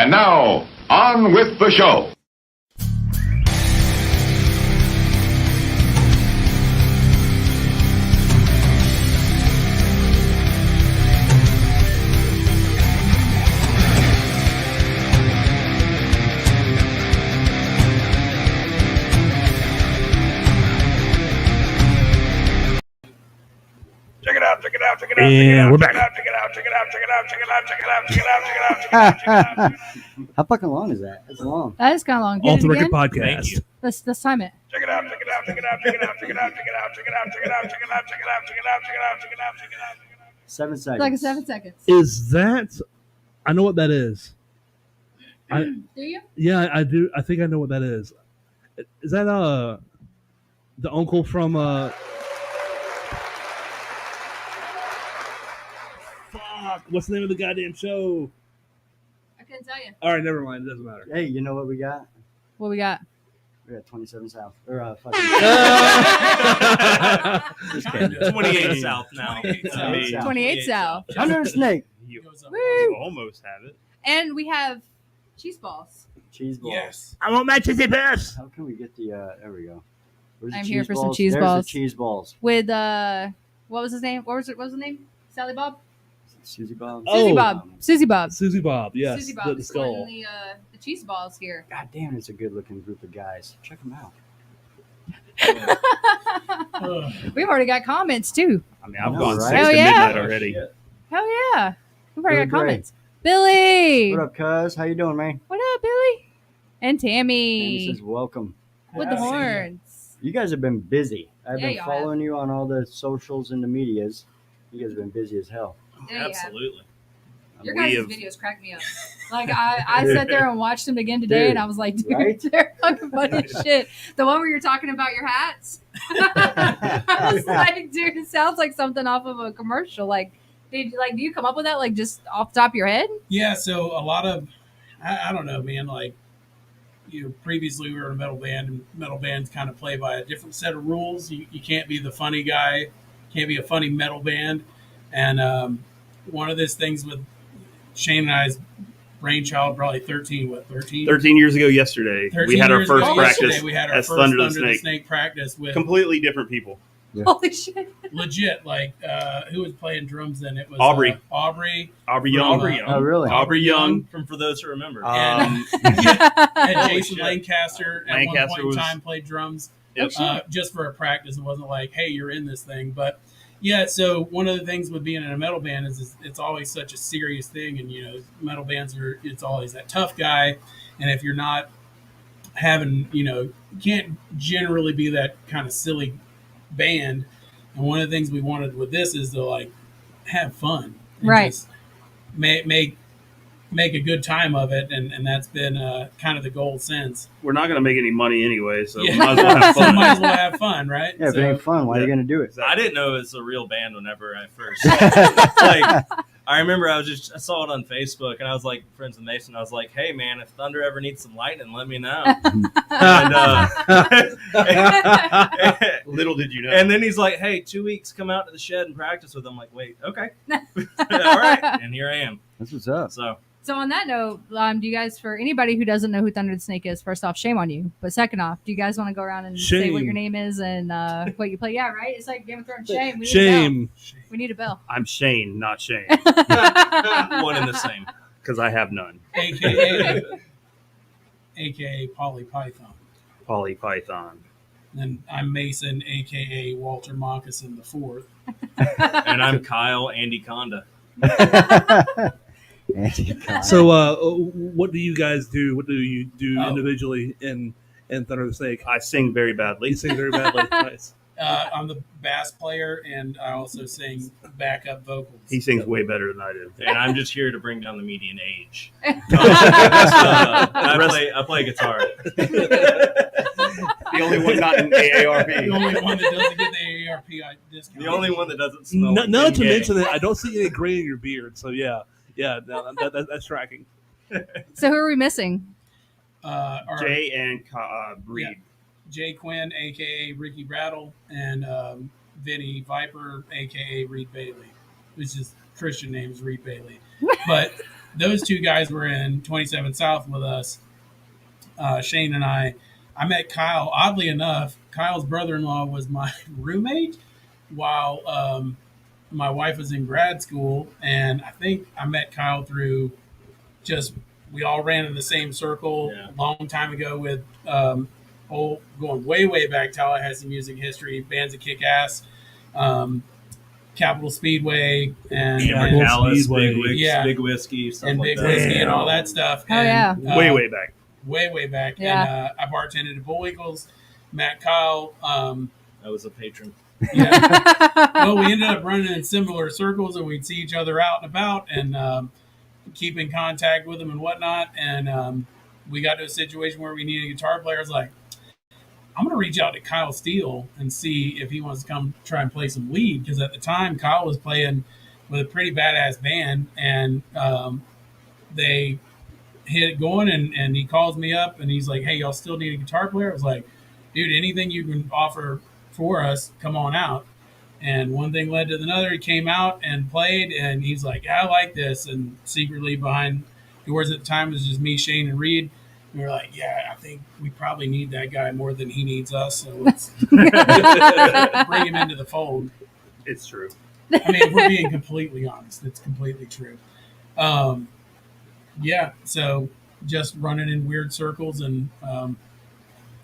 And now, on with the show. And we're back. How fucking long is that? It's long. That is kind of long. Get Off it the record again? podcast. Thank you. Let's time it. Check it out, check it out, check it out, check it out, check it out, check it out, check it out, check it out, check it out, check it out, check it out, check it out, check it out, check it out. 7 seconds. Like 7 seconds. Is that? I know what that is. Do you? Yeah, I do. I think I know what that is. Is that the uncle from Fuck! What's the name of the goddamn show? I couldn't tell you. All right, never mind. It doesn't matter. Hey, you know what we got? What we got? We got 27 South. Or fucking. Just kidding. 28 South now. 28 South. 28 South. Under the snake. You Woo! almost have it. And we have cheese balls. Cheese balls. Yes. I want my cheesy best. How can we get the? There we go. Where's the I'm cheese here for some balls? cheese There's balls. the cheese balls. With what was his name? What was his name? Sally Bob? Susie Bob. Susie Oh. Bob. Susie Bob. Susie Bob, yes. Susie Bob the is sporting skull. the cheese balls here. God damn, it's a good looking group of guys. Check them out. We've already got comments too. I mean, I've All gone right. 6 Hell to yeah. midnight already. Hell yeah. We've already Billy got Gray. comments. Billy. What up, cuz? How you doing, man? What up, Billy? And And Tammy he says welcome. with the horns. You guys have been busy. I've Yeah, been y'all following you on all the socials and the medias. You guys have been busy as hell. Yeah, you have. Absolutely. Your We guys' have- videos crack me up. Like I sat there and watched them again today, Dude, and I was like, dude, right? they're fucking funny as shit. The one where you're talking about your hats. I was like, dude, it sounds like something off of a commercial. Like, do you come up with that like just off the top of your head? Yeah, so a lot of, I don't know, man, like, previously we were in a metal band, and metal bands kind of play by a different set of rules. You can't be the funny guy, can't be a funny metal band. And one of those things with Shane and I's brainchild, probably 13 13 years ago yesterday, 13 we had our years ago first yesterday, practice we had our as first Thunder the Snake. practice with Completely different people. Yeah. Holy shit. legit, like, who was playing drums then? It was Aubrey. Aubrey. Aubrey Young. Aubrey Oh, really? Aubrey Young, for those who remember. And Holy Jason shit. Lancaster at Lancaster one point in was- time played drums. Yep. Just for a practice. It wasn't like, hey, you're in this thing. But yeah, so one of the things with being in a metal band is it's always such a serious thing. And, metal bands it's always that tough guy. And if you're not having, you can't generally be that kind of silly band. And one of the things we wanted with this is to like have fun. And Right. just make a good time of it. And that's been kind of the goal since. We're not going to make any money anyway, so Yeah. we might as well have So fun. might as well have fun, right? Yeah, if it ain't fun, why are you going to do it? I didn't know it was a real band whenever I first saw it. Like, I remember I saw it on Facebook, and I was like, friends with Mason, I was like, hey, man, if Thunder ever needs some lightning, let me know. Little did you know. And then he's like, hey, 2 weeks, come out to the shed and practice with them. I'm like, wait, okay. All right. And here I am. That's what's up. So on that note, do you guys, for anybody who doesn't know who Thunder the Snake is, first off, shame on you. But second off, do you guys want to go around and say what Shame. your name is and what you play? Yeah, right? It's like Game of Thrones. Shame. We need Shame. A bell. We need a bell. I'm Shane, not Shane, One and the same. because I have none. AKA Polly Python. Polly Python. And I'm Mason, AKA Walter Moccasin the Fourth. And I'm Kyle Andy Conda. So, what do you guys do? What do you do Oh. individually in Thunder the Snake? I sing very badly. You sing very badly. Nice. I'm the bass player, and I also sing backup vocals. He sings way better than I do. And I'm just here to bring down the median age. I play guitar. The only one not in AARP. the only one that doesn't get the AARP discount. The only one that doesn't smell. No, like not to gay. mention that I don't see any gray in your beard. So yeah, no, that's tracking. So who are we missing? Our Jay and Reed. Jay Quinn, a.k.a. Ricky Rattle, and Vinny Viper, a.k.a. Reed Bailey, which is Christian name's Reed Bailey. But those two guys were in 27 South with us, Shane and I. I met Kyle. Oddly enough, Kyle's brother-in-law was my roommate while my wife was in grad school, and I think I met Kyle through just we all ran in the same circle Yeah. a long time ago with going way back Tallahassee music history, bands that kick ass, Capital Speedway, and Hammer Dallas, Speedway. Big Whiskey, stuff and like Big that. Whiskey and all that stuff. Oh, and, yeah. Way back. way back. Yeah. And I bartended at Bull Eagles, met Kyle. I was a patron. Yeah. Well, we ended up running in similar circles, and we'd see each other out and about, and keep in contact with them and whatnot. And we got to a situation where we needed a guitar player. I was like, I'm going to reach out to Kyle Steele and see if he wants to come try and play some lead, because at the time Kyle was playing with a pretty badass band, and they hit it going, and he calls me up and he's like, hey, y'all still need a guitar player? I was like, dude, anything you can offer for us, come on out. And one thing led to another. He came out and played, and he's like, yeah, I like this. And secretly behind doors at the time, it was just me, Shane, and Reed. We were like, yeah, I think we probably need that guy more than he needs us, so let's bring him into the fold. It's true. I mean, if we're being completely honest, it's completely true. Yeah, so just running in weird circles, and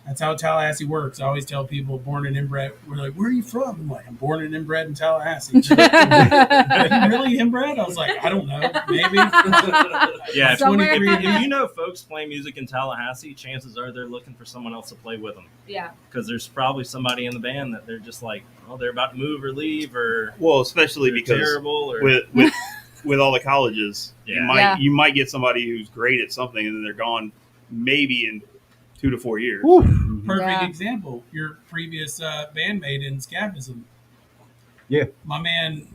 that's how Tallahassee works. I always tell people born and inbred. We're like, where are you from? I'm like, I'm born and inbred in Tallahassee. They're like, are you really inbred? I was like, I don't know, maybe. Yeah, if, Somewhere. if you know folks play music in Tallahassee, chances are they're looking for someone else to play with them, Yeah. because there's probably somebody in the band that they're just like, oh, they're about to move or leave, or Well, especially they're because terrible, or with all the colleges, Yeah. you might get somebody who's great at something and then they're gone maybe in 2 to 4 years. Perfect Yeah. example. Your previous bandmate in Scafism. Yeah. My man,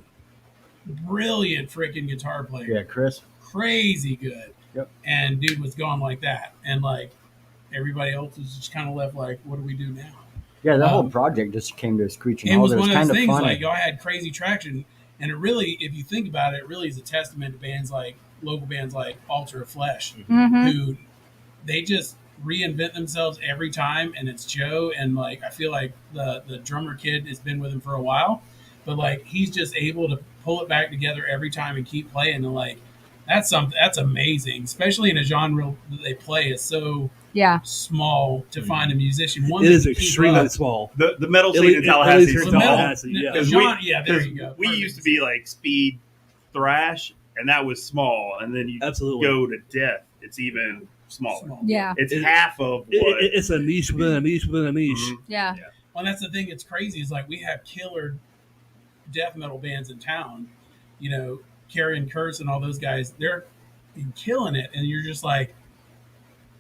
brilliant freaking guitar player. Yeah, Chris. Crazy good. Yep. And dude was gone like that. And like everybody else was just kind of left like, what do we do now? Yeah, that whole Um, project just came to a screeching It halt. was It was one of kind those of things funny. like y'all had crazy traction. And it really, if you think about it, it really is a testament to bands like local bands like Altar of Flesh, Mm-hmm. who they just reinvent themselves every time. And it's Joe, and like I feel like the drummer kid has been with him for a while, but like he's just able to pull it back together every time and keep playing. And like that's amazing, especially in a genre that they play is so Yeah. small to find a musician. One It that is can keep extremely up. small. The metal At scene in least Tallahassee here is in The small. metal. Tallahassee, yeah. The 'Cause genre, yeah, there 'cause you go. we Perfect. used to be like speed thrash, and that was small. And then you Absolutely. go to death, it's even smaller. Small. Yeah. It's It- half of what. It's a niche within a niche within a niche. Mhm. Yeah. Well, that's the thing that's crazy is like we have killer death metal bands in town. You know, Carrie and Curse and all those guys, they're killing it, and you're just like,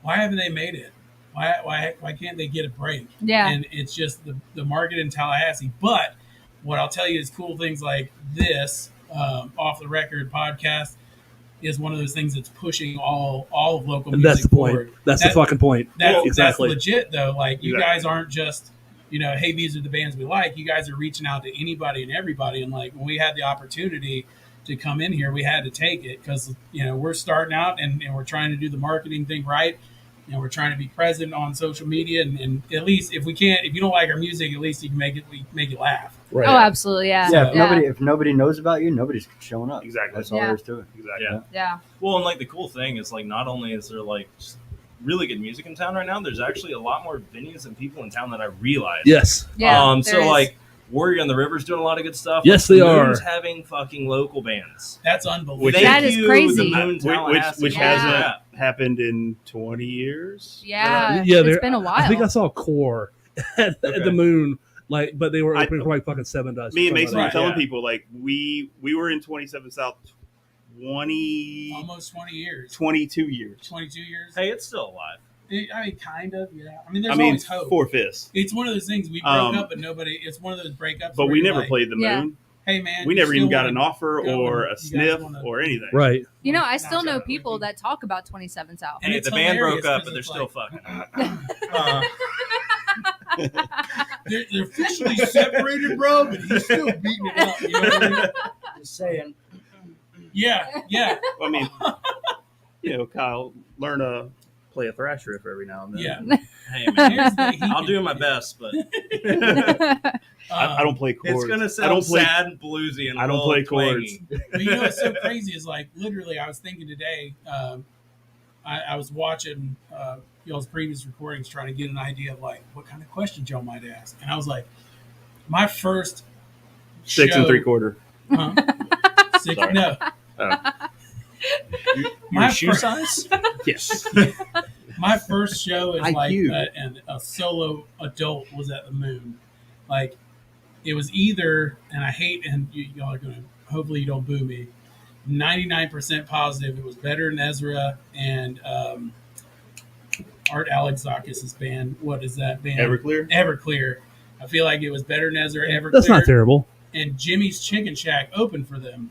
why haven't they made it? Why can't they get a break? Yeah. And it's just the market in Tallahassee. But what I'll tell you is cool things like this off the record podcast is one of those things that's pushing all of local And music that's the point. forward. That's That- the fucking point. That's Exactly. legit though. Like you Exactly. guys aren't just, you know, hey, these are the bands we like. You guys are reaching out to anybody and everybody. And like when we had the opportunity to come in here, we had to take it because, you know, we're starting out and we're trying to do the marketing thing right. And we're trying to be present on social media. And at least if you don't like our music, at least you can make it laugh. Right. Oh, absolutely. Yeah. yeah, Yeah. if nobody knows about you, nobody's showing up. Exactly. That's all Yeah. there is to it. Exactly. Yeah. Yeah. well, and like the cool thing is like not only is there like just really good music in town right now, there's actually a lot more venues and people in town that I realize. Yes. Yeah. So there is. like Warrior on the River's doing a lot of good stuff. Yes, Like, they Moon's are. having fucking local bands. That's unbelievable. Which Thank That is you, crazy. The Moon Tallahassee. Which Yeah. hasn't happened in 20 years. Yeah. Yeah, It's there- been a while. I think I saw a core at Okay. the Moon, like, but they were I- opening for like fucking $7. Me and Mason were Right, telling yeah. people like we were in 27 South 22 Almost 20 years. years. 22 years. Hey, it's still alive. I mean, kind of, yeah. I mean, there's I mean, always hope. 4/5. It's one of those things we broke Um, up, but nobody. It's one of those breakups. But where we you're never like, played the Yeah. Moon. Hey man, We you never even still got wanna an offer go or and a you guys sniff wanna- or anything. Right. You know, I Not still know that people repeat. that talk about 27 South. And Hey, it's the band hilarious broke up, 'cause but they're it's still like- fucking. They're officially separated, bro, but he's still beating it up. You know what I mean? Just saying. Yeah, yeah. I mean, Kyle, learn to play a thrash riff every now and then. Yeah. Hey man, Here's the- he I'll can- do my best, but I don't play chords. it's gonna I sound don't play. sad and bluesy and I don't a little play twangy. chords. But you know what's so crazy is like literally, I was thinking today. I was watching y'all's previous recordings, trying to get an idea of like what kind of questions y'all might ask, and I was like, my first 6 show, 3/4. Huh? Six, Sorry. no, Your My shoe fir- size? Yes. my first show is like IQ. a solo adult was at the Moon. Like it was either, and I hate, and y'all are gonna hopefully you don't boo me. 99% positive it was Better than Ezra and Art Alexakis' band. What is that band? Everclear. Everclear. I feel like it was Better than Ezra, Everclear. That's not terrible. And Jimmy's Chicken Shack opened for them.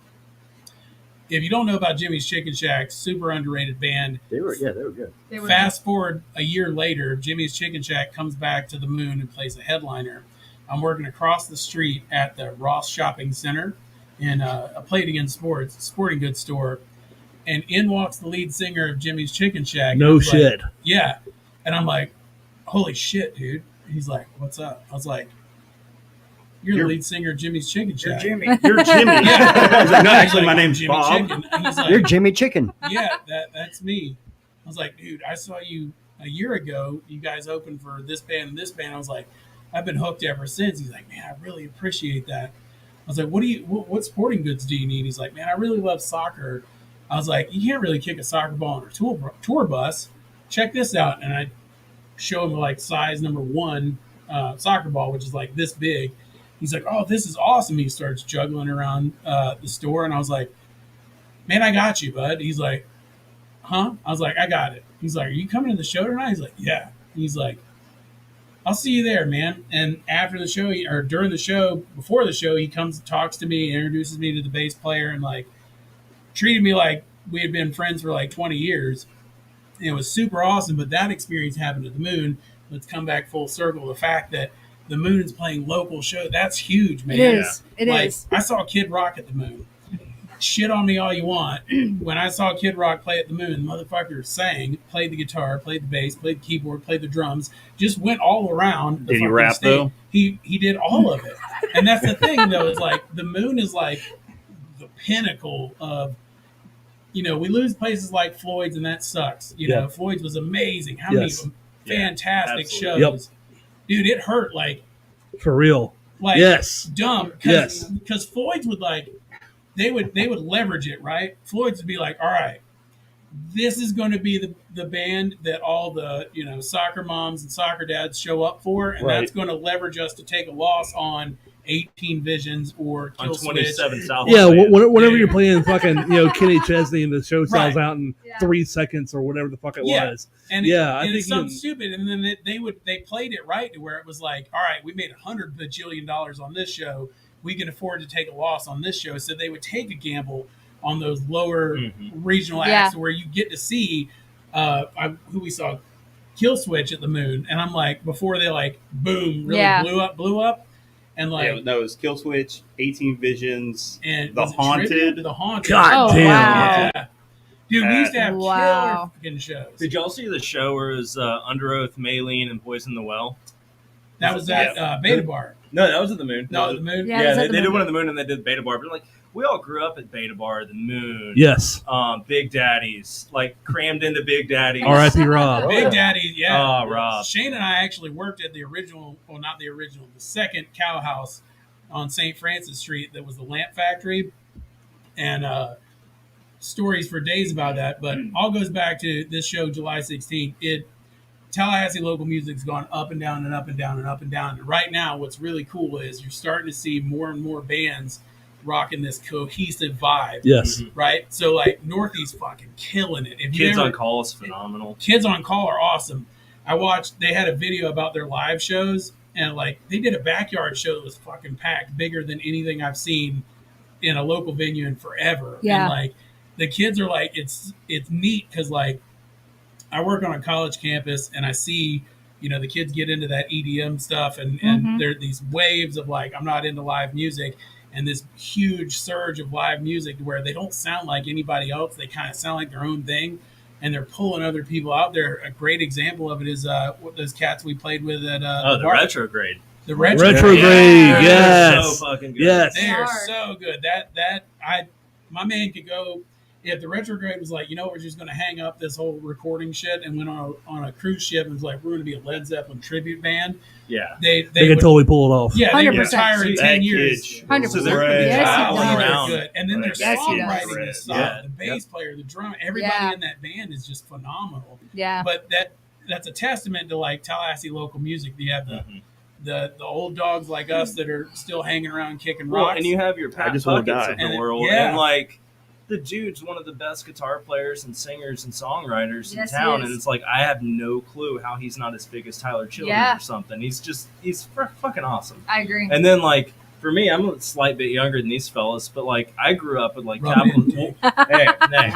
If you don't know about Jimmy's Chicken Shack, super underrated band. They were good. They were Fast forward a year later, Jimmy's Chicken Shack comes back to the Moon and plays a headliner. I'm working across the street at the Ross Shopping Center in a Play It Again sporting goods store, and in walks the lead singer of Jimmy's Chicken Shack. And I No was like, shit. yeah, and I'm like, holy shit, dude. He's like, what's up? I was like, you're the lead singer of Jimmy's Chicken Shack. You're Jimmy. Yeah. He's like, no, actually, Like, my name's Jimmy Bob. Chicken. And he's like, You're Jimmy Chicken. yeah, that's me. I was like, dude, I saw you a year ago. You guys opened for this band and this band. I was like, I've been hooked ever since. He's like, man, I really appreciate that. I was like, what sporting goods do you need? He's like, man, I really love soccer. I was like, you can't really kick a soccer ball on a tour bus. Check this out. And I show him like size number 1 soccer ball, which is like this big. He's like, oh, this is awesome. He starts juggling around the store. And I was like, man, I got you, bud. He's like, huh? I was like, I got it. He's like, are you coming to the show tonight? He's like, yeah. He's like, I'll see you there, man. And after the show, or during the show, before the show, he comes and talks to me, introduces me to the bass player, and like treated me like we had been friends for like 20 years. And it was super awesome. But that experience happened at the Moon. Let's come back full circle. The fact that the Moon's playing local show, that's huge, man. It is. It like, is. I saw Kid Rock at the Moon. Shit on me all you want. When I saw Kid Rock play at the Moon, the motherfucker sang, played the guitar, played the bass, played the keyboard, played the drums, just went all around. The Did he fucking rap, stage. though? He did all of it. And that's the thing, though, is like the Moon is like the pinnacle of, we lose places like Floyd's, and that sucks. Yeah. Floyd's was amazing. How Yes. many fantastic absolutely. shows. Dude, it hurt like For real. Yes. dumb Yes. because Floyd's would like they would leverage it, right? Floyd's would be like, all right, this is going to be the band that all the soccer moms and soccer dads show up for, and Right. that's going to leverage us to take a loss on 18 Visions or On Kill Switch. 27 South. Yeah, Band. whenever Yeah. you're playing fucking, Kenny Chesney and the show sells Right. out in Yeah. 3 seconds or whatever the fuck it Yeah. was. And Yeah, I and think it's something you- stupid. And then they played it right to where it was like, all right, we made $100 bajillion on this show. We can afford to take a loss on this show. So they would take a gamble on those lower regional acts where you get to see who we saw, Kill Switch at the Moon. And I'm like, before they like boom really Yeah. blew up, and like Yeah, no, it was Kill Switch, 18 Visions, and The was it Haunted. Tribute? The Haunted. God Oh, damn. wow. Yeah. Dude, we used to have Wow. killer fucking shows. Did y'all see the show where it was Under Oath, Maylene, and Poison the Well? That was at Beta Bar. No, that was at the Moon. No, the Moon. Yeah, it Yeah, was at they the did Moon. one at the Moon and they did Beta Bar. But like, we all grew up at Beta Bar, the Moon. Yes. Big Daddies, like crammed into Big Daddies. R.I.P. Rob. Oh, Big yeah. Daddy, yeah. Oh, Rob. Shane and I actually worked at the original, well, not the original, the second cow house on St. Francis Street that was the lamp factory. And stories for days about that. But all goes back to this show, July 16th. Tallahassee local music's gone up and down and up and down and up and down. And right now, what's really cool is you're starting to see more and more bands rocking this cohesive vibe. Yes. Right? So, like, Northeast fucking killing it. If you Kids ever- on Call is phenomenal. Kids on Call are awesome. I watched, they had a video about their live shows, and like they did a backyard show that was fucking packed, bigger than anything I've seen in a local venue in forever. Yeah. And like the kids are like, it's neat because like I work on a college campus and I see, the kids get into that EDM stuff and there are these waves of like, I'm not into live music, and this huge surge of live music where they don't sound like anybody else. They kind of sound like their own thing. and they're pulling other people out there. A great example of it is what those cats we played with at the bar. retrograde. The Retrograde, Yeah. yes. So fucking good. Yes. They are Hard. so good. My man could go if the retrograde was like, we're just going to hang up this whole recording shit and went on a cruise ship and was like, we're going to be a Led Zeppelin tribute band. Yeah. They They would, can totally pull it off. yeah, they 100%. retire in That 10 kid years. should 100%. So they're Yes, he all does. around. Good. And then their Yes, he does. songwriting is solid. Yeah. The bass player, the drummer, everybody Yeah. in that band is just phenomenal. Yeah. But that's a testament to like Tallahassee local music. You have the old dogs like us that are still hanging around kicking Well, rocks. and you have your Pat just wanna Puckett's die. of the And then- world, yeah. and like the dude's one of the best guitar players and singers and songwriters Yes, in he town, is. and it's like I have no clue how he's not as big as Tyler Childers Yeah. or something. He's fucking awesome. I agree. And then like for me, I'm a slight bit younger than these fellas, but like I grew up with like Rub Capital. in, Hey, hey.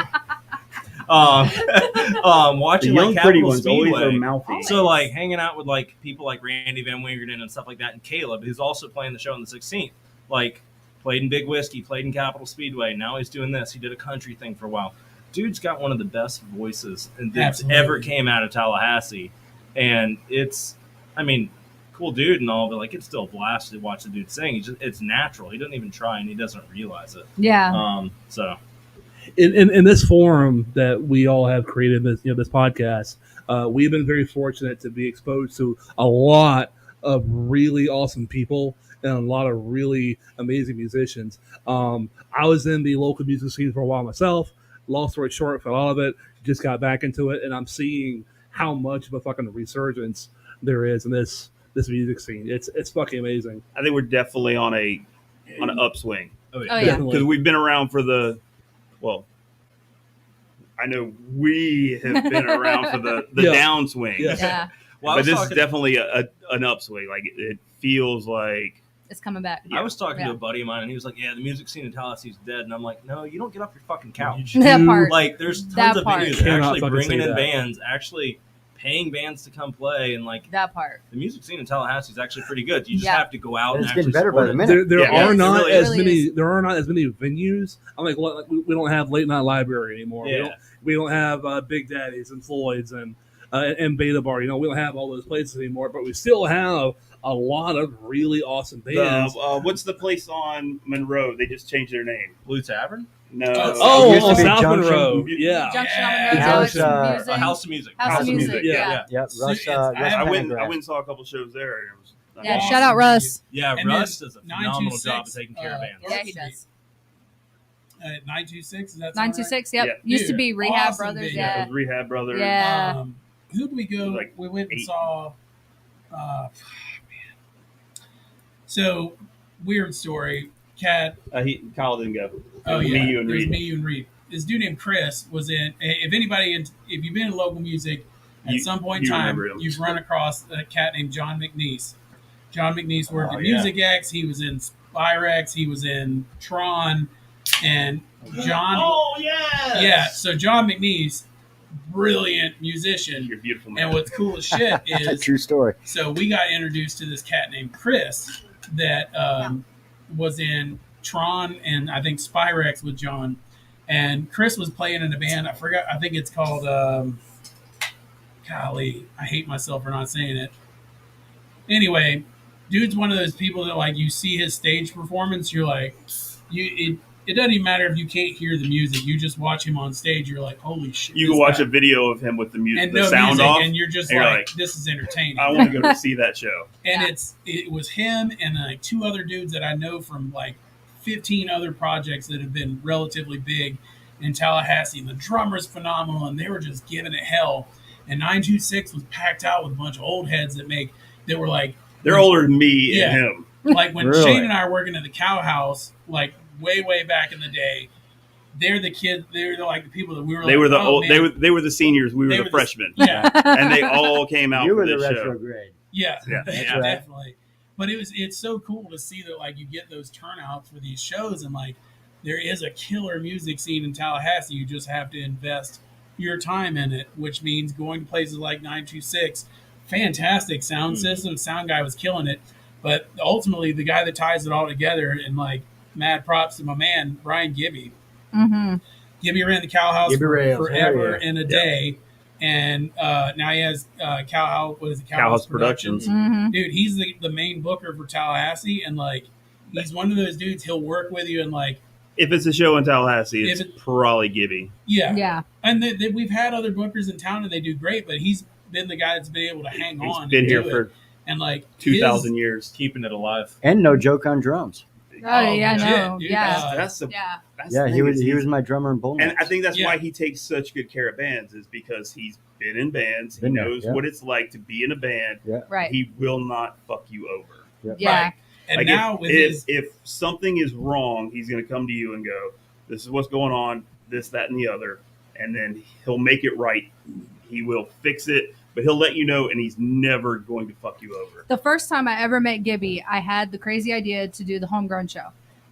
The Watching young like pretty Capital ones always Speedway. are mouthy. So like hanging out with like people like Randy Van Wingerden and stuff like that, and Caleb, who's also playing the show on the 16th, like played in Big Whiskey, played in Capital Speedway. Now he's doing this. He did a country thing for a while. Dude's got one of the best voices that's Absolutely. ever came out of Tallahassee, and I mean, cool dude and all, but like it's still a blast to watch the dude sing. It's natural. He doesn't even try, and he doesn't realize it. Yeah. So In this forum that we all have created, this podcast, we've been very fortunate to be exposed to a lot of really awesome people and a lot of really amazing musicians. I was in the local music scene for a while myself. Long story short, fell out of it, just got back into it, and I'm seeing how much of a fucking resurgence there is in this music scene. It's fucking amazing. I think we're definitely on an upswing Oh yeah. Definitely. because we've been around for I know we have been around for the Yeah. downswing, Yeah. Yeah. well, I but was this is talking- definitely an upswing. Like it feels like It's coming back. I was talking Yeah. to a buddy of mine, and he was like, "Yeah, the music scene in Tallahassee's dead." And I'm like, "No, you don't get off your fucking couch. That part. Like, there's tons That of part. venues Cannot actually fucking bringing say in that. bands, actually paying bands to come play, and like That part. the music scene in Tallahassee is actually pretty good. You just Yeah. have to go out And and it's actually getting better by support the it. minute. There Yeah, are it not really as is. many. There are not as many venues. I'm like, we don't have Late Night Library anymore. Yeah. We don't have Big Daddies and Floyd's and Beta Bar. We don't have all those places anymore. But we still have a lot of really awesome bands. what's the place on Monroe? They just changed their name. Blue Tavern, No, Oh, It used to on be South Junction. Monroe. Yeah. Junction on Yeah. Monroe. House, Music. a House of Music. House of Music. Yeah. Yep, So Russ, it's- Russ I I went Pendergrass. and saw a couple shows there. And it was Yeah. Awesome. Shout out Russ. Yeah, And Russ then does a phenomenal job of 926, taking care of bands. Yeah, he does. 926, is that 926. Yep. Yeah. Used to Dude, be Rehab awesome Brothers. video. It Yeah. was Rehab Brothers. Yeah. Who did we go? Like we went and 8. saw. Man. So weird story. Cat. Kyle didn't go. Oh Me, yeah, you, and it was Reed. me, you, and Reed. This dude named Chris was in. If you've been in local music, at You- some point in you time, remember him. you've run across a cat named John McNeese. John McNeese worked Oh, at yeah. Music X. He was in Spyrex. He was in Tron, and John. Oh yeah, Yeah, so John McNeese, brilliant musician. You're beautiful, man. And what's cool as shit is, True story. so we got introduced to this cat named Chris that was in Tron and I think Spyrex with John. And Chris was playing in a band. I forgot. I think it's called. Golly, I hate myself for not saying it. Anyway, dude's one of those people that like you see his stage performance, you're like, it doesn't even matter if you can't hear the music. You just watch him on stage. You're like, holy shit! You this can watch guy- a video of him with the music, and the no sound music, off, and you're just and you're like, like, this is entertaining. I want to go to see that show. And Yeah. it was him and like 2 other dudes that I know from like 15 other projects that have been relatively big in Tallahassee. And the drummer's phenomenal, and they were just giving it hell. And 926 was packed out with a bunch of old heads that were like, They're older than me Yeah. and him. like when Really? Shane and I were working at the Cow House, like way back in the day. They're the kids. They're like the people that we were. They like, were the oh, old. man. They were the seniors. We were They the were freshmen, Yeah, and they all came out You for were the this show. retrograde. yeah, Yeah. That's right. definitely. But it's so cool to see that like you get those turnouts for these shows, and like there is a killer music scene in Tallahassee. You just have to invest your time in it, which means going to places like 926. Fantastic sound system. Sound guy was killing it. But ultimately, the guy that ties it all together, and like mad props to my man Brian Gibby. Mm-hmm. Gibby ran the Cow House Gibby for Rails, forever hell yeah. and a day, and now he has Cow House. What is it? Cow House Productions. Mhm. Dude, he's the main booker for Tallahassee, and like he's one of those dudes. He'll work with you, and like If it's a show in Tallahassee, it's If it- probably Gibby. yeah, Yeah. And we've had other bookers in town, and they do great. But he's been the guy that's been able to hang He's on. been and here do for it. And like 2,000 years. Keeping it alive. And no joke on drums. Oh, yeah, legit, no, dude. yeah. That's the Yeah. that's Yeah, the he thing was is he he's- was my drummer in Bull and Nuts. I think that's Yeah. why he takes such good care of bands is because he's been in bands. He Been there, knows yeah. what it's like to be in a band. Right. He will not fuck you over. Yeah. Right. And Like now if, with if, his if something is wrong, he's going to come to you and go, "This is what's going on. This, that, and the other," and then he'll make it right. He will fix it, but he'll let you know, and he's never going to fuck you over. The first time I ever met Gibby, I had the crazy idea to do the homegrown show.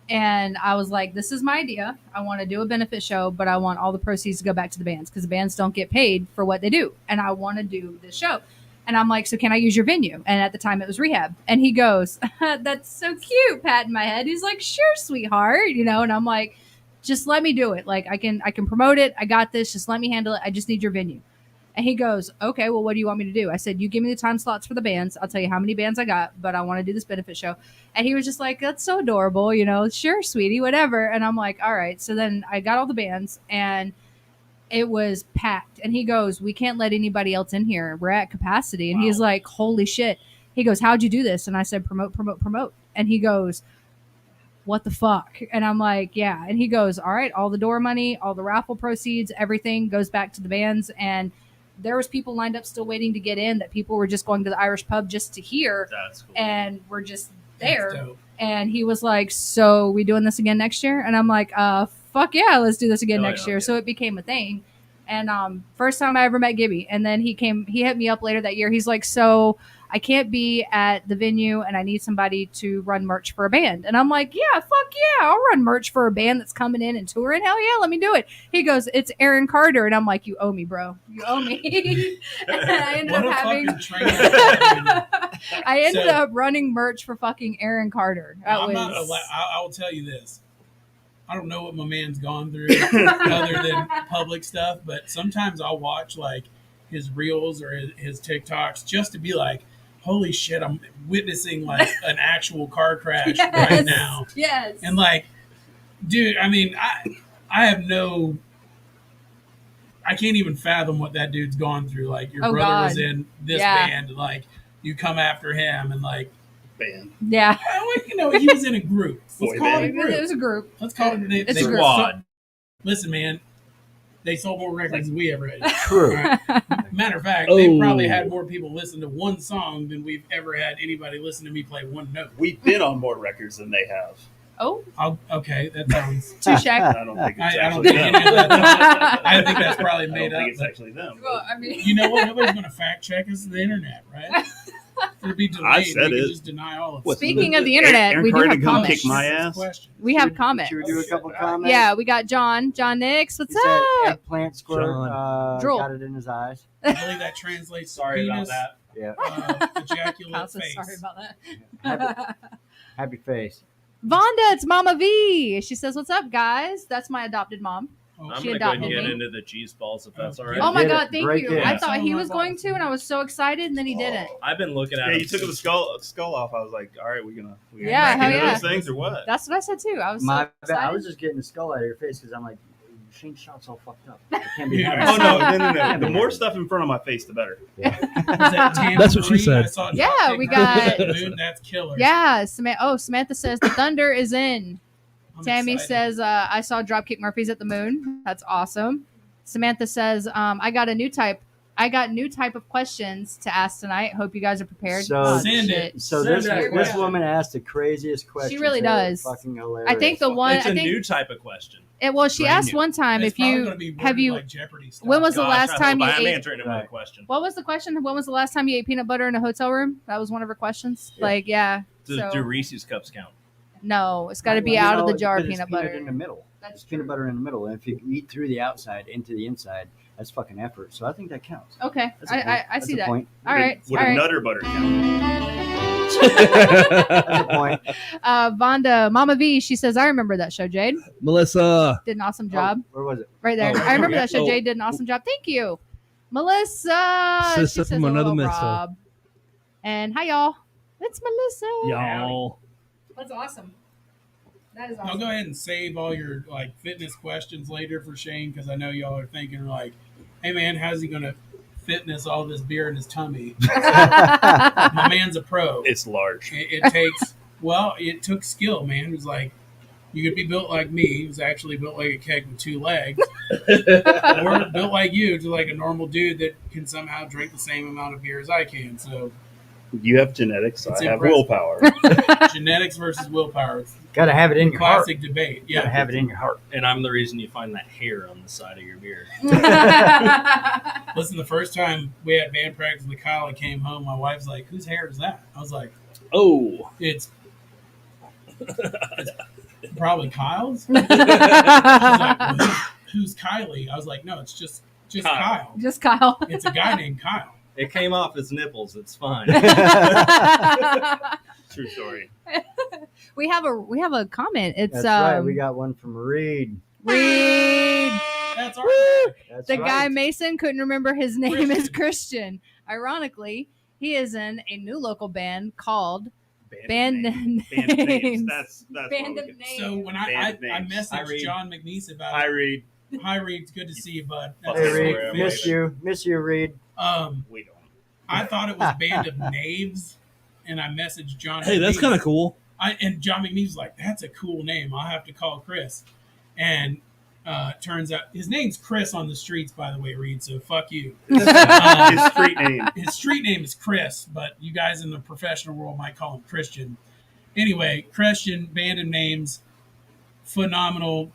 And I was like, this is my idea. I want to do a benefit show, but I want all the proceeds to go back to the bands because the bands don't get paid for what they do. And I want to do this show. And I'm like, so can I use your venue? And at the time it was Rehab. And he goes, that's so cute, patting my head. He's like, sure, sweetheart. You know, and I'm like, just let me do it. Like I can promote it. I got this. Just let me handle it. I just need your venue. And he goes, okay, well, what do you want me to do? I said, you give me the time slots for the bands. I'll tell you how many bands I got, but I want to do this benefit show. And he was just like, that's so adorable, you know, sure, sweetie, whatever. And I'm like, all right. So then I got all the bands and it was packed. And he goes, we can't let anybody else in here. We're at capacity. And he's like, holy shit. He goes, how'd you do this? And I said, promote, promote, promote. And he goes, what the fuck? And I'm like, yeah. And he goes, all right, all the door money, all the raffle proceeds, everything goes back to the bands. And there was people lined up still waiting to get in that people were just going to the Irish pub just to hear. That's cool. And we're just That's there. dope. And he was like, so we doing this again next year? And I'm like, fuck yeah, let's do this again Oh, next yeah, year. yeah. So it became a thing. And first time I ever met Gibby. And then he hit me up later that year. He's like, so I can't be at the venue and I need somebody to run merch for a band. And I'm like, yeah, fuck yeah, I'll run merch for a band that's coming in and touring. Hell yeah, let me do it. He goes, it's Aaron Carter. And I'm like, you owe me, bro. You owe me. And I ended What up a having fucking trainer. I ended So- up running merch for fucking Aaron Carter. That I'm not. was I will tell you this. I don't know what my man's gone through other than public stuff, but sometimes I'll watch like his reels or his TikToks just to be like, holy shit, I'm witnessing like an actual car crash right now. Yes. And like, dude, I mean, I have I can't even fathom what that dude's gone through. Like your Oh, brother was God. in this Yeah. band, like you come after him and like, Band. Yeah. you know, he was in a group. Let's Boy call it a band. group. It was a group. Let's call it a It's a group. Squad. Listen, man, they sold more records than we ever had. True. Matter of fact, they Oh. probably had more people listen to one song than we've ever had anybody listen to me play one note. We've been on more records than they have. Oh, Okay, that sounds. touche. I don't think it's I don't actually think them. any of that. I think that's probably I don't made think up. it's but actually them. Well, I mean, you know what? Nobody's going to fact check us on the internet, right? It'll be delayed. I said we it. can just deny all of it. What, speaking of the internet, Aaron we do Carter have gonna comments. kick my ass? Question. We have comments. Should we do a couple comments? Yeah, we got John Nix. What's He said up? eggplant squirt Drool. got it in his eyes. I believe that translates. Sorry to about penis, that. Yeah. Ejaculate I'm so face. sorry about Happy, that. happy face. Vonda, it's Mama V. She says, "What's up, guys?" That's my adopted mom. Oh, I'm She going to go ahead and adopted get me. into the cheese balls if that's all Oh, right. Oh my Get it. God, thank Break you. it. I thought he Oh, was my going balls. to, and I was so excited, and then he didn't. I've been looking at Yeah, them you took the since- skull off. I was like, all right, we gonna Yeah, crack hell into yeah. those things or what? That's what I said too. I was My so bad. I excited. was just getting the skull out of your face because I'm like, Shane's shot's all fucked up. It can't be Yeah. happening. Oh no! The more stuff in front of my face, the better. Is that That's what she Tambourine? said. I saw Yeah, Dropkick we Murphys got- at the Moon. That's killer. Yeah, Samantha says the thunder is in. I'm Tammy excited. says I saw Dropkick Murphys at the Moon. That's awesome. Samantha says I got new type of questions to ask tonight. Hope you guys are prepared. So- Oh, Send shit. it. So Send this that this question. woman asked the craziest question. really does. Fucking hilarious. I think the one It's I a think new type of question. she brand asked new. one time It's if probably you gonna be have worded you like Jeopardy style. when was the last time you I'm ate answering another Right. question. what was the question? When was the last time you ate peanut butter in a hotel room? That was one of her questions. Yeah. Like, yeah. Do So, Reese's cups count? no, it's got to Well, be you out of know, the jar because it's peanut peanut butter. in the middle. That's It's peanut true. butter in the middle, and if you eat through the outside into the inside, that's fucking effort. So I think that counts. Okay, That's a point. I That's see a that. point. All right, Would all a right. nutter butter count? That's a point. Vonda, Mama V, she says, I remember that show, Jade. Melissa. Did an awesome job. Where was it? Right there. Oh, I remember that show. oh. Jade did an awesome job. Thank you. Melissa. Sister she says from another hello, mister. Rob. And hi, y'all. It's Melissa. Y'all. That's awesome. That is I'll awesome. go ahead and save all your like fitness questions later for Shane because I know y'all are thinking like, "Hey man, how's he gonna fitness all this beer in his tummy?" My man's a pro. It's large. It takes it took skill, man. It was like you could be built like me. He was actually built like a keg with 2 legs, or built like you, to like a normal dude that can somehow drink the same amount of beer as I can. So You have genetics. It's I have impressive. willpower. genetics versus willpower. It's Gotta have it in a your heart. classic debate. You gotta Yeah. have it in your heart. And I'm the reason you find that hair on the side of your beard. Listen, the first time we had band practice with Kyle, I came home. My wife's like, "Whose hair is that?" I was like, Oh. "It's probably Kyle's." She's like, well, who's Kylie? I was like, "No, it's just Kyle. Kyle. Just Kyle. It's a guy named Kyle." It came off his nipples. It's fine. True story. we have a comment. It's That's right. We got one from Reed. Reed. That's our guy. That's The right. guy Mason couldn't remember his name is Christian. Christian. Ironically, he is in a new local band called Band Band Names. of names. That's Band what of we Names. So when I Band names. messaged Reed. John McNeese about I it. read. Hi, Reed. It's good to see you, bud. Hey, That's Reed. where I'm Miss you. Miss you, Reed. We don't. I thought it was Band of Knaves, and I messaged John. Hey, that's McNeese. kind of cool. And John McNeese was like, "That's a cool name. I'll have to call Chris." And turns out his name's Chris on the streets, by the way, Reed. So fuck you. His street name. His street name is Chris, but you guys in the professional world might call him Christian. Anyway, Christian, Band of Names, phenomenal.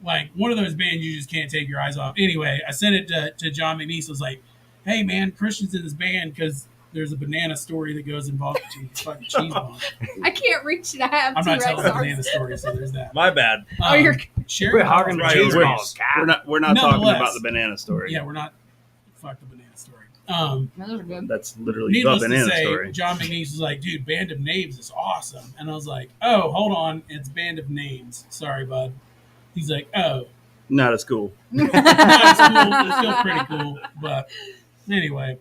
Like one of those bands you just can't take your eyes off. Anyway, I sent it to John McNeese. I was like, "Hey man, Christian's in this band because there's a banana story that goes involved with fucking cheese bombs." I can't reach it. I have I'm two not telling the Rex banana story, so there's that. My bad. Oh, you're Sherry Quit hogging the Right, cheese we're- balls, God. We're not talking Nonetheless. about the banana story. Yeah, we're not. Fuck the banana story. No, those are good. That's literally the Needless to banana say, story. John McNeese was like, "Dude, Band of Names is awesome," and I was like, "Oh, hold on, it's Band of Names. Sorry, bud." He's like, "Oh, Not as cool. no, it's cool. It's still pretty cool." But anyway,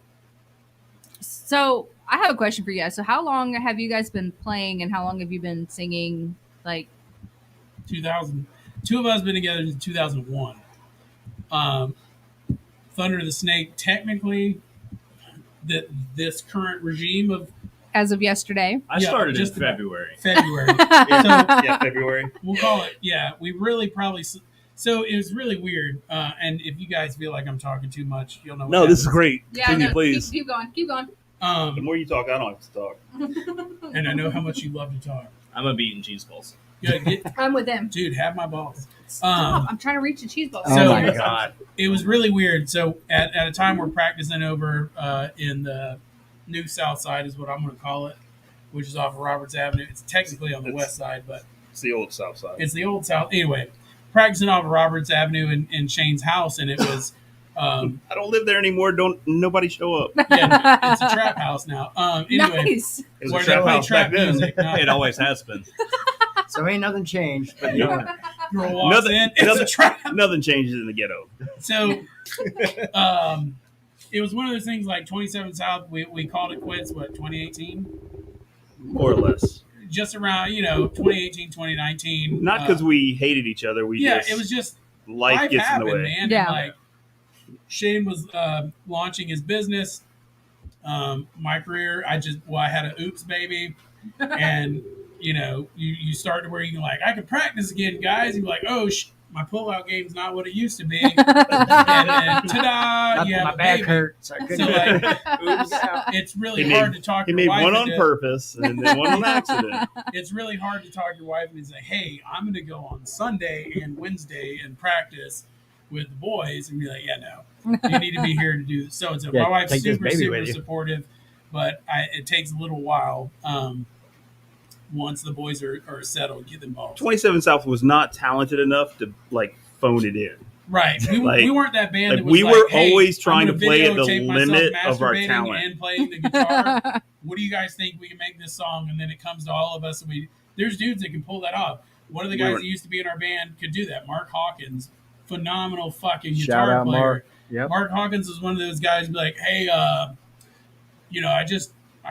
So I have a question for you guys. So how long have you guys been playing, and how long have you been singing? Like, 2000. Two of us been together since 2001. Thunder the Snake, technically, this current regime of as of yesterday. I Yeah, started in just about. February. February. Yeah, February. We'll call it. Yeah, we really probably. So it was really weird. And if you guys feel like I'm talking too much, you'll know. What No, this is happens. great. Yeah, Continue, no, please. Keep going. Keep going. The more you talk, I don't have to talk. And I know how much you love to talk. I'm a beating cheese balls. Yeah, get, I'm with them. dude, have my balls. I'm trying to reach a cheese ball. Oh So- my God. It was really weird. So at a time we're practicing over in the New South Side is what I'm going to call it, which is off of Roberts Avenue. It's technically on the It's- west side, but It's the old South Side. it's the old South. Anyway, practicing off of Roberts Avenue in Shane's house, and it was, I don't live there anymore. Don't nobody show up. yeah, it's a trap house now. Anyway, Nice. It was where a they trap play house trap back then. music. Not It always has been. So ain't nothing changed. But you know, girl walks Nothing- in, it's a nothing- trap. Nothing changes in the ghetto. So, it was one of those things like 27 South. We called it quits. What 2018? More or less. Just around 2018, 2019. Not because we hated each other. We yeah, just it was just life gets in the way. man. Yeah. And, like Shane was launching his business. My career, I had a oops baby, and you start to where you can like I can practice again, guys. You're like, oh, my pullout game's not what it used to be, and then ta-da, you have my a back baby. hurts. I couldn't. So like, Oops. it's really He hard made- to talk He your made wife one on into- purpose and then one on accident. It's really hard to talk your wife and say, "Hey, I'm going to go on Sunday and Wednesday and practice with the boys," and be like, "Yeah, no, you need to be here to do so and so." Yeah, My wife's take this super, baby super with you. supportive, but it takes a little while. Once the boys are settled, get them involved. 27 South was not talented enough to like phone it in. Right, we Like- weren't that band. like, that was we were "Hey, always I'm trying gonna to play at the videotape myself limit of our masturbating talent. and playing the guitar." what do you guys think? We can make this song, and then it comes to all of us, and there's dudes that can pull that off. One of the guys that used to be in our band could do that. Mark Hawkins, phenomenal fucking Shout guitar out, player. Mark. Yep. Mark Hawkins is one of those guys. Be like, hey, I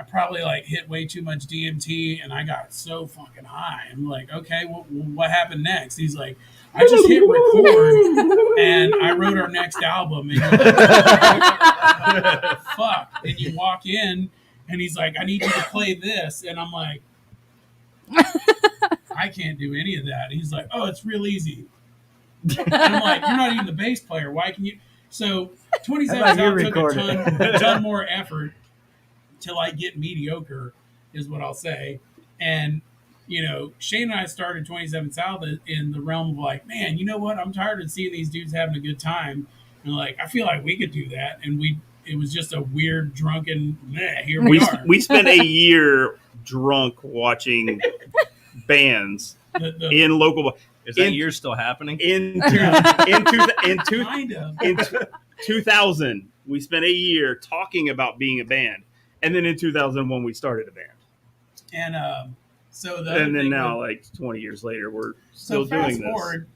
probably like hit way too much DMT, and I got so fucking high. I'm like, okay, what happened next? He's like, I just hit record, and I wrote our next album. And you're like, fuck. And you walk in, and he's like, I need you to play this, and I'm like, I can't do any of that. He's like, oh, it's real easy. And I'm like, you're not even the bass player. Why can you? So 27 South took a ton more effort to like get mediocre, is what I'll say. And Shane and I started 27 South in the realm of like, man, you know what? I'm tired of seeing these dudes having a good time, and like, I feel like we could do that. And it was just a weird drunken. Here we are. We spent a year drunk watching bands in local. Is that year still happening? In 2000, we spent a year talking about being a band, and then in 2001 we started a band. And then now, like 20 years later, we're still doing this. Forward,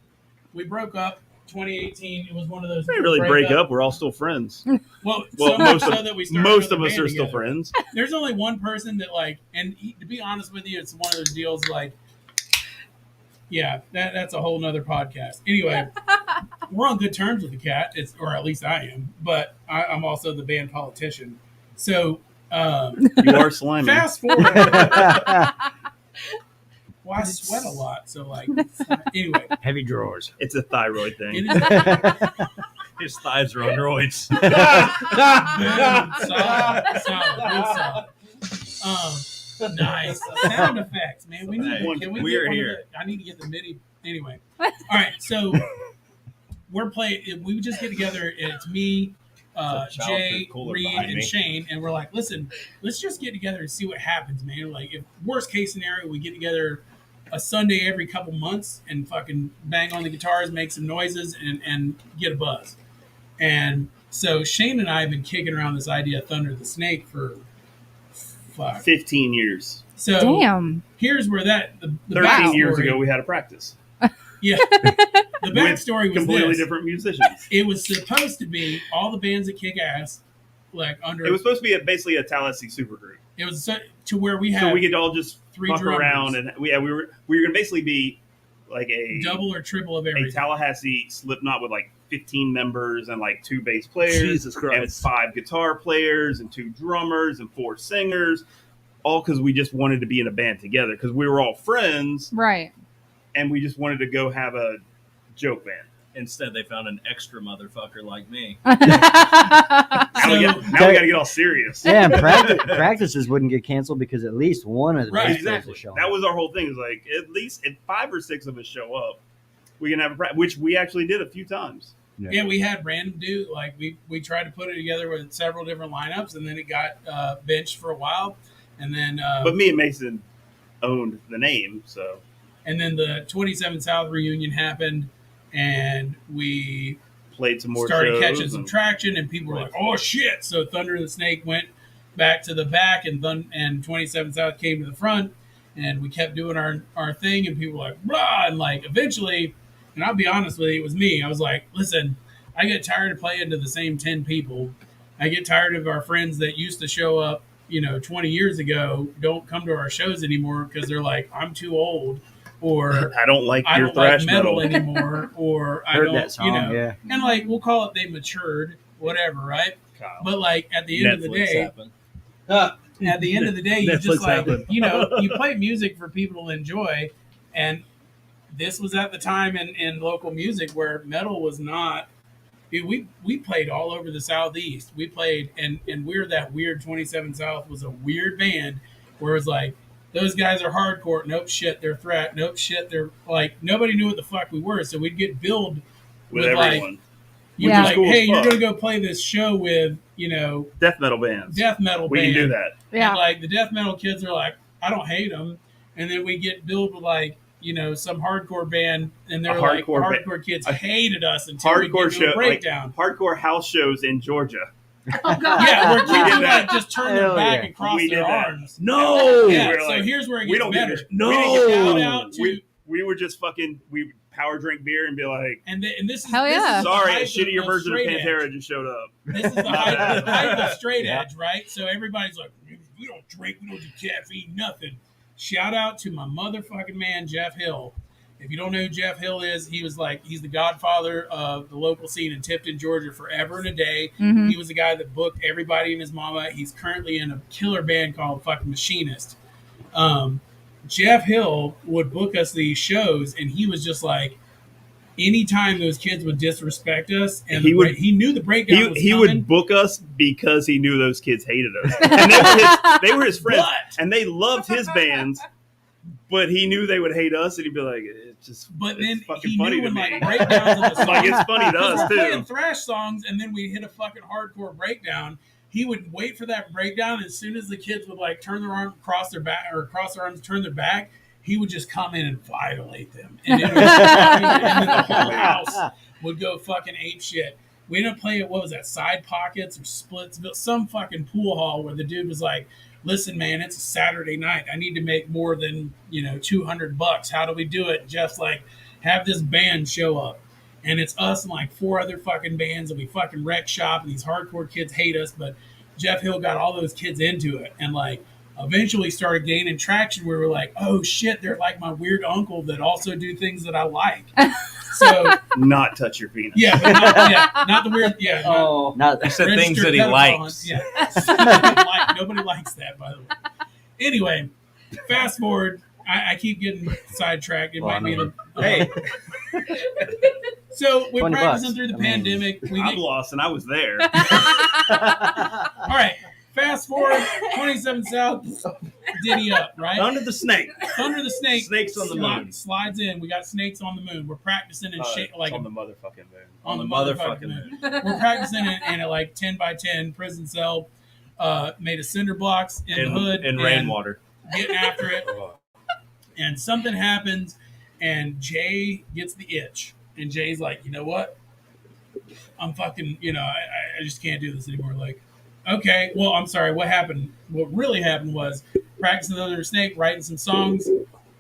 we broke up 2018. It was one of those. We didn't really break up. We're all still friends. Well, most of us are still friends. There's only one person that to be honest with you, it's one of those deals like. Yeah, that's a whole nother podcast. Anyway, we're on good terms with the cat, or at least I am. But I'm also the band politician. So you are slimy. Fast forward. Well, I sweat a lot, so anyway. Heavy drawers. It's a thyroid thing. It is. His thighs are on roids. Solid. Nice sound effects, man. We need. Can we We're get one here. of the, I need to get the MIDI. Anyway, all right. So we're playing. We just get together. It's me, Jay, Reed, and Shane, and we're like, listen, let's just get together and see what happens, man. Like, if worst case scenario, we get together a Sunday every couple months and fucking bang on the guitars, make some noises, and get a buzz. And so Shane and I have been kicking around this idea of Thunder the Snake for 15 years. So damn. Here's where the 13 years ago we had a practice. Yeah. The backstory was completely this. different musicians. It was supposed to be all the bands that kick ass, like under. It was supposed to be basically a Tallahassee supergroup. It was to where we had. So we could all just fuck around, drummers. and we were going to basically be like a double or triple of everything. A Tallahassee Slipknot with like 15 members and like 2 bass players, Jesus Christ. and 5 guitar players and 2 drummers and 4 singers, all because we just wanted to be in a band together because we were all friends, Right. and we just wanted to go have a joke band. Instead, they found an extra motherfucker like me. Now we got to get all serious. Yeah, and practices wouldn't get canceled because at least one of the bass players would show up. That was our whole thing. It was like at least if 5 or 6 of us show up, we can have a practice, which we actually did a few times. Yeah, we had random dude. Like we tried to put it together with several different lineups, and then it got benched for a while, and then. But me and Mason owned the name, so. And then the 27 South reunion happened, and we played some more. Started catching some traction, and people were like, "Oh shit!" So Thunder and the Snake went back to the back, and 27 South came to the front, and we kept doing our thing, and people were like, "Blah!" And like eventually. And I'll be honest with you, it was me. I was like, listen, I get tired of playing to the same 10 people. I get tired of our friends that used to show up, 20 years ago, don't come to our shows anymore because they're like, I'm too old, or I don't like your thrash metal anymore, or I don't, that song, yeah. And like, we'll call it they matured, whatever, right? Kyle. But like at the end of the day, at the end of the day, you just like, you play music for people to enjoy, and this was at the time in local music where metal was not. We played all over the Southeast. We played, and we're that weird 27 South was a weird band where it was like, those guys are hardcore. Nope, shit, they're thrash. Nope, shit, they're like, nobody knew what the fuck we were. So we'd get billed with everyone. Like, yeah. Like, hey, you're going to go play this show with, death metal bands. We can do that. Yeah. And like the death metal kids are like, I don't hate them. And then we get billed with like, some hardcore band, and they're like, hardcore kids hated us until we get to a breakdown. Like hardcore house shows in Georgia. Oh god. Yeah, where We kids did would that. like just turn their Hell back yeah. and cross We their did that. arms. No. Yeah, We were so like, here's where it we gets don't give better. a sh- No. we didn't give a Shout shit. out to We were just fucking. We power drink beer and be like, and this is Hell this yeah. is the sorry, a height shittier version of straight Pantera edge. just showed up. This is the height of straight Yeah. edge, right? So everybody's like, we don't drink, we don't do caffeine, nothing. Shout out to my motherfucking man, Jeff Hill. If you don't know who Jeff Hill is, he's the godfather of the local scene in Tipton, Georgia, forever and a day. Mhm. He was the guy that booked everybody and his mama. He's currently in a killer band called fucking Machinist. Jeff Hill would book us these shows, and he was just like, anytime those kids would disrespect us, and he knew the breakdown was He coming. would book us because he knew those kids hated us, and they were his friends, But- and they loved his bands. But he knew they would hate us, and he'd be like, "It's just." But then it's fucking he funny knew to when me. like breakdowns of the Like, it's funny to because us we're playing too. thrash songs, and then we hit a fucking hardcore breakdown. He would wait for that breakdown. As soon as the kids would like turn their arm, cross their back, or cross their arms, turn their back, he would just come in and violate them, and, it was fucking, and then the whole house would go fucking ape shit. We ended up playing what was that, Side Pockets or Splits, some fucking pool hall where the dude was like, "Listen, man, it's a Saturday night. I need to make more than $200. How do we do it?" Jeff's like, "Have this band show up." And it's us and like 4 other fucking bands, and we fucking wreck shop, and these hardcore kids hate us, but Jeff Hill got all those kids into it, and like eventually started gaining traction where we're like, oh shit, they're like my weird uncle that also do things that I like. So Not touch your penis. yeah, but not the weird, yeah. Oh, not You said things registered that he pedophile likes. Yeah. Nobody likes that, by the way. Anyway, fast forward. I keep getting sidetracked. It might be in a, Hey. So we're $20 practicing through the I mean- pandemic. We I'm get, lost, and I was there. all right. Fast forward, 27 South, Diddy up, right? Under the snake. Under the snake. Snakes on the moon. Slides in. We got snakes on the moon. We're practicing in shape like on the motherfucking moon. on the motherfucking moon. We're practicing in a like 10 by 10 prison cell. Made of cinder blocks in the hood in and rainwater. getting after it. And something happens, and Jay gets the itch. And Jay's like, you know what? I'm fucking, I just can't do this anymore. Like, okay, well, I'm sorry. What happened? What really happened was practicing Under the Snake, writing some songs.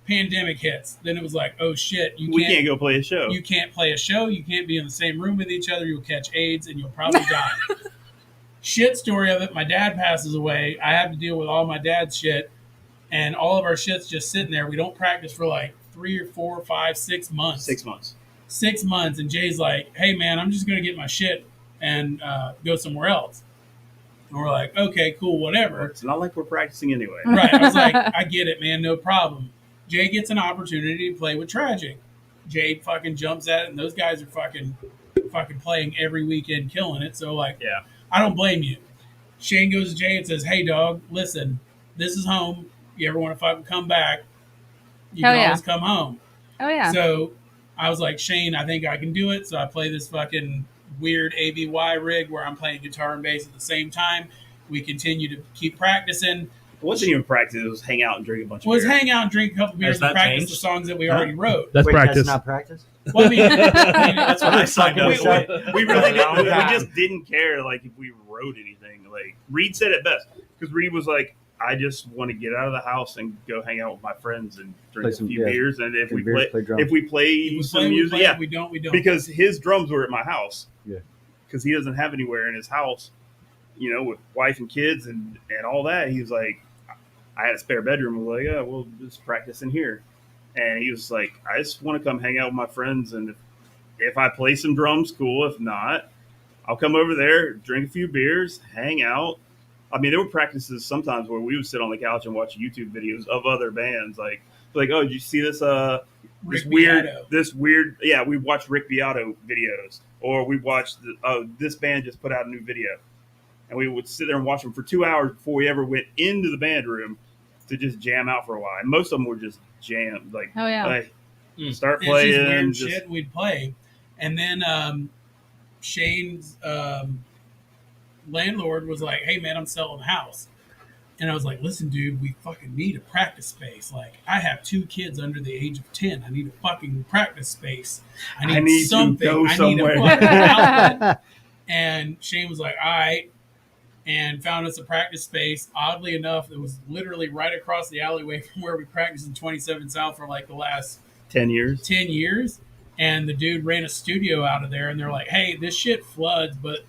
Pandemic hits. Then it was like, oh shit, We can't go play a show. you can't play a show. You can't be in the same room with each other. You'll catch AIDS and you'll probably die. Shit story of it. My dad passes away. I have to deal with all my dad's shit, and all of our shit's just sitting there. We don't practice for like 3 or 4 or 5, 6 months. 6 months. 6 months, and Jay's like, "Hey man, I'm just gonna get my shit and go somewhere else." And we're like, "Okay, cool, whatever." It's not like we're practicing anyway. Right. I was like, I get it, man, no problem. Jay gets an opportunity to play with Tragic. Jay fucking jumps at it, and those guys are fucking playing every weekend, killing it. So like, Yeah. I don't blame you. Shane goes to Jay and says, "Hey dog, listen, this is home. You ever want to fucking come back, you Hell can yeah. always come home." Oh yeah. So I was like, Shane, I think I can do it. So I play this fucking weird ABY rig where I'm playing guitar and bass at the same time. We continue to keep practicing. It wasn't even practice. It was hang out and drink a bunch of Was beer. hang out and drink a couple beers Has and that practice changed? the songs that we already wrote. That's Wait, practice. that's not practice? Well, I mean, That's what I signed up we, for. we really didn't. We time. just didn't care like if we wrote anything. Like Reed said it best because Reed was like, "I just want to get out of the house and go hang out with my friends and drink Play a some- few yeah. beers. And if Some we beers, play, play drums. if we play if we some play, we music, play. yeah, If we don't, we don't. because his drums were at my house. Yeah. Because he doesn't have anywhere in his house, with wife and kids and all that. He was like, I had a spare bedroom. I was like, yeah, we'll just practice in here. And he was like, I just want to come hang out with my friends. And if I play some drums, cool. If not, I'll come over there, drink a few beers, hang out. I mean, there were practices sometimes where we would sit on the couch and watch YouTube videos of other bands. Like, oh, did you see this? Rick This weird. Yeah, we watched Rick Beato videos, or we watched this band just put out a new video, and we would sit there and watch them for 2 hours before we ever went into the band room to just jam out for a while. And most of them were just jam, like, Oh yeah. like, Mm. start It's just playing. weird just- shit we'd play. And then Shane's landlord was like, "Hey man, I'm selling a house." And I was like, "Listen, dude, we fucking need a practice space. Like, I have 2 kids under the age of 10. I need a fucking practice space. I need to something. go I need somewhere." a fucking outlet." And Shane was like, "All right." and found us a practice space. Oddly enough, it was literally right across the alleyway from where we practiced in 27 South for like the last 10 years. 10 years. And the dude ran a studio out of there, and they're like, hey, this shit floods, but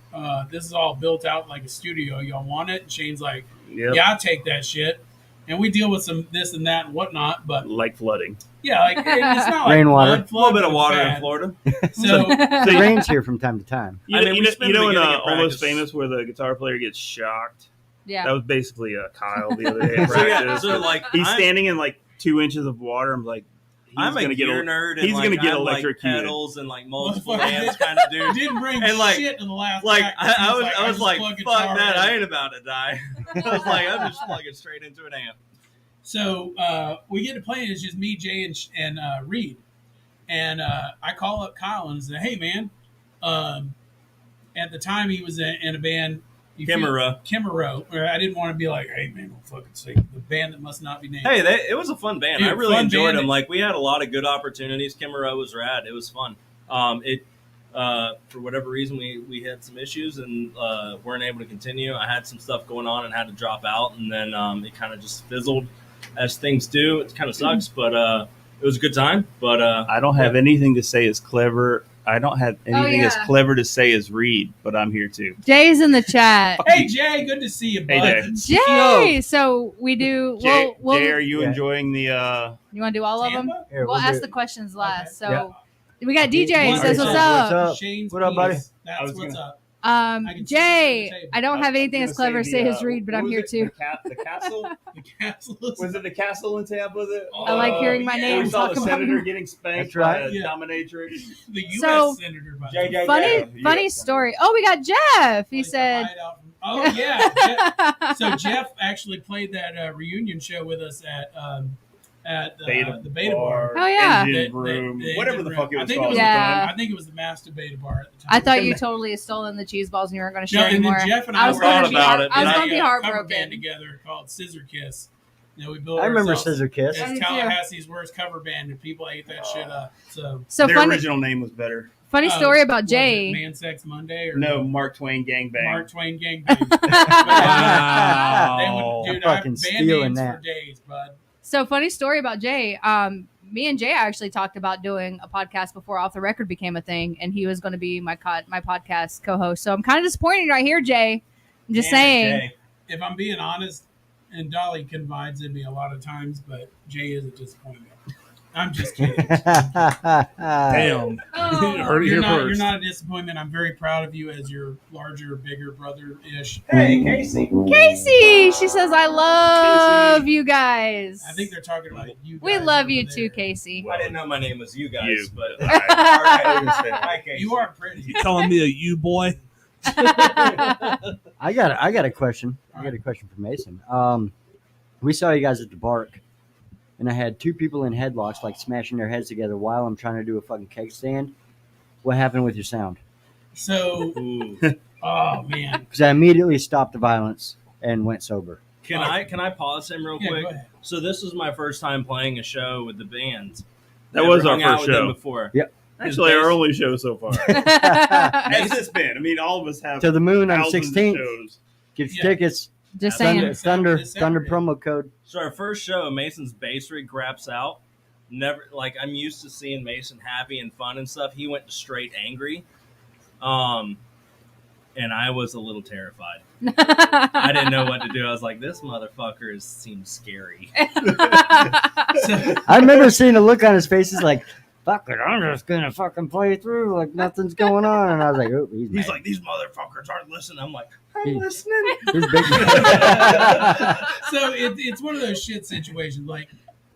this is all built out like a studio. Y'all want it? And Shane's like, Yep. yeah, I'll take that shit. And we deal with some this and that and whatnot, but Like flooding. yeah, like it's not like Rainwater. flood, A little bit of but water it's in Florida. bad. So It rains here from time to time. You I know, mean, you we know, spent you the know in beginning of Almost practice- Famous where the guitar player gets shocked? Yeah. That was basically Kyle the other day at So, yeah, practice. so, like, he's I'm- standing in like 2 inches of water. I'm like, he's I'm a gonna get gear nerd. And he's like, gonna get I'm, like, electrocuted. pedals and like multiple Motherfucker amps kind of dude. didn't bring And, like- shit to the last Like practice. He I was just like, plug fuck guitar that! in. I ain't about to die. I was like, I'm just plugging straight into an amp. So we get to play, and it's just me, Jay, and Reed. And I call up Kyle and say, hey, man, at the time he was in a band. Kimmerow. Where I didn't want to be like, hey, man, don't fucking say the band that must not be named. Hey, it was a fun band. Dude, I really fun enjoyed band. them. Like we had a lot of good opportunities. Kimmerow was rad. It was fun. For whatever reason, we had some issues and weren't able to continue. I had some stuff going on and had to drop out, and then it kind of just fizzled, as things do. It kind of sucks, but it was a good time. But I don't have anything to say as clever. I don't have anything as yeah. clever to say as Reed, but I'm here too. Jay's in the chat. Hey, Jay, good to see you, bud. Hey, Jay. Jay. So we do. Jay, Well, Jay, are you Yeah. enjoying the? you want to do all of them? Tampa? Here, We'll do ask it. the questions last. Okay. So we got DJ. One Says person. what's up. What's up? Shane's What up, buddy? penis. I That's was what's gonna- up. I can see Jay, it on the table. I don't have anything was as gonna clever to say say the, as Reed, but what I'm was here it? too. The castle? The castles. Was it the castle in Tampa? That, I like hearing my yeah. name we saw the talk about senator him. getting spanked That's right. by a Yeah. dominatrix. The U.S. So- senator, by the way. JJ. Funny US story. Oh, we got Jeff. He Like the said. hideout from- oh, yeah. Jeff. So Jeff actually played that reunion show with us at the Beta Bar. Oh, yeah. Engine The- room, the whatever engine the room. fuck it I was think called. was Yeah. at the time. I think it was the Master Beta Bar at the time. I thought you totally had stolen the cheese balls and you weren't going to share No, and then anymore. Jeff and I I was were going to thought be. about it, I was and going to be cover band heartbroken. together called Scissor Kiss. You know, we built I remember ourselves Scissor Kiss. I do as too. Tallahassee's worst cover band, and people ate that shit up. So So Their funny, original name was better. funny story about was it Jay. Man Sex Monday or No, Mark Twain Gangbang. Mark Twain Gangbang. They would, dude, I'm I fucking band stealing names that. for days, bud. So funny story about Jay. Me and Jay actually talked about doing a podcast before Off the Record became a thing, and he was going to be my podcast co-host. So I'm kind of disappointed right here, Jay. I'm just Man, saying. Jay. If I'm being honest, and Dolly confides in me a lot of times, but Jay is a disappointment. I'm just kidding. Damn. Oh. Heard it here You're first. not a disappointment. I'm very proud of you as your larger, bigger brother-ish. Hey, Casey. Casey, she says, I love you guys. I think they're talking about you. We guys love over you there. too, Casey. I didn't know my name was you guys, You. but All right. All right. Hi, Casey. You are pretty. You telling me a you boy? I got a question. I got a question for Mason. We saw you guys at the Bark, and I had two people in headlocks, like smashing their heads together while I'm trying to do a fucking keg stand. What happened with your sound? So, Ooh. oh man. Because I immediately stopped the violence and went sober. Can I pause him real Yeah, quick? go ahead. So this was my first time playing a show with the band. That Never was our hung out first with them show. before. Yep. Actually, our only show so far. Has this been? I mean, all of us have To the moon on thousands of 16th. shows. Get your Yeah. tickets. Just Thunder. saying. Thunder This Saturday. promo code. So our first show, Mason's bass rig craps out. Never like I'm used to seeing Mason happy and fun and stuff. He went to straight angry, and I was a little terrified. I didn't know what to do. I was like, "This motherfucker seems scary." I remember seeing a look on his face. He's like, fuck it, I'm just going to fucking play through like nothing's going on. And I was like, oh, he's He's mad. like, "These motherfuckers aren't listening." I'm like, He- "I'm listening." He's big. So it's one of those shit situations. Like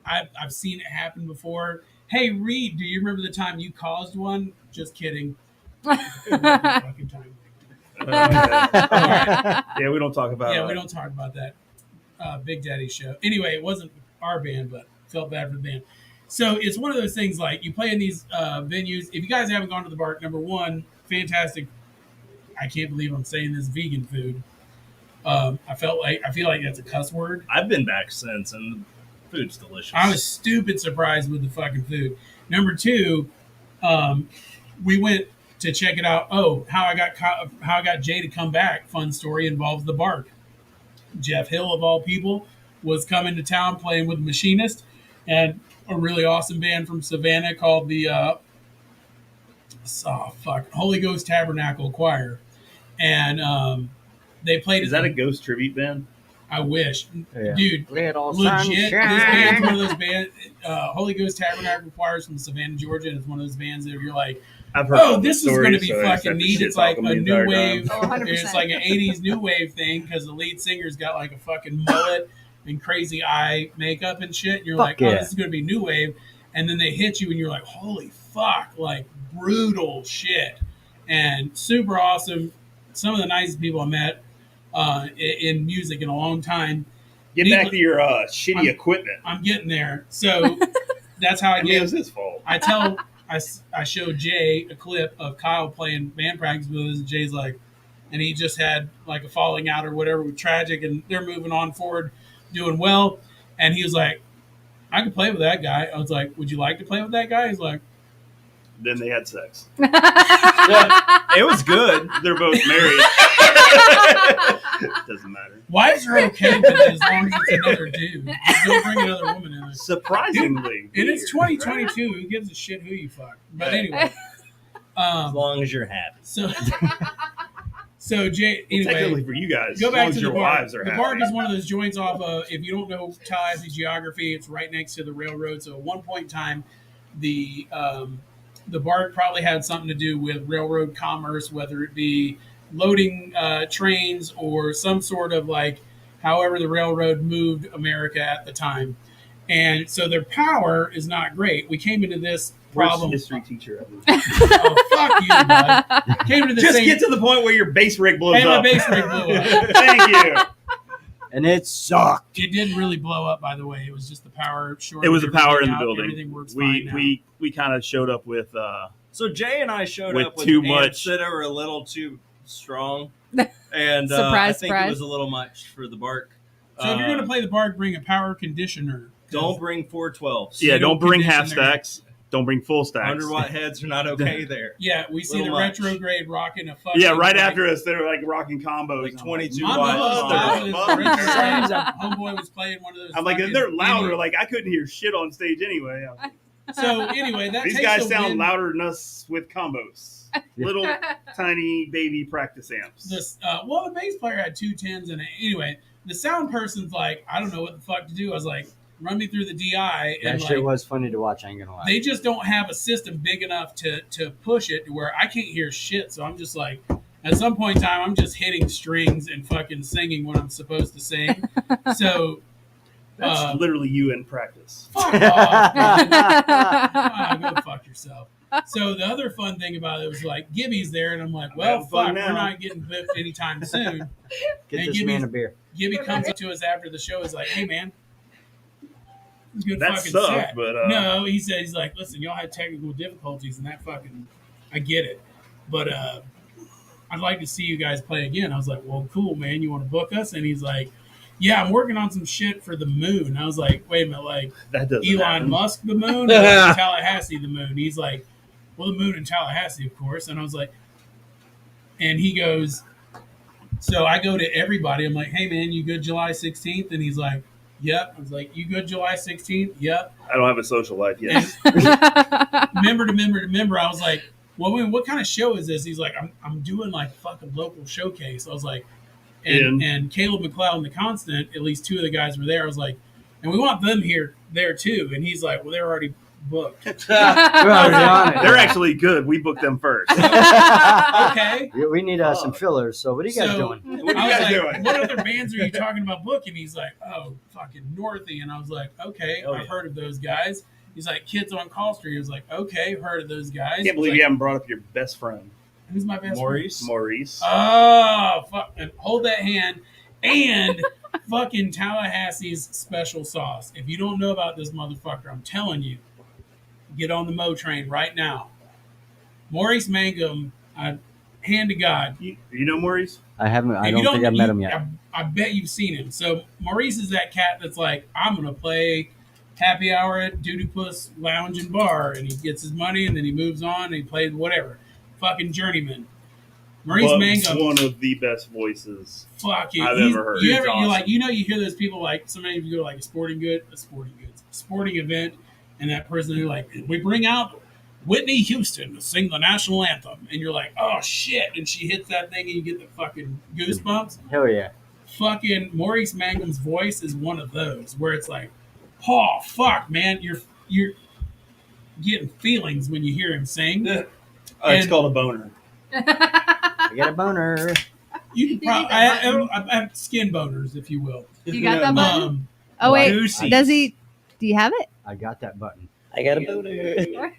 I've seen it happen before. Hey Reed, do you remember the time you caused one? Just kidding. Fucking time. Yeah, we don't talk about. Yeah, we don't talk about that. Big Daddy show. Anyway, it wasn't our band, but felt bad for the band. So it's one of those things like you play in these venues. If you guys haven't gone to the Bark, number one, fantastic. I can't believe I'm saying this vegan food. I feel like that's a cuss word. I've been back since, and the food's delicious. I was stupid surprised with the fucking food. Number two, we went to check it out. Oh, how I got Jay to come back. Fun story involves the Bark. Jeff Hill of all people was coming to town playing with Machinist and a really awesome band from Savannah called the Holy Ghost Tabernacle Choir, and they played. Is that a ghost tribute band? I wish, Yeah. dude. Little Legit, this band's sunshine. one of those bands. Holy Ghost Tabernacle Choirs from Savannah, Georgia, and it's one of those bands that you're like, I've heard. oh, all the this is going to stories, be so I just fucking have to neat. shit It's like talk a them the new entire wave. time. Oh, 100%. It's like an '80s new wave thing because the lead singer's got like a fucking mullet and crazy eye makeup and shit. And you're Fuck like, oh, yeah. this is going to be new wave. And then they hit you, and you're like, holy fuck, like brutal shit, and super awesome. Some of the nicest people I met in music in a long time. Get back to your shitty equipment. I'm getting there. So that's how I I mean, it get. was his fault. I showed Jay a clip of Kyle playing band practice with us, and Jay's like, and he just had like a falling out or whatever with Tragic, and they're moving on forward, doing well. And he was like, I could play with that guy. I was like, would you like to play with that guy? He's like, Then they had sex. It was good. They're both married. Doesn't matter. wives are okay with it as long as it's another dude. Just don't bring another woman in there. Surprisingly. And it's weird, 2022. Who gives a shit who you fuck? But anyway. As long as you're happy. So Jay, Well, anyway. technically for you guys, Go as back long to as the your Bark. wives are The happy. Bark is one of those joints off of, if you don't know Tallahassee geography, it's right next to the railroad. So at one point in time, the Bark probably had something to do with railroad commerce, whether it be loading trains or some sort of like however the railroad moved America at the time. And so their power is not great. We came into this problem. Worst history teacher ever. Oh, fuck you, bud. Came to the Just same. get to the point where your base rig blows Hey, my up. base rig blew up. Thank you. And it sucked. It didn't really blow up, by the way. It was just the power short. It was the power in the out. building. Everything works fine now. We kind of showed up with So Jay and I showed With up with too amps much. that were a little too strong, and I Surprise, think surprise. it was a little much for the Bark. So if you're going to play the Bark, bring a power conditioner. Don't bring 412s. yeah, don't bring half conditioner. stacks. Don't bring full stacks. 100 watt heads are not okay there. Yeah, we see the Little much. retrograde rocking a fucking. Yeah, right like, after us, they were like rocking combos. Like I'm 22 My watts. mother Mother- was retrograde. Homeboy was playing one of those. I'm like, fucking they're louder. indie- Like I couldn't hear shit on stage anyway. So anyway, that These takes guys the sound wind- louder than us with combos. Little tiny baby practice amps. This well, the bass player had 210s and anyway, the sound person's like, I don't know what the fuck to do. I was like, run me through the DI, That and shit like, was funny to watch. I ain't gonna lie. they just don't have a system big enough to push it to where I can't hear shit. So I'm just like, at some point in time, I'm just hitting strings and fucking singing what I'm supposed to sing. So That's literally you in practice. fuck off. Go fuck yourself. So the other fun thing about it was like Gibby's there, and I'm like, well, having fun fuck, now. we're not getting biffed anytime soon. Get Hey, this give me- man a beer. Gibby comes up to us after the show. Is like, hey man, it was a good That fucking sucked, set. but No, he said he's like, listen, y'all had technical difficulties, and that fucking, I get it, but I'd like to see you guys play again. I was like, well, cool, man. You want to book us? And he's like, yeah, I'm working on some shit for the moon. I was like, wait a minute, like that doesn't Elon happen. Musk the moon, or Tallahassee the moon? He's like, well, the moon in Tallahassee, of course. And I was like, and he goes, so I go to everybody. I'm like, hey man, you good July 16th? And he's like, yep. I was like, you good July 16th? Yep. I don't have a social life yet. Member to member to member. I was like, well, wait, what kind of show is this? He's like, I'm doing like fucking local showcase. I was like, and Caleb McLeod and the Constant, at least two of the guys were there. I was like, and we want them there too. And he's like, well, they're already booked. We're already on it. They're actually good. We booked them first. Okay. We need some fillers. So what are you guys doing? What are you I was guys like, doing? what other bands are you talking about booking? He's like, oh, fucking Northy. And I was like, okay, Oh, I've yeah. heard of those guys. He's like, Kids on Call Street. He was like, okay, heard of those guys. I can't believe like, you haven't brought up your best friend, Who's my best Maurice. Maurice. friend? Oh, fuck. And hold that hand. And fucking Tallahassee's special sauce. If you don't know about this motherfucker, I'm telling you, get on the Mo train right now. Maurice Mangum, hand to God. You know Maurice? I haven't. I If you don't think I've met you- him yet. I bet you've seen him. So Maurice is that cat that's like, I'm gonna play happy hour at Doody Puss Lounge and Bar, and he gets his money, and then he moves on, and he plays whatever. fucking journeyman. Maurice But Mangum, one of the best voices. fuck you. I've ever heard. You It's ever, you awesome. like, you hear those people like sometimes you go to like a sporting event, and that person who like we bring out Whitney Houston to sing the national anthem, and you're like, oh shit, and she hits that thing and you get the fucking goosebumps. Hell yeah. Fucking Maurice Mangum's voice is one of those where it's like, oh fuck, man, you're getting feelings when you hear him sing. It's And- called a boner. I got a boner. You can probably I have skin boners, if you will. You got that button? Um, Oh wait, Juicy. does he? Do you have it? I got that button. I got a boner.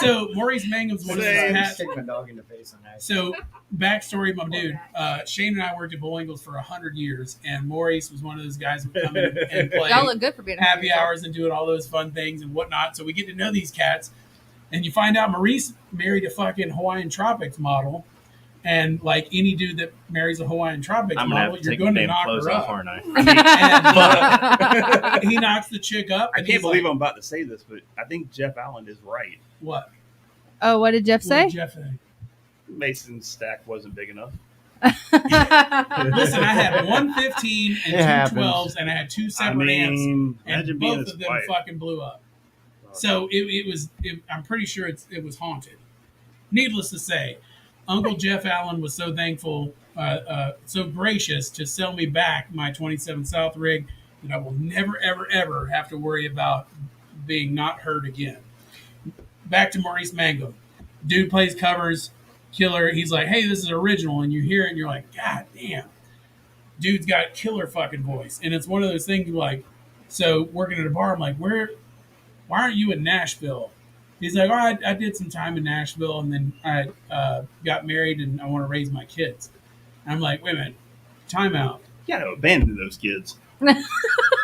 so Maurice Mangum's one of those cats. Stick my dog in the face on that. So backstory, my dude. Shane and I worked at Bowling Ingles for 100 years, and Maurice was one of those guys who would come in and play Y'all look good for being happy hours and doing all those fun things and whatnot. So we get to know these cats, and you find out Maurice married a fucking Hawaiian Tropics model. And like any dude that marries a Hawaiian Tropics I'm gonna model, have to you're take the going to damn knock clothes her off, up. aren't I? And he knocks the chick up. I And can't he's believe like, I'm about to say this, but I think Jeff Allen is right. What? Oh, what did Jeff What say? did Jeff say? Mason's stack wasn't big enough. Listen, I had 115 and It two happens. 12s, and I had two I separate amps, mean, imagine and being both his of them wife. fucking blew up. So it was. I'm pretty sure it was haunted. Needless to say, Uncle Jeff Allen was so thankful, so gracious to sell me back my 27 South rig that I will never, ever, ever have to worry about being not heard again. Back to Maurice Mangum. Dude plays covers, killer. He's like, hey, this is original. And you hear it and you're like, God damn. Dude's got killer fucking voice. And it's one of those things like, so working at a bar, I'm like, why aren't you in Nashville? He's like, oh, I did some time in Nashville and then I got married and I want to raise my kids. And I'm like, wait a minute, time out. You gotta abandon those kids.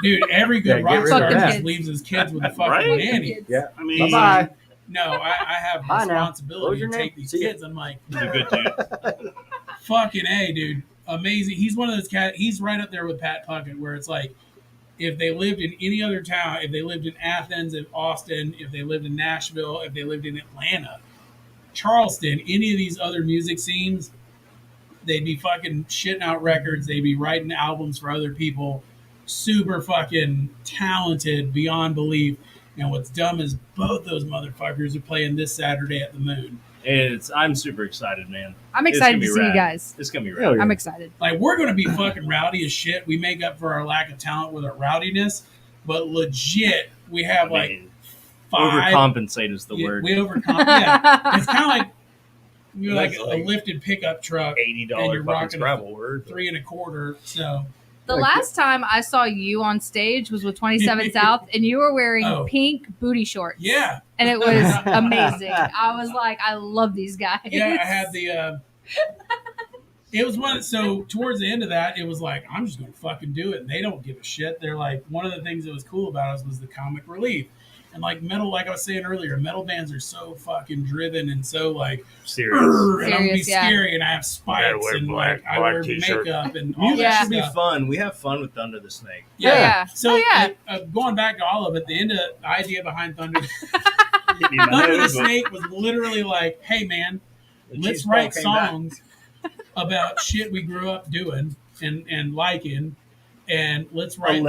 Dude, every Yeah, good get rock rid of star that. just leaves his kids with a fucking Right? nanny. Yeah. I mean, Bye-bye. No, I have Bye now. responsibility to Close your take name. these See ya. kids. I'm like, He's a good dude. fucking A, dude. Amazing. He's one of those cats. He's right up there with Pat Puckett, where it's like, if they lived in any other town, if they lived in Athens, in Austin, if they lived in Nashville, if they lived in Atlanta, Charleston, any of these other music scenes, they'd be fucking shitting out records. They'd be writing albums for other people. Super fucking talented beyond belief. And what's dumb is both those motherfuckers are playing this Saturday at the Moon. I'm super excited, man. I'm It's excited gonna to be see you rad. guys. It's gonna be Hell rad. yeah. I'm excited. Like, we're going to be fucking rowdy as shit. We make up for our lack of talent with our rowdiness. But legit, we have I like mean, 5. Overcompensate is the Yeah, word. we overcome. Yeah, it's kind of like you're like That's a like lifted pickup truck, $80 And you're fucking rocking Scrabble word. 3 1/4. So The last time I saw you on stage was with 27 South, and you were wearing Oh. pink booty shorts. yeah, And it was amazing. I was like, I love these guys. yeah. I had the. It was one. So towards the end of that, it was like, I'm just gonna fucking do it. And they don't give a shit. They're like, one of the things that was cool about us was the comic relief. And like metal, like I was saying earlier, metal bands are so fucking driven and so like, Serious. and I'm gonna be Serious, yeah. scary, and I have spikes, wear and black- like I black wear t-shirt. makeup and all Music that should be stuff. fun. We have fun with Thunder the Snake. Yeah. So Oh, yeah. going back to all of it, the end of the idea behind Thunder, Hit me in my Thunder the nose, but- Snake was literally like, hey man, The let's cheese ball write came back. songs about shit we grew up doing and liking, and let's write them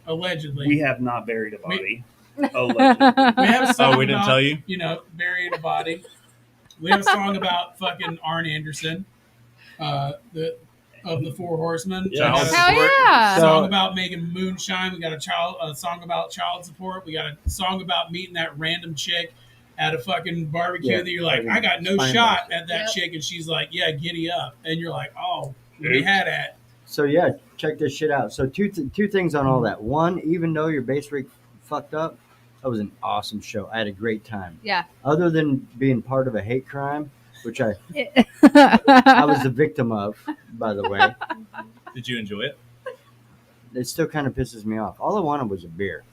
Allegedly, we have not buried a body. We Allegedly. have a song Oh, we didn't about, tell you? You know, burying a body. We have a song about fucking Arn Anderson, of the Four Horsemen. Yeah. We got a Hell yeah. song about making moonshine. We got a song about child support. We got a song about meeting that random chick at a fucking barbecue Yeah, that you're like, I got no spine shot buster. at that Yep. chick, and she's like, yeah, giddy up, and you're like, oh, we Oops. had at. So yeah, check this shit out. So two things on all that. One, even though your bass rig fucked up, that was an awesome show. I had a great time. Yeah. Other than being part of a hate crime, which I was the victim of, by the way, Did you enjoy it? it still kind of pisses me off. All I wanted was a beer.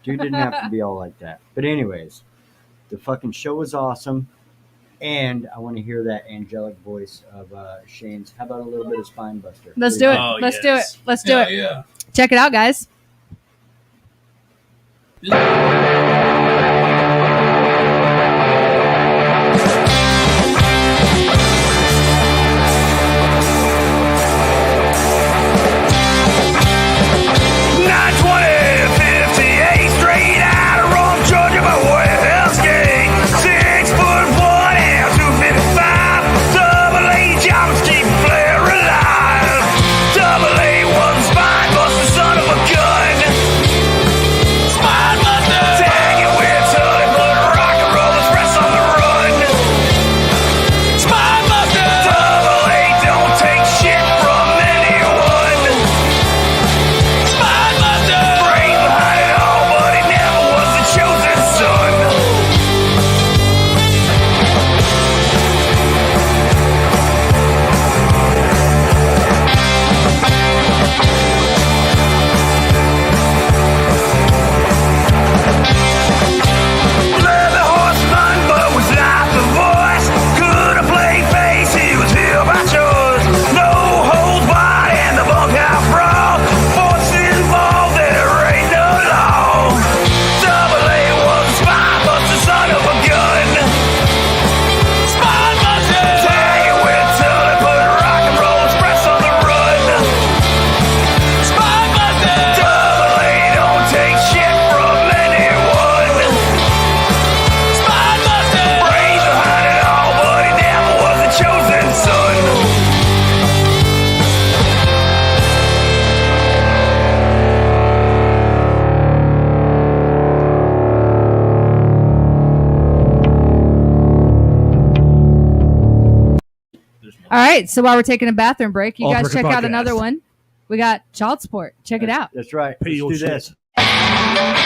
Dude didn't have to be all like that. But anyways, the fucking show was awesome. And I want to hear that angelic voice of Shane's. How about a little bit of Spine Buster? Let's do it. Oh, Let's do it. yes. Let's do Hell it. yeah. Check it out, guys. All right. So while we're taking a bathroom break, you Off guys Record check out Podcast. another one. We got Child Support. Check it out. That's right. Pay your Let's do shit. this.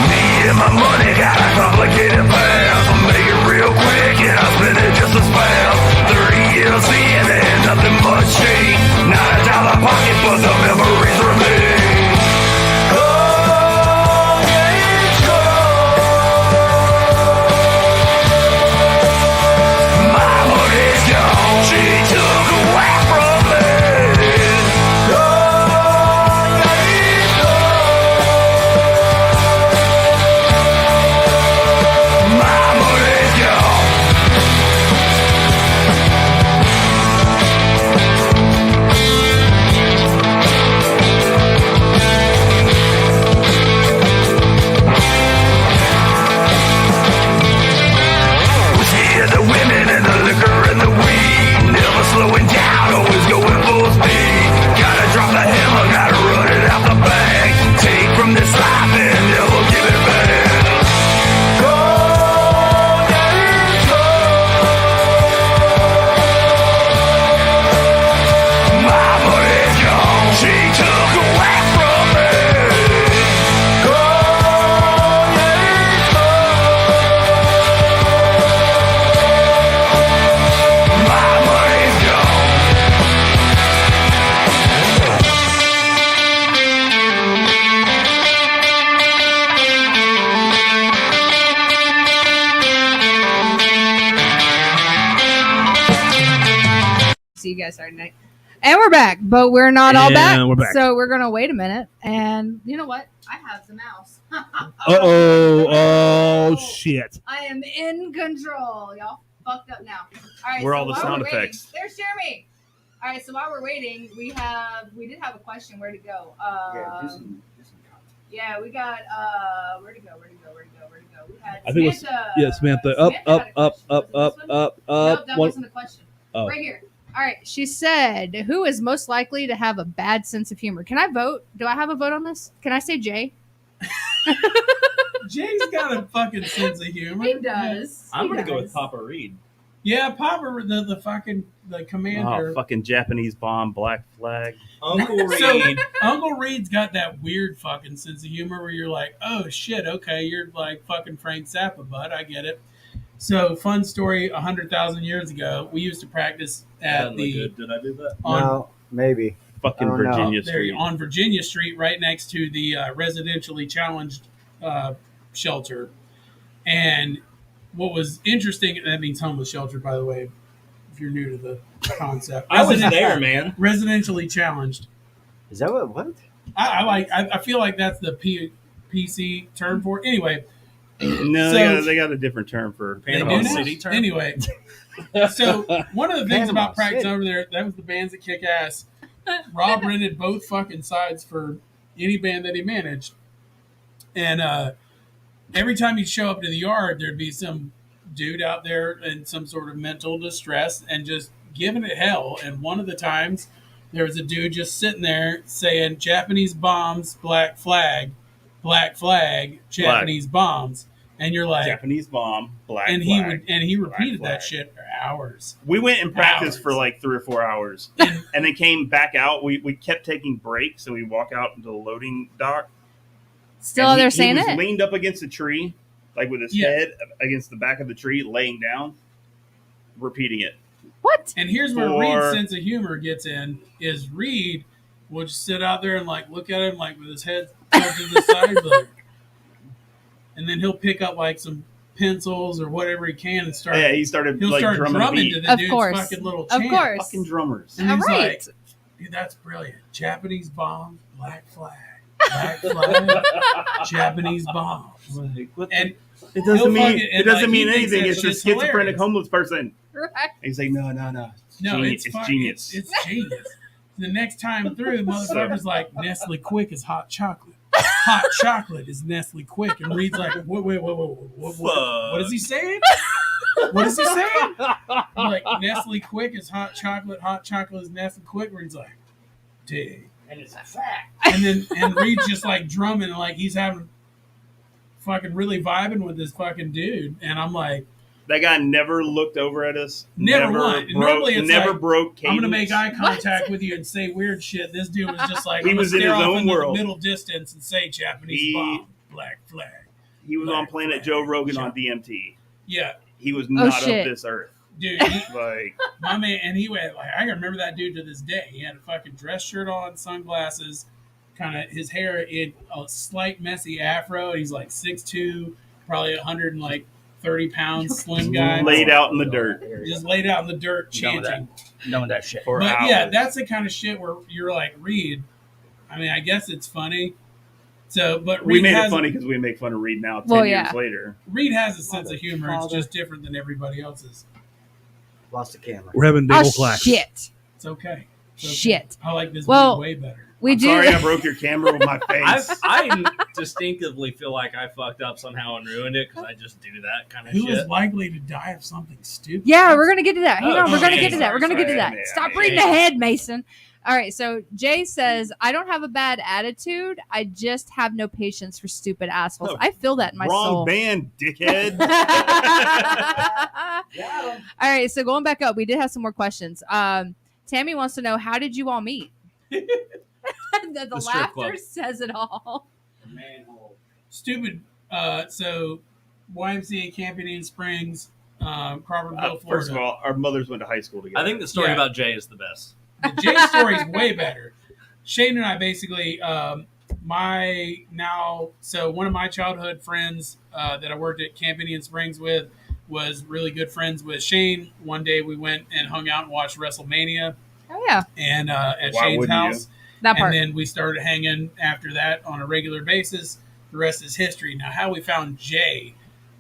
Me and my money got a complicated path. I make it real quick and I spend it just a spell. 30 years in and nothing much changed. $9 pocket but the memories remain. Oh, yeah, it's gone. My money's gone. She took away from me. Oh, yeah, it's gone. My money's gone. Whiskey and the women and the liquor and the weed. Never slowing down, always going full speed. Gotta drop the hammer, gotta run it out the bag. Take from this life and never give it back. Oh, yeah, it's gone. My money's gone. She took away from me. Oh, yeah, it's gone. My money's gone. See you guys Saturday night. And we're back, but we're not all And back. we're back. So we're going to wait a minute. And you know what? I have the mouse. Oh shit. I am in control. Y'all fucked up now. All right. Where are so all the while sound we're waiting- effects? There's Jeremy. All right. So while we're waiting, we did have a question. Where'd it go? Yeah, we got where'd it go? We had I think it was Samantha. Samantha. Up, Samantha up, had a up, question. up, Was up, it this one? up, Nope, up. that One- wasn't the question. Oh. Right here. All right. She said, "Who is most likely to have a bad sense of humor?" Can I vote? Do I have a vote on this? Can I say Jay? Jay's got a fucking sense of humor. He does. I'm He gonna go does. with Papa Reed. Yeah, Papa, the commander. Oh, fucking Japanese bomb, black flag. Uncle So- Reed. Uncle Reed's got that weird fucking sense of humor where you're like, oh shit, okay, you're like fucking Frank Zappa, bud. I get it. So, fun story. 100,000 years ago, we used to practice at Did I do that? No, maybe. Fucking I don't know. Virginia there Street. on Virginia Street, right next to the residentially challenged shelter. And what was interesting, that means homeless shelter, by the way, if you're new to the concept. I was there, man. Residentially challenged. Is that what? I feel like that's the PC term for it. Anyway, No, So- they got a different term for they Panama do now? City term? Anyway, so one of the things Panama about practice City. over there, that was the bands that kick ass. Rob rented both fucking sides for any band that he managed. And every time he'd show up to the yard, there'd be some dude out there in some sort of mental distress and just giving it hell. And one of the times, there was a dude just sitting there saying, Japanese bombs, black flag, Japanese bombs. And you're like, Japanese bomb, black and flag. he repeated flag. that shit for hours. We went and practiced Hours. for like 3 or 4 hours, and then came back out. We kept taking breaks, and we walk out into the loading dock. Still and out there he saying was it. leaned up against a tree, like with his Yeah. head against the back of the tree, laying down, repeating it. What? And here's where For- Reed's sense of humor gets in: is Reed will just sit out there and like look at him like with his head tilted to the side, like, and then he'll pick up like some pencils or whatever he can and start. Yeah, he started He'll like start drumming, drumming beat. to the Of dude's course. fucking little Of chant. course. Fucking drummers. And he's All right. like, dude, that's brilliant. Japanese bombs, black flag, flag, Japanese bombs. And It He'll doesn't mean fucking- and, it doesn't like, he mean thinks anything. that It's just shit's schizophrenic hilarious. homeless person. Right. And he's like, no. no, Genius. it's fun. Genius. It's genius. The next time through, the motherfucker's like, Nestle Quick is hot chocolate. hot chocolate is Nestle Quick. And Reed's like, wait, what is he saying? What is he saying? I'm like, Nestle Quick is hot chocolate is Nestle Quick. Reed's like, dig. And it's a fact. And Reed's just like drumming, like he's having fucking really vibing with this fucking dude. And I'm like, that guy never looked over at us. Never once. Normally it's never like, broke cadence. I'm gonna make eye contact with you and say weird shit. This dude was just like, He I'm was gonna in stare his off own into world. the middle distance and say Japanese bomb, black flag. He was on Planet Joe Rogan on DMT. Yeah, He was not of shit. this earth. dude. Like, My man, and he went like, I can remember that dude to this day. He had a fucking dress shirt on, sunglasses, kind of his hair in a slight messy afro. He's like 6'2", probably 130 pounds, slim guy. laid out in the dirt. Just laid out in the dirt Done with chanting. Done with that shit. For But hours. yeah, that's the kind of shit where you're like, Reed. I mean, I guess it's funny. So, but We Reed made has it funny because we make fun of Reed now 10 Well, years yeah. later. Reed has a sense of humor. It's Father. just different than everybody else's. Lost the camera. We're having Oh Dingle class. shit! It's okay. It's okay. Shit. I like this Well, way better. We I'm do. sorry I broke your camera with my face. I distinctively feel like I fucked up somehow and ruined it because I just do that kind of Who is shit. likely to die of something stupid? Yeah, we're gonna get to that. Hang Oh, on, we're gonna okay. get to that. We're gonna get to that. Sorry, Stop man. reading ahead, Mason. All right, so Jay says, I don't have a bad attitude. I just have no patience for stupid assholes. Oh, I feel that in my Wrong soul. band, dickhead. All right, so going back up, we did have some more questions. Tammy wants to know, how did you all meet? the The strip laughter club. says it all. Manhole. Stupid. So YMCA Camp Indian Springs, Crawfordville, Florida. First of all, our mothers went to high school together. I think the story Yeah. about Jay is the best. The Jay story is way better. Shane and I basically, one of my childhood friends that I worked at Camp Indian Springs with was really good friends with Shane. One day we went and hung out and watched WrestleMania Oh, yeah, and at Why Shane's wouldn't you? house. that part. And then we started hanging after that on a regular basis. The rest is history. Now, how we found Jay,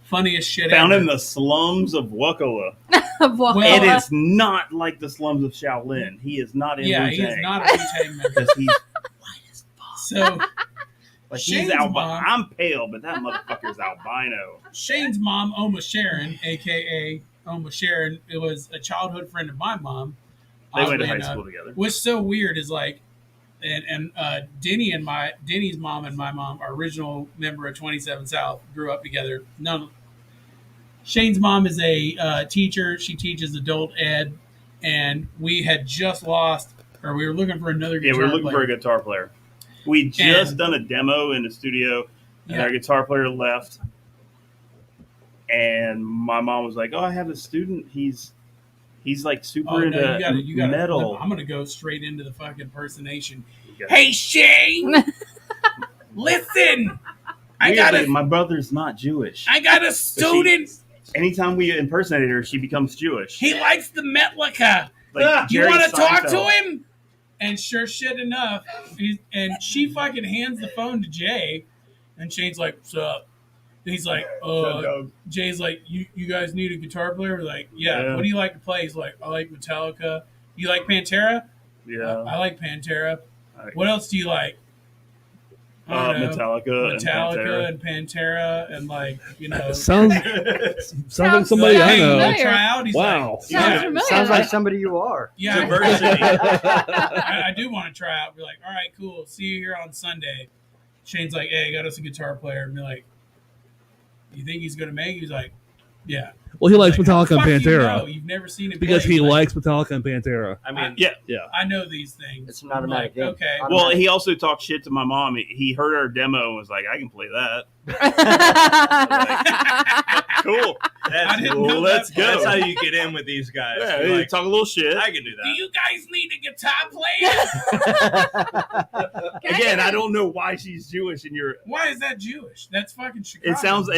funniest shit Found ever. in the slums of Wakala. Well, Well, It is not like the slums of Shaolin. He is not in Yeah, Wu-Tang. he is not a Wu-Tang member. Because he's So like Shane's he's albino. mom- I'm pale, but that motherfucker's albino. Shane's mom, Oma Sharon, a.k.a. Oma Sharon, it was a childhood friend of my mom. They went to oddly high enough. school together. What's so weird is like, Denny's mom and my mom, our original member of 27 South, grew up together. Shane's mom is a teacher. She teaches adult ed, and we had just lost, or we were looking for another Yeah, guitar we were looking player. for a guitar player. We just And- done a demo in the studio, and Yeah. our guitar player left. And my mom was like, "Oh, I have a student. He's like super Oh, no, into you gotta, metal." I'm gonna go straight into the fucking impersonation. You gotta- Hey Shane, listen, Weirdly, my brother's not Jewish. I got a student. Anytime we impersonate her, she becomes Jewish. He likes the Metallica. Like You Jerry want to talk to Seinfeld. him? And sure shit enough, and she fucking hands the phone to Jay, and Shane's like, "What's up?" And he's like, Jay's like, you guys need a guitar player? We're like, yeah. What do you like to play? He's like, I like Metallica. You like Pantera? Yeah. I like Pantera. Alright. What else do you like? I don't know. Metallica, and Pantera and like, you know. Sounds Sounds like somebody I Hey, you know. wanna try out? He's Wow. like, Sounds yeah, familiar. Sounds like somebody you are. yeah, Diversity. I do want to try out. Be like, all right, cool. See you here on Sunday. Shane's like, hey, I got us a guitar player. And be like, you think he's gonna make it? He's like, yeah. Well, he likes Like, how Metallica and the fuck you know? Pantera You've never seen him because play. he He's like, likes Metallica and Pantera. I mean, Yeah. I know these things. It's an automatic I'm game. like, okay. Well, he also talked shit to my mom. He heard our demo and was like, "I can play that." Cool. I that's didn't cool. know Let's that. go. That's how you get in with these guys. Yeah, You're he like, talk a little shit. I can do Do that. you guys need a guitar player? Again, I don't know why she's Jewish, and you're. Why is that Jewish? That's fucking Chicago. It sounds bud.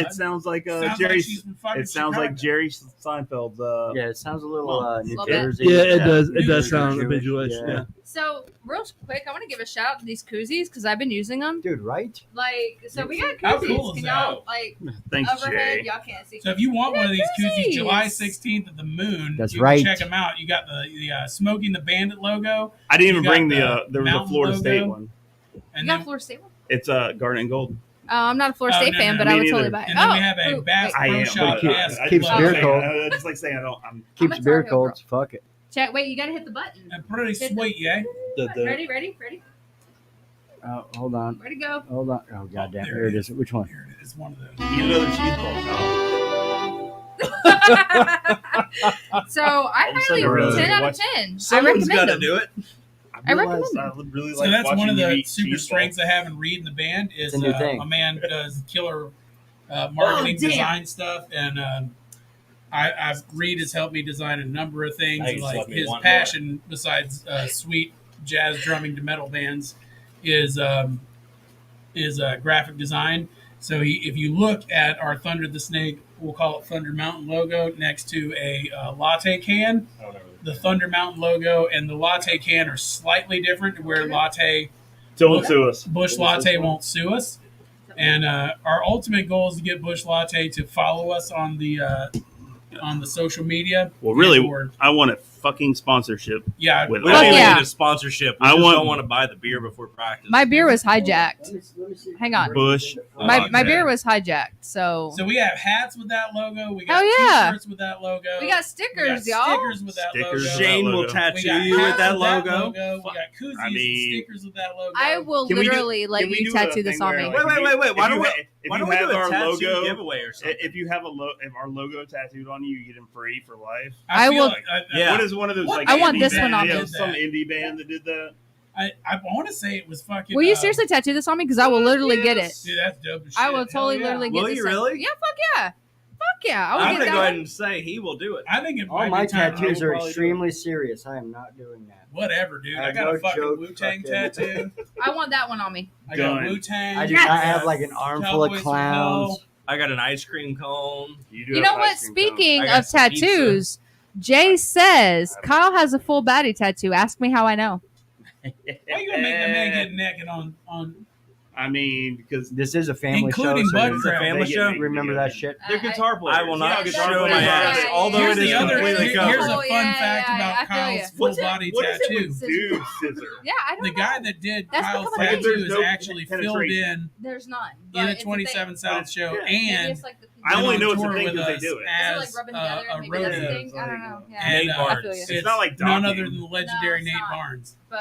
like Sounds Jerry. like she's from fucking It sounds Chicago. like Jerry Seinfeld's. Yeah, it sounds a little New Love it. Jersey. Yeah, it Yeah. does. It Jewish, does sound a bit Jewish. Yeah. So, real quick, I want to give a shout out to these koozies because I've been using them. Dude, right? Like, so we got How koozies. cool is Can that? y'all, like, Thanks, overhead? Jay. Y'all can't see. So if you want one of these koozies, koozies. July 16th at the Moon, That's you right. can check them out. You got the Smoking the Bandit logo, I didn't even You bring got the. the There was a mountain Florida logo. State one. and You got then Florida State one? It's Garnet and Gold. I'm not a Florida State no, fan, no, but me I would neither. totally buy it. And then we Oh, have a ooh, Bass wait. I Pro am. Shop. Keep- Yes, keeps love beer it. cold. Just like saying I'm Keeps gonna beer Tar Heel cold. Fuck it. Chat, wait, you gotta hit the button. Pretty sweet, yeah. Ready? Hold on. Where'd it go? Hold on. Oh goddamn! there Here it it is. Which one? Here it is, one of those. eat another cheese ball. So I All of a highly sudden, 10 out of watch- 10. I Someone's got recommend to them. do it. I recommend I them. really So like that's one watching of you the eat super cheese strengths balls. I have in Reed in the band is It's a new thing. a man does killer marketing damn. design stuff, and I've Reed has helped me design a number of things. Now you And, just like let me his want passion, besides sweet jazz drumming to metal bands, is graphic design. So if you look at our Thunder the Snake, we'll call it Thunder Mountain logo next to a latte can. The Thunder Mountain logo and the latte can are slightly different, where latte Don't sue us. Bush Latte won't sue us. And our ultimate goal is to get Bush Latte to follow us on the social media. Well, really, Or- I want a fucking sponsorship. yeah, With We Fuck don't even yeah. need a sponsorship. We I just want- don't want to buy the beer before practice. My beer was hijacked. Hang on. Bush. My Okay. beer was hijacked. So So we have hats with that logo. We got Oh, yeah. t-shirts with that logo. we got We stickers, got y'all. stickers with that Stickers. logo. Shane will logo. tattoo We got you with hats that with logo. We got koozies I mean- and stickers with that logo. I will Can we do- literally let can we you do tattoo a this thing on where, me. like, Wait, wait, wait. Why if don't you we? ha- if Why you don't we have do a our tattoo logo- giveaway or something? If you have if our logo tattooed on you, you get them free for life. I feel will- like- Yeah. What is one of those? What Like, I want indie this band- one on yeah, me. some indie band that did that. I want to say it was fucking. Will you seriously tattoo this on me? Because I will literally get it. Dude, that's dope as shit. I will Hell totally yeah. literally get Will this. you really? Yeah, fuck yeah. Fuck yeah. I will I'm get gonna that go ahead one. and say he will do it. I think it All might my be time tattoos to are probably do it. extremely serious. I am not doing that. Whatever, dude. I I have got no a fucking joke, Wu-Tang fucking- tattoo. I want that one on me. I got Done. Wu-Tang. I do Yes. not have like an armful of Cowboys from clowns. Hell. I got an ice cream cone. You know what? Speaking I got of some pizza. tattoos, Jay says Kyle has a full body tattoo. Ask me how I know. Why you gonna make the man get naked on? I mean, because This is a family Including show. butt So crack. Family show? remember that shit. They're guitar players. I will not Yeah, show guitar my players. ass, Yeah, although Here's it is the other. completely Here's covered. a Oh, fun yeah, fact yeah, about I feel Kyle's ya. full body What is it tattoo. with dude scissor? Yeah, I don't The know. guy that did That's Kyle's become a thing. tattoo There's is no actually filled penetration. in There's none. in But the it's a 27 thing. South show, Yeah. Maybe and it's like the I only went know on it's a tour thing with 'cause they us do it. Is it like as rubbing together? a Maybe that's the rodeo. thing. I don't know. Yeah, And, Nate I feel Barnes. you. It's not like none docking. other than the legendary No, it's Nate not. Barnes. But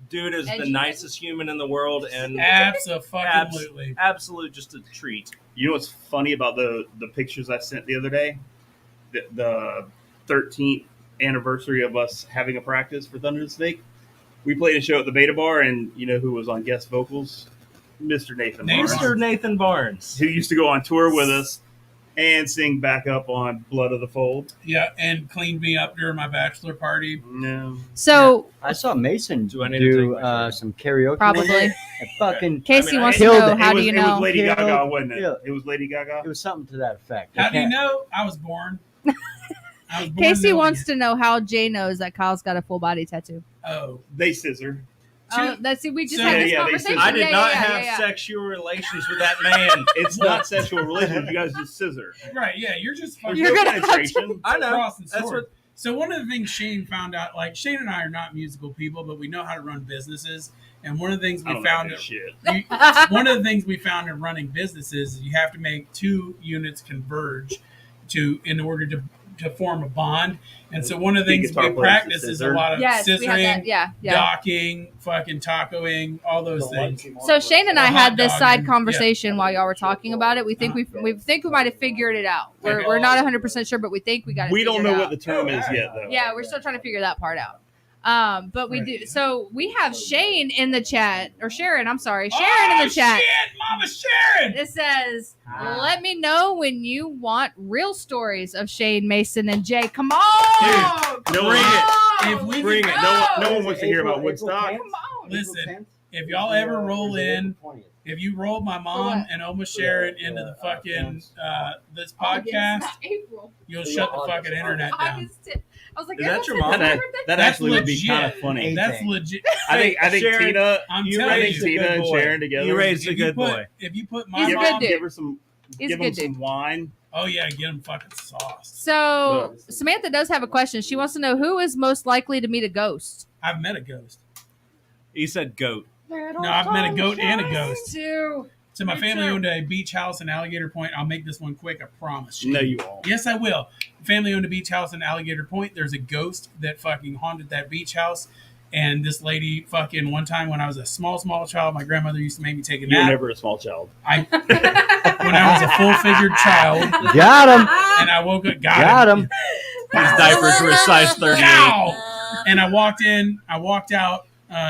Dude is the Educated. nicest human in the world and Absolutely. absolute just a treat. You know what's funny about the pictures I sent the other day? The 13th anniversary of us having a practice for Thunder the Snake. We played a show at the Beta Bar, and you know who was on guest vocals? Mr. Nathan Barnes, Mr. Nathan Barnes. who used to go on tour with us and sing backup on Blood of the Fold. Yeah, and cleaned me up during my bachelor party. No. so I saw Mason Do I need to do take my shirt? some karaoke. one Probably. day. And fucking, Casey wants to killed know it. how it do was, you It know? was Lady Killed Gaga, wasn't it? it. It was Lady Gaga. it was something to that effect. How I do you can't- know? I was born. I was born Casey knowing wants it. to know how Jay knows that Kyle's got a full body tattoo. Oh, They scissor. Oh, that's we just So- had this Yeah, they conversation. said- I did Yeah, not yeah, have yeah. sexual relations with that man. It's not sexual relations. You guys just scissor. right. Yeah, you're just There's fucking You're no gonna have to- penetration. I know. crossing That's swords. what. So one of the things Shane found out, like Shane and I are not musical people, but we know how to run businesses. And one of the things I we don't know found, this shit. one of the things we found in running businesses is you have to make two units converge in order to form a bond. And so one of the Big things guitar we players practice is a scissor. lot of Yes, we had scissoring, that. Yeah, yeah. docking, fucking tacoing, all those things. So Shane and I Hot had this dog side and- conversation while y'all were talking about it. We think we think we might have figured it out. We're not 100% sure, but we think we got it. We don't know figured what out. the term is yet, though. Yeah, we're still trying to figure that part out. But we Right. do. So we have Shane in the chat, or Sharon. I'm sorry, Sharon in the chat. Shit, Mama Sharon! It says, "Let me know when you want real stories of Shane, Mason, and Jay. Come on, No Bring one, it. If we bring could it. go- No one wants to hear about Woodstock. come on." Listen, if y'all ever roll in, if you roll my mom and Oma Sharon into the fucking this podcast, April. you'll shut the fucking internet down. August 10th. I was like, Is that April's your 10th, mom? my That, birthday? that That's actually would be legit. kind of funny. That's legit. I think Sharon, Tina, I'm you telling raised you. a Tina good and boy. Sharon together. You raised a If you good put- boy. If you put my He's a mom, good dude. Give her some. He's give a good him some dude. wine. oh yeah, get him fucking sauced. So Samantha does have a question. She wants to know who is most likely to meet a ghost. I've met a ghost. He said goat. No, I've met a goat and a ghost. Too. So my Me family too. owned a beach house in Alligator Point. I'll make this one quick, I promise. No, you won't. Yes, I will. Family owned a beach house in Alligator Point. There's a ghost that fucking haunted that beach house. And this lady fucking one time when I was a small child, my grandmother used to make me take a You were nap. never a small child. When I was a full-figured child, Got him. and I woke up, Got him. His diapers were a size 38. Ow! And I walked out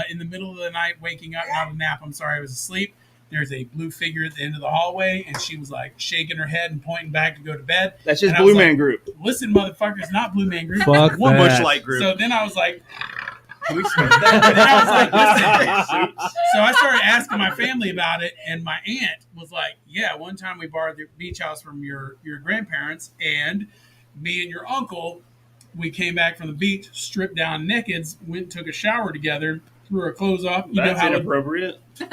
in the middle of the night, waking up, not a nap. I'm sorry, I was asleep. There's a blue figure at the end of the hallway, and she was like shaking her head and pointing back to go to bed. That's just And I Blue was Man like, Group. Listen, motherfucker, it's not Blue Man Group. Fuck One that. Bush Light group. So then I was like, and I was like, listen. So I started asking my family about it, and my aunt was like, yeah, one time we borrowed the beach house from your grandparents, and me and your uncle, we came back from the beach, stripped down naked, went and took a shower together, threw our clothes off. You That's know how inappropriate. Hey,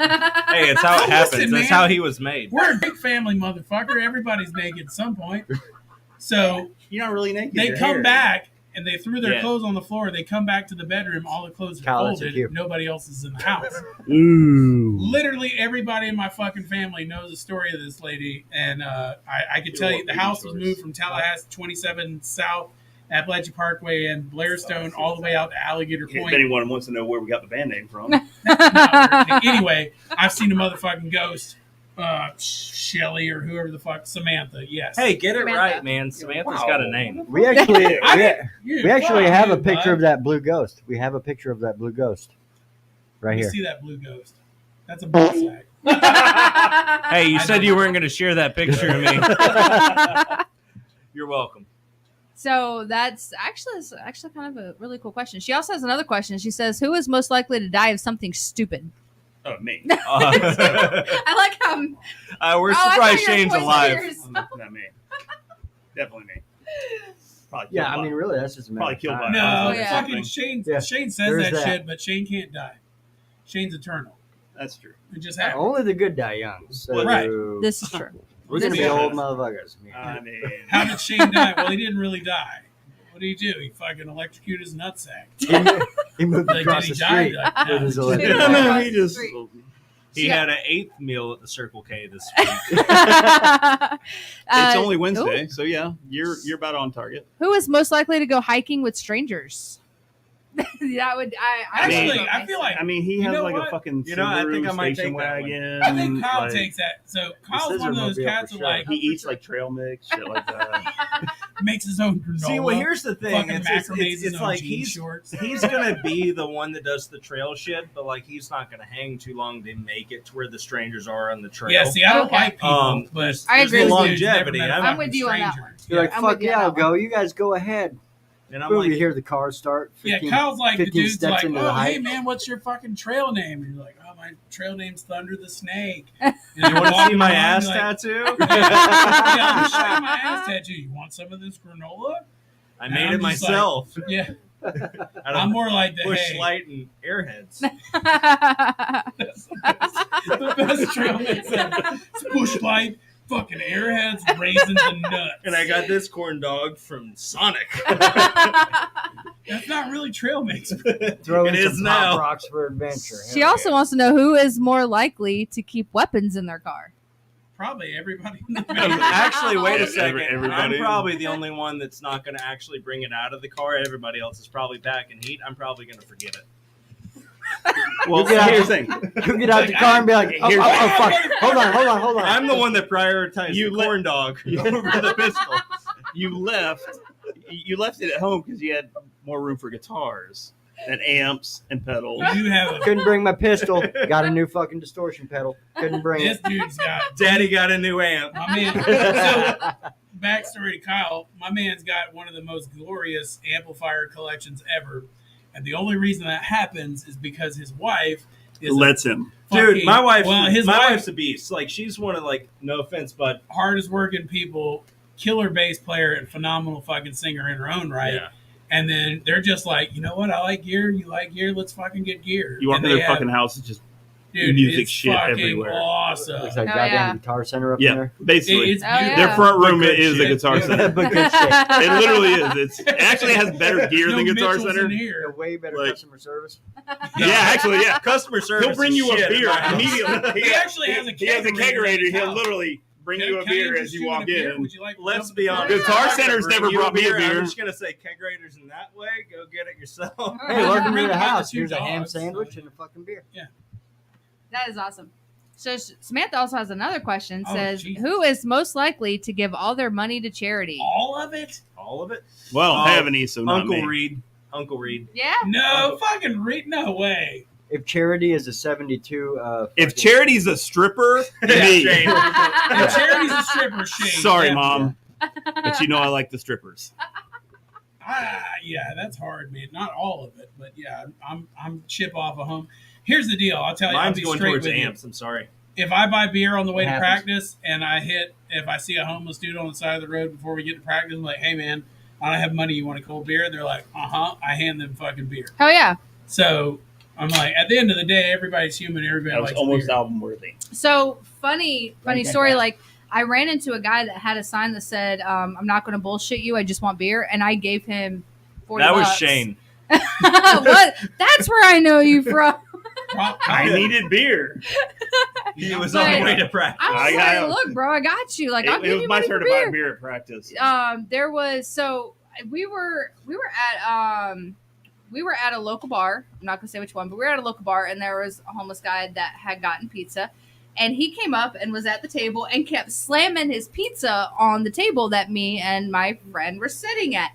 it's how it happens. Listen, That's man. how he was made. we're a big family, motherfucker. Everybody's naked at some point. So You're not really naked. they Your come hair. back and they threw their Yeah. clothes on the floor. They come back to the bedroom. All the clothes are Kyle, that's folded. cute. Nobody else is in the house. Ooh. Literally everybody in my fucking family knows the story of this lady. And I could tell you the house was moved from Tallahassee 27 South Appalachian Parkway and Blairstone all the way out to Alligator If Point. anyone wants to know where we got the band name from, Anyway, I've seen a motherfucking ghost. Shelly or whoever the fuck, Samantha, yes. Hey, get it Samantha. right, man. Samantha's got a name. We actually Yeah, we actually fuck have you, a picture bud. of that blue ghost. We have a picture of that blue ghost right You here. see that blue ghost? That's a ball sack. Hey, you I said know. you weren't going to share that picture of me. You're welcome. So that's actually kind of a really cool question. She also has another question. She says, "Who is most likely to die of something stupid?" oh me, I like how. We're Oh, I surprised thought you were Shane's pointing alive. to yours. not me. Definitely me. Probably Yeah, killed I by- mean, really, that's just a matter Probably of killed by time. No, Oh, yeah. fucking Shane. Yeah, Shane says there's that, that. shit, but Shane can't die. Shane's eternal. That's true. It just happens. Only the good die young. So Right. This is true. we're gonna be Yeah. old motherfuckers. I mean, How did Shane die? Well, he didn't really die. What did he do? He fucking electrocuted his nutsack. He moved Like, across did the he die? street Like, with his no. electric no, Yeah. bike. no, he just. He Yeah. had an 8th meal at the Circle K this week. It's only Wednesday, so yeah, you're about on target. Who is most likely to go hiking with strangers? That would Actually, mean- I feel like I mean, he You has know like what? a fucking You know, I think Subaru I might station take that one. wagon. I think Kyle like, takes that. So Kyle's scissor one of those mobile cats for that like He eats like trail mix, shit like that. makes his own granola. See, well, here's the thing. fucking macramays his own like jean he's shorts. he's gonna be the one that does the trail shit, but like he's not gonna hang too long to make it to where the strangers are on the trail. Yeah, see, I don't Okay. like people, but there's I there's agree the with you. longevity. Never met a I'm I'm fucking with you on that stranger. one. You're like, I'm fuck with you yeah, on I'll that go. You guys go ahead. and I'm Boom, like, you hear the car start. Yeah, 15 Kyle's like the 15 dude's steps like, into oh, the hey hike. man, what's your fucking trail name? And you're like, oh, my trail name's Thunder the Snake. you want to see my ass tattoo? tattoo? Yeah, let me show you my ass tattoo. You want some of this granola? I And made I'm it just like- myself. Yeah, Out I'm of more like the Bush hey. Light and Airheads. The best trail mix ever. It's Bush Light, fucking Airheads, raisins, and nuts. And I got this corn dog from Sonic. That's not really trail mix. Throw It in is some now. Pop Rocks for adventure. She Hell also wants to know who is more likely to keep weapons in their car. Probably everybody in the Actually, wait a second. Everybody. I'm probably the only one that's not going to actually bring it out of the car. Everybody else is probably packing heat. I'm probably going to forget it. Well, You get here's the out- thing. You get out the car and be like, oh, Here's- fuck. Hold on. I'm the one that prioritized You the let- corn dog over the pistol. You left it at home because you had more room for guitars and amps and pedals. We do have a, Couldn't bring my pistol. Got a new fucking distortion pedal. Couldn't bring this it. dude's got Daddy got a new amp. my man. So, backstory to Kyle, my man's got one of the most glorious amplifier collections ever, and the only reason that happens is because his wife is Lets him. Dude, my wife's his wife's a beast. Like she's one of like no offense, but hardest working people, killer bass player and phenomenal fucking singer in her own right. Yeah. And then they're just like, you know what? I like gear. You like gear? Let's fucking get gear. You walk And in they their have- fucking house, it's just Dude, music it's shit fucking everywhere. awesome. Looks like Oh, goddamn yeah. Guitar Center up Yeah, there. basically. It's Oh, yeah. Their front room But good is a shit. Guitar Center. But good shit. It literally is. It actually has better gear No than Guitar Mitchells Center. in A here. way better Like- customer service. Yeah, actually, yeah. Customer service. He'll bring is you a shit in beer my house. immediately. He actually has a He has a kegerator in kegerator. his He'll house. literally bring you a Can I beer interest as you in a walk beer? in. Would you like Let's some- be honest. Guitar I'm not gonna Center's bring never you brought me a beer. I'm just gonna say kegrators in that way. Go get it yourself. Hey, welcome to Bring the back house. the two Here's a ham dogs, sandwich so- and a fucking beer. That is awesome. So Samantha also has another question. Oh, Says, Jesus. who is most likely to give all their money to charity? All of it? All of it. Well, Oh, I have any, so not Uncle me. Reed. Uncle Reed. Yeah. No, fucking no way. If charity is a 72, If fucking- Charity's a stripper, Yeah, me. Shane. If charity's a stripper, Shane. Sorry, yeah. Mom. But you know I like the strippers. Yeah, that's hard, man. Not all of it, but yeah, I'm chip off a home. Here's the deal. I'll tell you. I'll Mine's be going straight towards with you. amps. I'm sorry. If I buy beer on the way to Happens. practice and if I see a homeless dude on the side of the road before we get to practice, I'm like, hey man, I don't have money. You want a cold beer? They're like, I hand them fucking beer. Oh yeah. So I'm like, at the end of the day, everybody's human. Everybody That was likes almost beer. album worthy. So funny Okay. story. Like I ran into a guy that had a sign that said, "I'm not going to bullshit you. I just want beer," and I gave him 40 That was bucks. Shane. What? That's where I know you from. I needed beer. He was But- on the way to practice. I was I got- like, "Look, bro, I got you. Like, I'll It give was you my money turn for to buy beer." beer at practice. There was so we were at a local bar. I'm not gonna say which one, but we were at a local bar, and there was a homeless guy that had gotten pizza, and he came up and was at the table and kept slamming his pizza on the table that me and my friend were sitting at.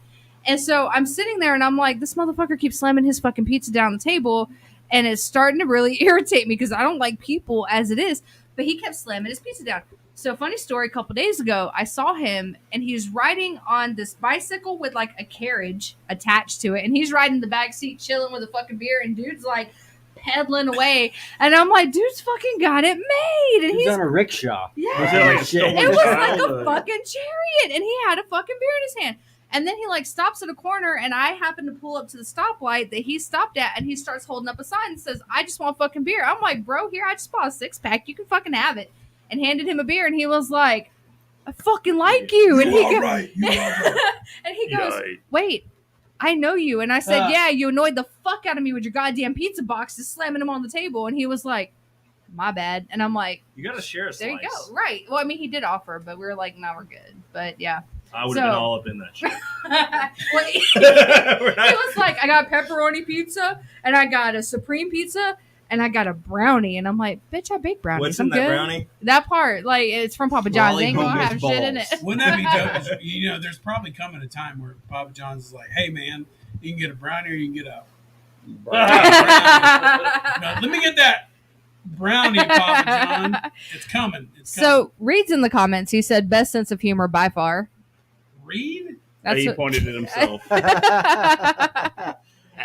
And so I'm sitting there and I'm like, this motherfucker keeps slamming his fucking pizza down the table, and it's starting to really irritate me because I don't like people as it is. But he kept slamming his pizza down. So funny story, a couple days ago, I saw him and he's riding on this bicycle with like a carriage attached to it. And he's riding the back seat chilling with a fucking beer, and dude's like pedaling away. And I'm like, dude's fucking got it made. And He's he's on a rickshaw. yeah. Was it like a Shit. stolen It was like child? a fucking chariot, and he had a fucking beer in his hand. And then he like stops at a corner, and I happen to pull up to the stoplight that he stopped at, and he starts holding up a sign that says, "I just want fucking beer." I'm like, bro, here, I just bought a 6-pack. You can fucking have it. And handed him a beer, and he was like, "I fucking like you." And he all go- right. You all right. and he goes, Yikes. "Wait, I know you." And I said, Uh. "Yeah, you annoyed the fuck out of me with your goddamn pizza boxes, slamming them on the table." And he was like, "My bad." And I'm like, You got to share a there slice. you go. Right. Well, I mean, he did offer, but we were like, no, we're good. But yeah. I would have been So- all up in that shit. Well, he We're not- was like, I got pepperoni pizza, and I got a supreme pizza, and I got a brownie. And I'm like, bitch, I bake brownies. What's I'm in that good. brownie? That part, like, it's from Papa John's. They ain't gonna Lollipop have with shit in it. balls. Wouldn't that be dope? You know, there's probably coming a time where Papa John's is like, hey, man, you can get a brownie or you can get a. No, let me get that brownie, Papa John. It's coming. It's coming. So, Reed's in the comments. He said, best sense of humor by far. Reed? That's he what- pointed at himself.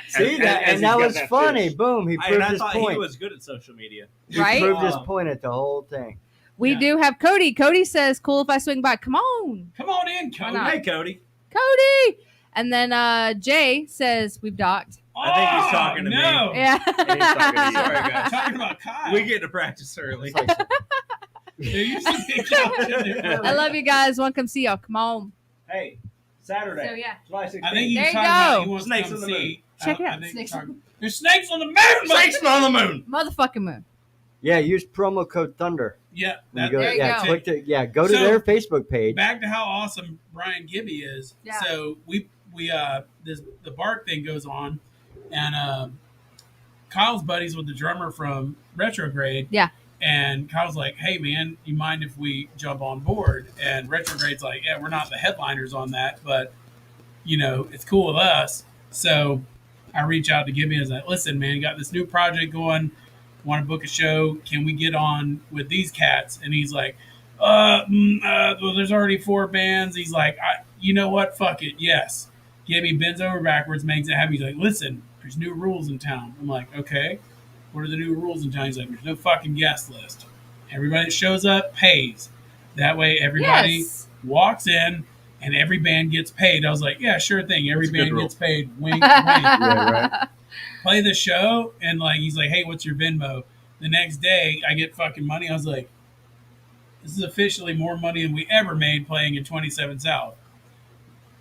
See As- that, as and that he's got was funny. fish. Boom! He And proved I his thought point. he was good at social media. He Right? proved his Um, point at the whole thing. We Yeah. do have Cody. Cody says, cool if I swing by. Come on, Come on in, Why Cody. not? Hey, Cody. Cody. And then Jay says, we've docked. I think he's talking to me. no. Yeah. He's talking to you. Sorry, guys. Talking about Kyle. We get to practice early. It's like- There used to be a couch in there. I love you guys. Want to come see y'all. Come on. Hey, Saturday, So, yeah. July 16th. I think he's There you talking about go. he wants Snakes to on come the see. Check it I out. think Snakes he's talking- There's snakes on the moon. Snakes on the moon. Motherfucking moon. yeah, use promo code Thunder. Yeah. When you That, go, There you yeah, go. click the, yeah, go to So, their Facebook page. back to how awesome Brian Gibby is. Yeah. So we the bark thing goes on, and Kyle's buddies with the drummer from Retrograde. Yeah. And Kyle's like, "Hey man, you mind if we jump on board?" And Retrograde's like, "Yeah, we're not the headliners on that, but you know, it's cool with us." So I reach out to Gibby and I was like, "Listen, man, got this new project going. Want to book a show? Can we get on with these cats?" And he's like, well, there's already 4 bands. He's like, you know what? Fuck it. Yes. Gibby bends over backwards, makes it happen. He's like, listen, there's new rules in town. I'm like, okay. What are the new rules in town? He's like, there's no fucking guest list. Everybody that shows up pays. That way everybody Yes. walks in and every band gets paid. I was like, yeah, sure thing. Every That's a good band rule. gets paid. Wink, wink. Yeah, right. Play the show, and like he's like, hey, what's your Venmo? The next day, I get fucking money. I was like, this is officially more money than we ever made playing in 27 South.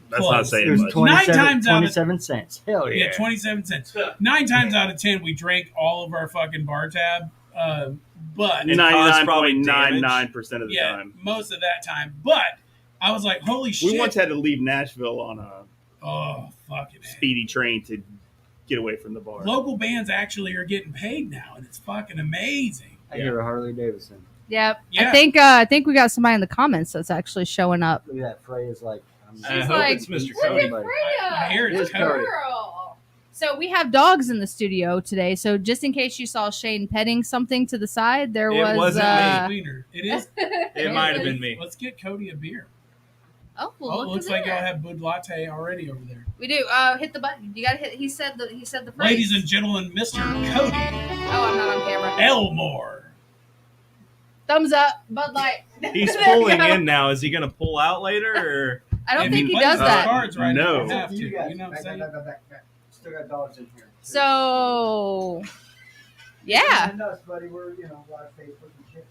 That's Close. not It saying was much. 27, 9 times out of- 27 cents. Hell yeah. Yeah, 27 cents. 9 times out of 10, we drank all of our fucking bar tab. But And caused probably 99.99% of the yeah, time. most of that time. But I was like, holy shit. We once had to leave Nashville on a oh, fucking speedy train to get away from the bar. Local bands actually are getting paid now, and it's fucking amazing. I hear a Harley Davidson. Yep. Yeah. I think we got somebody in the comments that's actually showing up. Look at that. Frey is like, I She's hope like, it's Mr. Look Cody. at I hear Freya. it's It is Cody. Girl. So we have dogs in the studio today. So just in case you saw Shane petting something to the side, there It was wasn't Sweeter. It is. It might have been me. Let's get Cody a beer. Oh, well, Oh, it look looks at like y'all that. have Bud Latte already over there. We do. Hit the button. You gotta hit. He said the phrase. Ladies and gentlemen, Mr. Cody Oh, I'm not on camera. Elmore. Thumbs up. Bud Light. He's There we pulling go. in now. Is he going to pull out later? Or I don't And think he plays does his that. Cards right No. now. You have to. You guys. You know what I'm saying? Back. Still got dogs in here. So, yeah. And us, buddy. We're, a lot of Facebook and shit.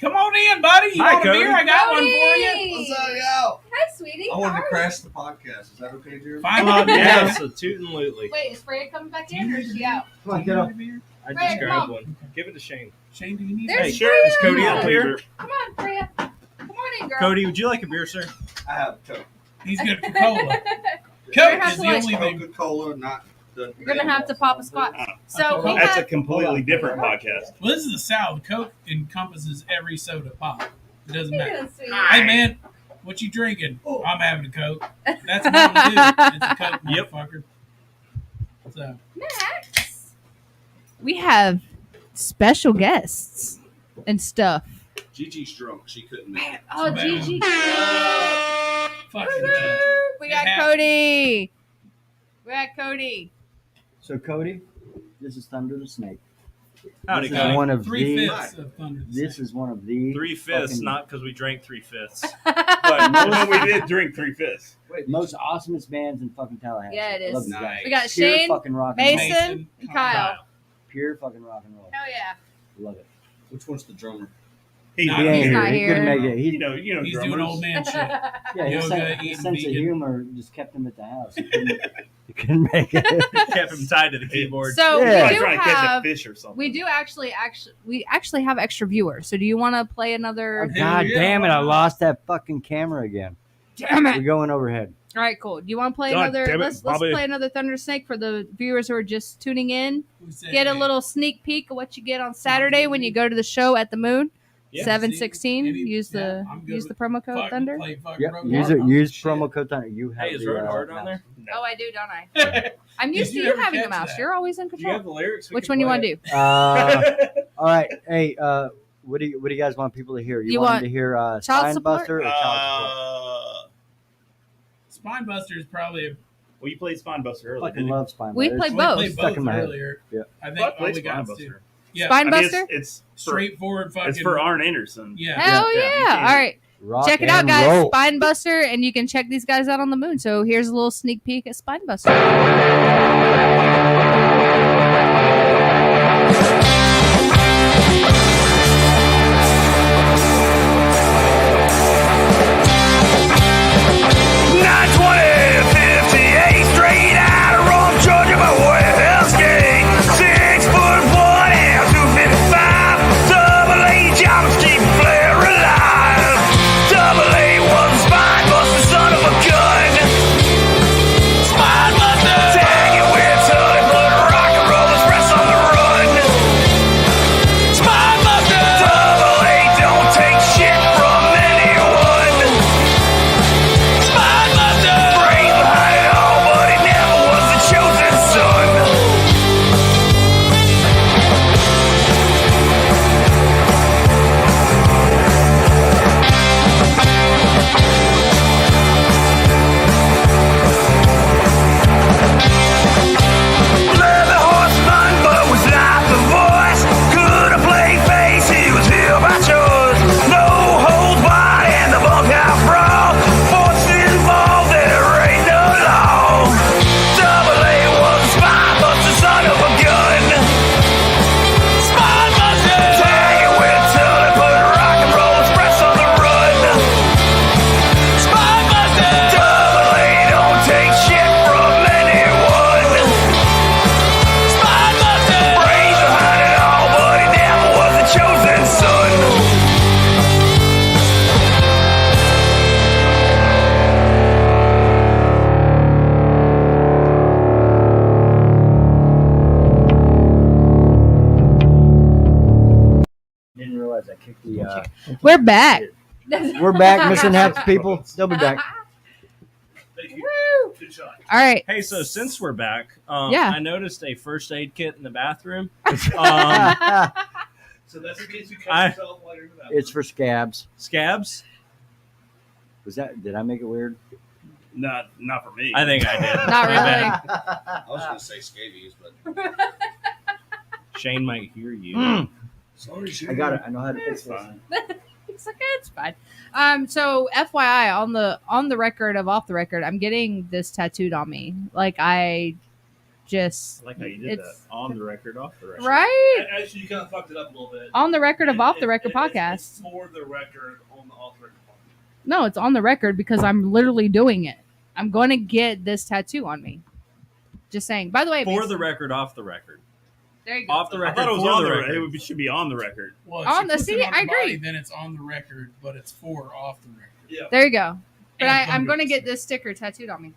Come on in, buddy. You Hi, want a Cody. beer? I got one for you. Cody! What's up, y'all? Hi, sweetie. I wanted How to are crash the podcast. Is that okay, Jeremy? Fine. Come on, Yeah. yeah, so toot and lootly. you? Wait, is Freya coming back in or is she out? Come on, get up. I Freya, just come grabbed on. one. Give it to Shane. Shane, do you need There's Hey, Freya. is Cody up here? Come on, Freya. Come on in, girl. Cody, would you like a beer, sir? I have Coke. He's got Coca-Cola. You're Coke gonna have is to the like- only thing. Coca-Cola, not the. You're gonna have to pop a squat. So we That's a have. completely different podcast. Well, this is the South. Coke encompasses every soda pop. It doesn't matter. Yeah, sweetie. Hey, man, what you drinking? I'm having a Coke. That's what I'm doing. It's a Coke, Yep. motherfucker. So, Next, we have special guests and stuff. Gigi's drunk. She couldn't make it. Oh, So Gigi. fucking We It got happened. Cody. We got Cody. So, Cody, this is Thunder the Snake. Howdy, This is Cody. one of the. 3/5 of Thunder. the This Snake. is one of the. 3/5, fucking not because we drank 3/5. But no, we did drink 3/5. Wait, most awesomest bands in fucking Tallahassee. Yeah, it is. I love these guys. We got Pure Shane, fucking rock and roll. Mason, and Kyle. Pure fucking rock and roll. Hell yeah. Love it. which one's the drummer? He, Nah, He he's ain't not here. He here. couldn't make it. He, He's doing drummers. old man shit. yeah, his, Yoga, sense, eating his sense of vegan. humor just kept him at the house. He couldn't make it. Kept him tied to the keyboard. So Yeah. we He's do trying to catch a have. fish or something. We do actually have extra viewers. So do you want to play another? God yeah, damn it! I why not? lost that fucking camera again. Damn We're it! going overhead. All right, cool. Do you want to play God another? damn it, Let's Bobby. play another Thunder Snake for the viewers who are just tuning in. Who said Get a that? little sneak peek of what you get on Saturday when you go to the show at the Moon. Yeah. 7/16. See, Use yeah, the I'm good use the with promo code Fucking Thunder. play fucking Yep. Road Use Hard. it. Use Shit. promo code Thunder. You have Hey, is the, Road Hard on mouse. there? Oh, I do, don't I? I'm used Did to you you ever having a catch mouse. that? You're always in Do you control. have the lyrics? We Which can one you play want to it. do? All right. Hey, what do you guys want people to hear? You want want them to hear child support? Spinebuster or Child Spinebuster is probably a Well, you played Spinebuster earlier. Support? Fucking didn't you? love Spinebuster. We played we both. played Stuck both in my head. earlier. Yeah. I think Fuck, all we play got Spinebuster. to. Yeah, I mean, Spinebuster? it's for, straightforward fucking. it's for Arn Anderson. Yeah. Hell Yeah, yeah! you can. All right, Rock check it out, and guys. roll. Spinebuster, and you can check these guys out on the Moon. So here's a little sneak peek at Spinebuster. Straight out of Rome, Georgia, by way of Hell's Gate. 6'1" and 255. Double A jobs keep Flair alive. Double A was a spine buster, son of a gun. Spine buster. Tagging with We're back. We're back, missing half the people. They'll be back. Woo! Good shot. All right. Hey, so since we're back, Yeah. I noticed a first aid kit in the bathroom. So that's in case you I- cut yourself while you're in the bathroom. It's for scabs. Scabs? Did I make it weird? Not for me. I think I did. Not My really. bad. I was going to say scabies, but Shane might hear you. sorry, I got it. I know how to fix It's this. fine. It's okay. It's fine. So FYI, on the record of off the record, I'm getting this tattooed on me. Like I just I like how you did that. It's- On the record, off the record. right Actually, you kind of fucked it up a little bit. on the record of off the record podcast. It's for the record on the off the record podcast. No, it's on the record because I'm literally doing it. I'm going to get this tattoo on me. Just saying. By the way, For Mason, the record, off the record. there you go. Off the I record, thought it was for on the the record. record. It should be on the record. Well, if On she the- puts see, it on I the body, agree. then it's on the record, but it's for off the record. Yeah. There you go. But And I'm going to bonus. get this sticker tattooed on me.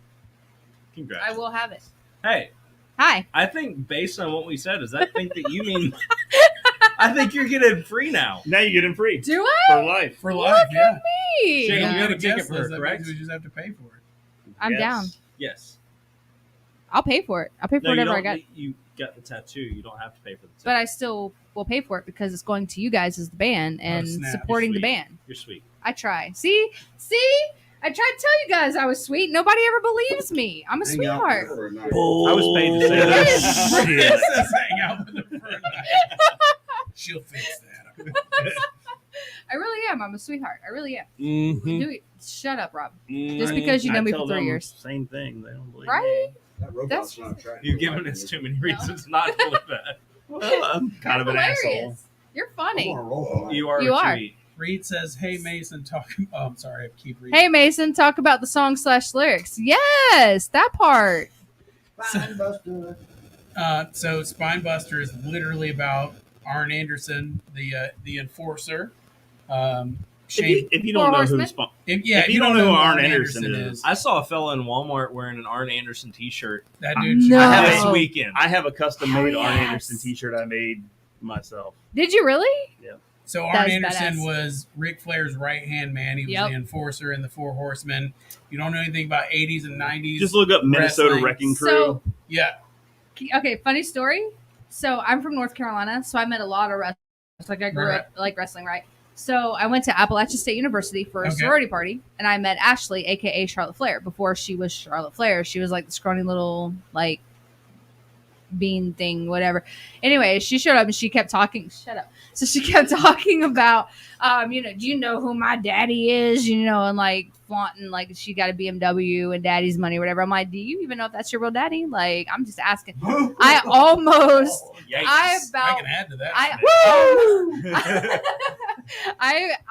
Congrats. I will have it. Hey, Hi. I think based on what we said, does that think that you mean? I think you're getting free now. Now you get him free Do for I? life. For life, yeah. Hey. Shane, You you have have a ticket guest for her, list, that correct? means we just have to pay for it. I'm Yes. down. Yes. I'll pay for it. I'll pay for No, you whatever I don't. got. You got the tattoo. You don't have to pay for the tattoo. But I still will pay for it because it's going to you guys as the band and snap. supporting the You're sweet. band. You're sweet. I try. See? I tried to tell you guys I was sweet. Nobody ever believes me. I'm a hang out sweetheart. for a night. I was paid to say Yes. that. It says hang out with her for a night. She'll fix that. I really am. I'm a sweetheart. I really am. Mm-hmm. Do it. Shut up, Rob. Just because you know I me tell for 3 them years. Same thing. They don't believe Right? That robot's not attractive. You've given us too many reasons not to believe that. me. Well, I'm kind of You're an hilarious. asshole. You're I'm funny. on a roll tonight. You are. You what are. You eat. Reed says, "Hey Mason, talking." Oh, I'm sorry, I keep reading. Hey, Mason, talk about the song / lyrics. Yes, that part. Fine, Buster. So Spinebuster is literally about Arn Anderson, the enforcer. Shane, If you don't Four know who Horsemen? if you don't know who Arn Anderson I saw a fella in Walmart wearing an Arn Anderson T-shirt that dude. No. I have this a- weekend. I have a custom made Hell Arn yes. Anderson T-shirt I made myself. Did you really? So That Arn is Anderson badass. was Ric Flair's right hand man. He was Yep. the enforcer in the Four Horsemen. You don't know anything about 80s and 90s. Just look up Minnesota Wrestling. Wrecking Crew. So, Yeah. okay, funny story. So I'm from North Carolina, so I met a lot of wrestlers. Like I grew Right. up like wrestling, right? So I went to Appalachian State University for a Okay. sorority party, and I met Ashley, aka Charlotte Flair. Before she was Charlotte Flair, she was like the scrawny little like bean thing, whatever. Anyway, she showed up and she kept talking. Shut up. So she kept talking about, do you know who my daddy is? And like flaunting like she got a BMW and daddy's money, or whatever. I'm like, do you even know if that's your real daddy? Like, I'm just asking. I almost, Yikes. I I about, can add to that.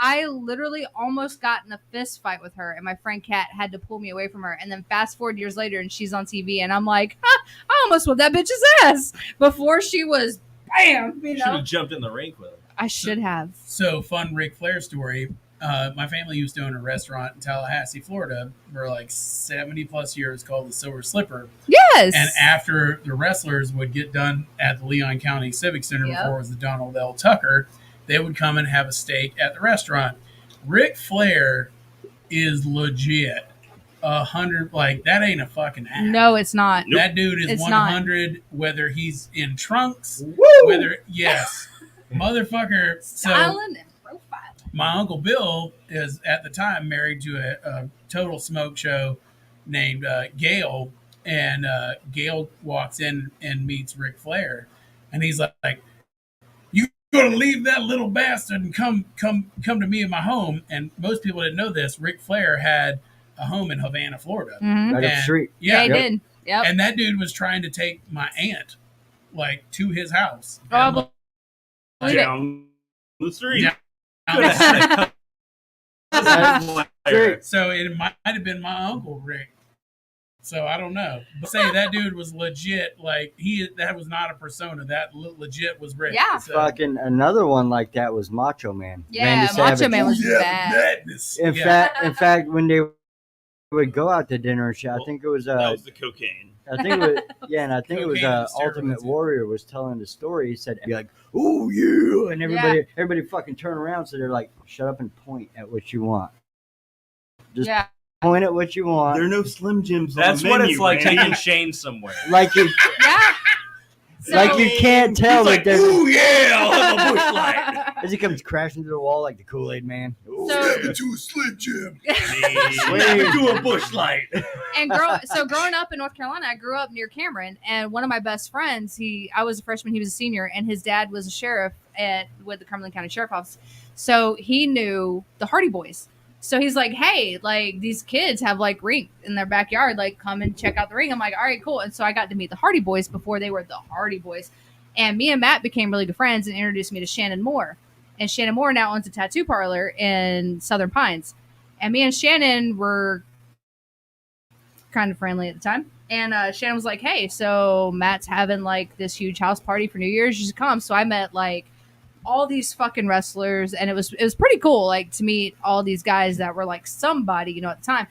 I literally almost got in a fist fight with her, and my friend Kat had to pull me away from her. And then fast forward years later, and she's on TV, and I'm like, I almost whooped that bitch's ass before she was bam. You should have jumped in the rink with her. I should have. So fun Ric Flair story. My family used to own a restaurant in Tallahassee, Florida, for like 70 plus years called the Silver Slipper. Yes. And after the wrestlers would get done at the Leon County Civic Center Yep. before it was the Donald L. Tucker, they would come and have a steak at the restaurant. Ric Flair is legit 100. Like that ain't a fucking act. No, it's not. That dude is It's not. 100. Whether he's in trunks, Woo! whether motherfucker. So Styling and profile. my uncle Bill is at the time married to a Total Smoke show named Gail, and Gail walks in and meets Ric Flair, and he's like, "You gonna leave that little bastard and come to me in my home?" And most people didn't know this. Ric Flair had a home in Havana, Florida. Mm-hmm. Right up the And- street. Yeah, he Yep. did. Yep. And that dude was trying to take my aunt to his house. Oh, And, but- Believe it. Down the street. Yeah. Coulda had a- So it might have been my uncle Rick. So I don't know. But say that dude was legit. Like that was not a persona. That legit was Rick. Yeah. So, Fucking another one like that was Macho Man. Yeah, Randy Macho Savage. Man was yeah, bad. madness. In Yeah. fact, when they would go out to dinner and shit. I think it was That was the cocaine. I think it was and I think it was Cocaine and Ultimate steroids. Warrior was telling the story. He said, "Be like, oh yeah," and everybody fucking turn around. So they're like, "Shut up and point at what you want. Just Yeah. point at what you want." There are no Slim Jims. That's on the what menu, it's like Randy. taking Shane somewhere. Like you, Yeah. So, like you can't tell He's that like, there's. ooh yeah, I'll have a bush light. As he comes crashing through the wall like the Kool-Aid Man. So- to a Slim Jim. Sweet. Do a bush light. and growing up in North Carolina, I grew up near Cameron, and one of my best friends, I was a freshman, he was a senior, and his dad was a sheriff with the Cumberland County Sheriff Office. So he knew the Hardy Boys. So he's like, hey, like these kids have like ring in their backyard, like come and check out the ring. I'm like, all right, cool. And so I got to meet the Hardy Boys before they were the Hardy Boys. And me and Matt became really good friends and introduced me to Shannon Moore. And Shannon Moore now owns a tattoo parlor in Southern Pines. And me and Shannon were kind of friendly at the time. And Shannon was like, hey, so Matt's having like this huge house party for New Year's. You should come. So I met like all these fucking wrestlers, and it was pretty cool, like to meet all these guys that were like somebody, you know, at the time.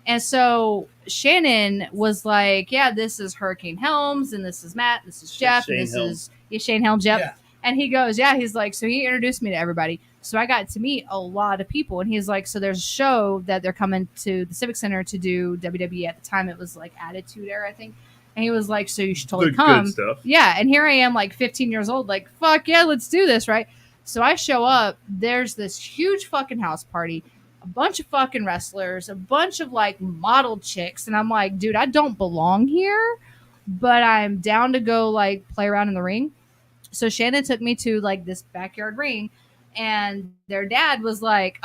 And so Shannon was like, yeah, this is Hurricane Helms, and this is Matt, this is Jeff, Shane and this Helms. is Shane Helms, yep. Yeah. And he goes, yeah, he's like, so he introduced me to everybody. So I got to meet a lot of people, and he's like, so there's a show that they're coming to the Civic Center to do WWE. At the time it was like Attitude Era, I think. And he was like, so you should totally Good come. stuff. Yeah, and here I am, like 15 years old, like, fuck yeah, let's do this, right? So I show up, there's this huge fucking house party, a bunch of fucking wrestlers, a bunch of like model chicks, and I'm like, dude, I don't belong here, but I'm down to go like play around in the ring. So Shannon took me to like this backyard ring, and their dad was like,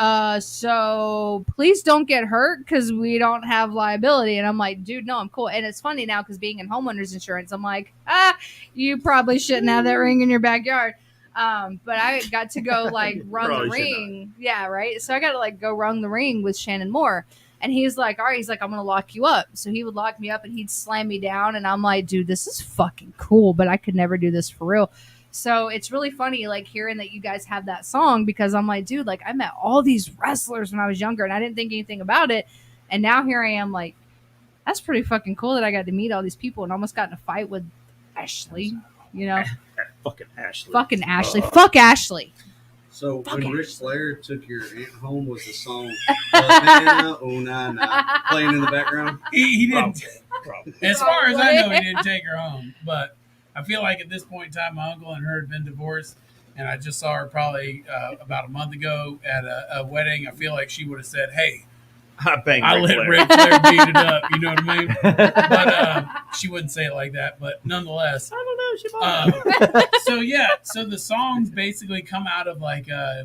so please don't get hurt because we don't have liability. And I'm like, dude, no, I'm cool. And it's funny now because being in homeowners insurance, I'm like, you probably shouldn't have that ring in your backyard. But I got to go like run the Probably should ring. Yeah, right. So I got to like go run the ring with Shannon Moore. And he's like, all right, he's like, I'm going to lock you up. So he would lock me up and he'd slam me down. And I'm like, dude, this is fucking cool, but I could never do this for real. So it's really funny, like hearing that you guys have that song, because I'm like, dude, like I met all these wrestlers when I was younger and I didn't think anything about it. And now here I am, like, that's pretty fucking cool that I got to meet all these people and almost got in a fight with Ashley, you know? Fucking Ashley. Fucking Ashley. Fuck Ashley. So Fuck when it. Ric Flair took your aunt home, was the song Havana, Oh Na Na playing in the background? He didn't. Probably. As far as I know, he didn't take her home. But I feel like at this point in time, my uncle and her had been divorced, and I just saw her probably about a month ago at a wedding. I feel like she would have said, "Hey, I banged I Ric let Flair. Ric Flair beat it up." You know what I mean? But she wouldn't say it like that. But nonetheless, I don't know. She so the songs basically come out of like I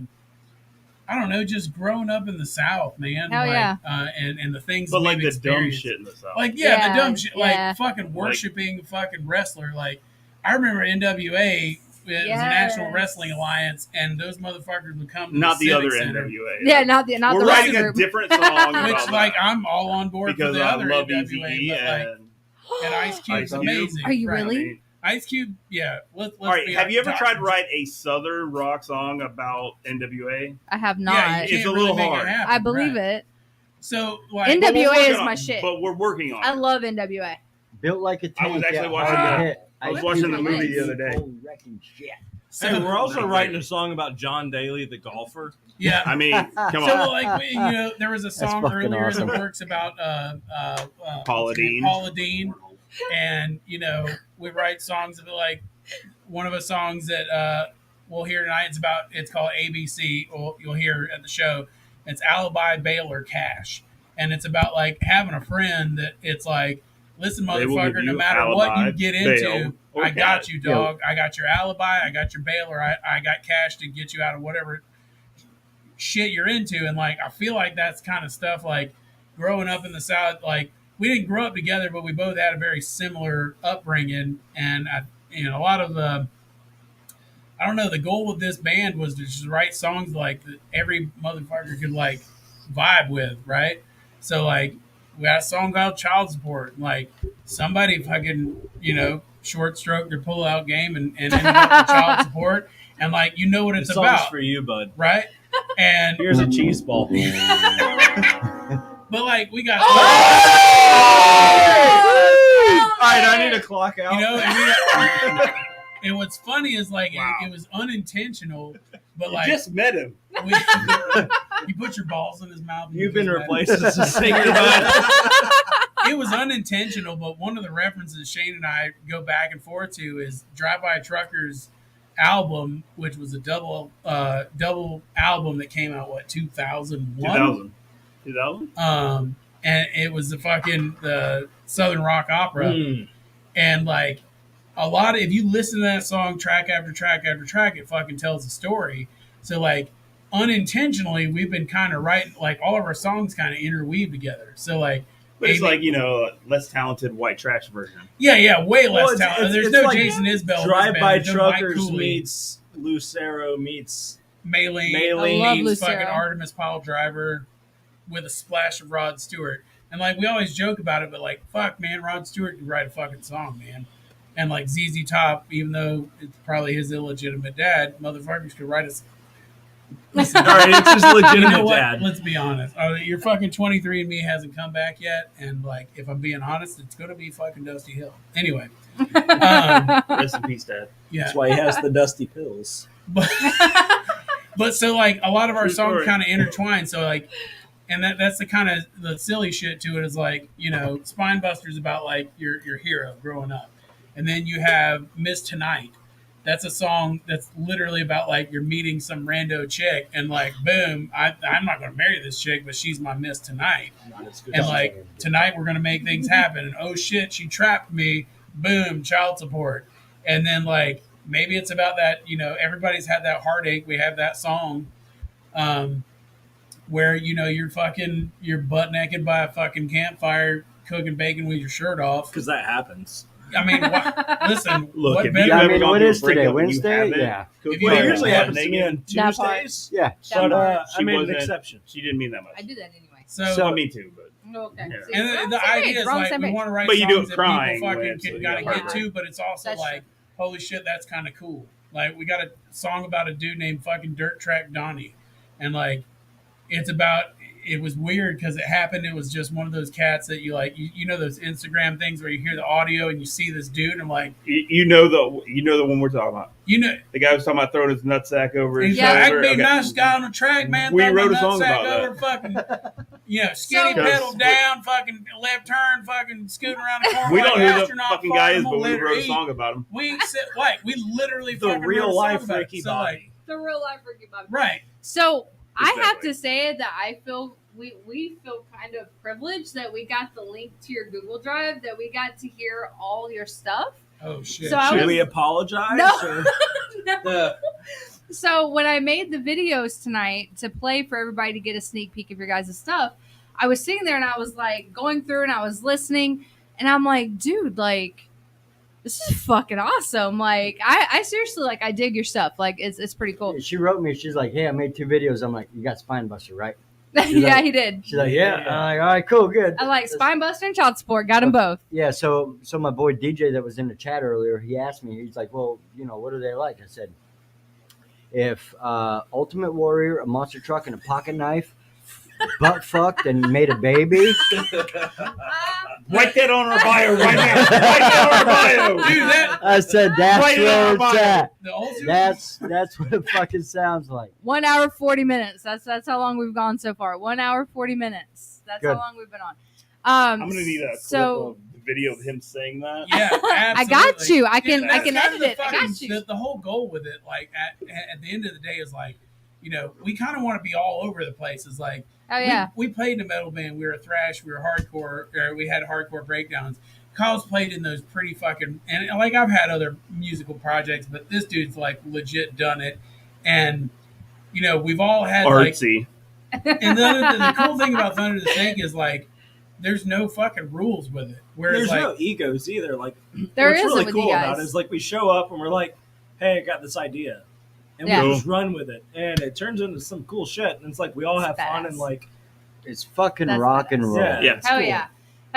don't know, just growing up in the South, man. Hell like, yeah. And the things but like we've the dumb experienced. shit in the South. Like, the Yeah, dumb shit. yeah. Like, fucking worshiping a fucking wrestler. Like, I remember NWA, it was a National Yes. Wrestling Alliance, and those motherfuckers would come to not the Civic other Center, NWA. Yeah, not the We're rest writing of the a group. different song Which, about like, that I'm all on board because for the I other love NWA, EVE but, like, and Ice Cube's Ice Cube. amazing. Are you Right. really? I mean, Ice Cube, yeah. Let's all right, be have you ever honest. tried to write a Southern rock song about NWA? I have Yeah, not. you It's can't a really little make hard. it happen. I believe right. it. So, like, NWA But we're working is on my it. shit. But we're working on I it. love NWA. Built like a tank. I was actually yeah, watching hard to that. hit. I was Ice watching Cube the movie is the other day. holy wrecking shit. so, Hey, we're also writing a song about John Daly, the golfer. yeah. I mean, come So, on. like, you know, there was a song fucking earlier awesome. in the works about Paula what's her name? Deen. Paula Deen, and you know, we write songs of it. Like one of the songs that we'll hear tonight. It's called ABC. You'll hear at the show. It's Alibi, Bail, or Cash, and it's about like having a friend that it's like, listen, They will give motherfucker, no you matter what alibi, you get bail, into, or I got cash. you, dog. I got your alibi. I got your bail, or I got cash to get you out of whatever shit you're into. And like I feel like that's kind of stuff like growing up in the South, like we didn't grow up together, but we both had a very similar upbringing. And a lot of I don't know, the goal with this band was to just write songs like that every motherfucker could like vibe with, right? So like we got a song called Child Support. Like somebody fucking, short stroke their pull out game and ended up with child support. And like you know what it's This song's about. for you, bud. Right? And Here's a cheese ball. but But like we got, All right, I need to clock out. you know, and what's funny is like it was unintentional, but You like just met him. you put your balls in his mouth. And You've you been just replaced as a singer, bud. It was unintentional, but one of the references Shane and I go back and forth to is Drive By Truckers album, which was a double album that came out 2001. 2000. And it was the Southern Rock Opera, and like a lot of, if you listen to that song track after track after track, it fucking tells a story. So like unintentionally, we've been kind of writing, like all of our songs kind of interweave together. So like. But it's like, less talented white trash version. Yeah, way less Well, talent. There's it's no like Jason Isbell. Drive By There's no Mike Truckers Cooley. meets Lucero meets Maylene I love meets Lucero. fucking Artemis Pile Driver with a splash of Rod Stewart. And like we always joke about it, but like fuck, man, Rod Stewart could write a fucking song, man. And like ZZ Top, even though it's probably his illegitimate dad, motherfuckers could write a. Listen, all right, it's his you legitimate know what? dad. Let's be honest. Your fucking 23andMe hasn't come back yet, and like if I'm being honest, it's gonna be fucking Dusty Hill. Anyway, Rest in peace, Dad. yeah. That's why he has the dusty pills. But so like a lot of our True songs story. kind of intertwine. So like, and that's the kind of the silly shit to it is like, Spinebuster's about like your hero growing up, and then you have Miss Tonight. That's a song that's literally about like you're meeting some rando chick and like boom, I'm not gonna marry this chick, but she's my Miss Tonight. And like tonight we're gonna make things happen. And oh shit, she trapped me. Boom, child support. And then like maybe it's about that, everybody's had that heartache. We have that song, where you're butt naked by a fucking campfire cooking bacon with your shirt off. Because that happens. I mean, listen. Look, what if better- you I ever mean, gone what through a is today? breakup and you Wednesday? haven't Yeah. cooked Well, Well, dinner it usually butt happens to me naked, on That part. Tuesdays. Yeah. But I She made an wasn't- exception. She didn't mean that much. I do that anyway. So, Well, me too, but Okay. Yeah. See, and we're on the same idea page. is We're on like same we page. want to write But you do songs it that crying people fucking when, so can you kind of gotta get hurt. to, but it's also That's like, holy shit, that's kind of cool. Like we got a song about a dude named fucking Dirt Track Donnie, and like it's about. It was weird because it happened. It was just one of those cats that you like. You know those Instagram things where you hear the audio and you see this dude. And I'm like, you know the one we're talking about. The guy was talking about throwing his nutsack over his Yeah, I shoulder. can be a Okay. nice guy on the track, man. We throw my wrote a song nutsack about over fucking, skinny So- pedal down, fucking left turn, fucking scooting around the corner. We like don't know who the astronaut fucking fart, guy I'm is, gonna but we let her wrote a eat. song about him. We said, we literally The fucking wrote a real song life about it. Ricky So, like, Bobby. The real life Ricky Bobby. right. So I have Exactly. to say that I feel we feel kind of privileged that we got the link to your Google Drive, that we got to hear all your stuff. Oh shit. So I Should was- we apologize? No. or- No. So when I made the videos tonight to play for everybody to get a sneak peek of your guys' stuff, I was sitting there and I was like going through and I was listening and I'm like, dude, like this is fucking awesome. Like I seriously I dig your stuff. Like it's pretty cool. She wrote me. She's like, "Hey, I made 2 videos." I'm like, "You got Spinebuster, right?" Yeah, he did. She's like, "Yeah." I'm like, "All right, cool, good." I like Spinebuster and Child Support. Got them both. Yeah, so my boy DJ that was in the chat earlier, he asked me, he's like, "Well, what are they like?" I said, "If Ultimate Warrior, a monster truck, and a pocket knife butt fucked and made a baby, Write that on our bio right now. Write that on our bio. Dude, that I said that's Write it on where our it's bio. at. the ultimate That's what it fucking sounds like." 1 hour 40 minutes. That's how long we've gone so far. 1 hour 40 minutes. That's Good. how long we've been on. I'm gonna need a clip So of the video of him saying that. Yeah, I got absolutely. you. I can That's edit kind of the it. I fucking- got you. The whole goal with it, like at the end of the day, is like, we kind of want to be all over the place. It's like, Oh yeah. we played in a metal band. We were thrash. We were hardcore. Or we had hardcore breakdowns. Kyle's played in those pretty fucking, and like I've had other musical projects, but this dude's like legit done it. And we've all had like, Artsy. and the cool thing about Thunder the Snake is like, there's no fucking rules with it. Whereas There's like, no egos either. Like There what's isn't really with cool you about guys. it is like we show up and we're like, "Hey, I got this idea," and Yeah. we just run with it, and it turns into some cool shit. And it's like we all It's have fun badass. and like, It's fucking That's rock and roll. yeah, Yeah. it's Oh cool. yeah.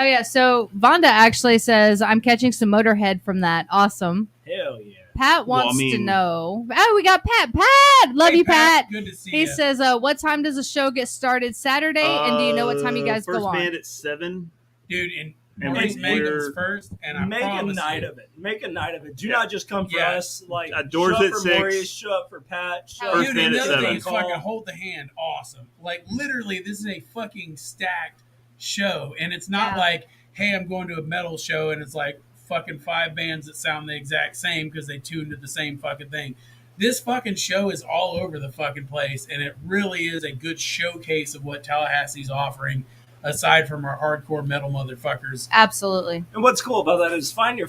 Oh yeah. So Vonda actually says I'm catching some Motorhead from that. Awesome. Hell yeah. Pat Well, I wants to mean- know. Oh, we got Pat. Pat, love Hey, you, Pat. Good to see He you. says, "What time does the show get started Saturday? And do you know what time you guys first go on?" band at 7. Dude, and And Maurice we're- Megan's first, and I Make a promise night you, of it. Make a night of it. Do Yeah. not just come for Yeah. us. Like Doors show up at for 6. Maurice, show up for Pat. Show First up dude, band at another 7. thing is fucking hold the hand. Awesome. Like literally, this is a fucking stacked show, and it's not Yeah. like, hey, I'm going to a metal show, and it's like fucking 5 bands that sound the exact same because they tuned to the same fucking thing. This fucking show is all over the fucking place, and it really is a good showcase of what Tallahassee's offering, aside from our hardcore metal motherfuckers. Absolutely. And what's cool about that is find your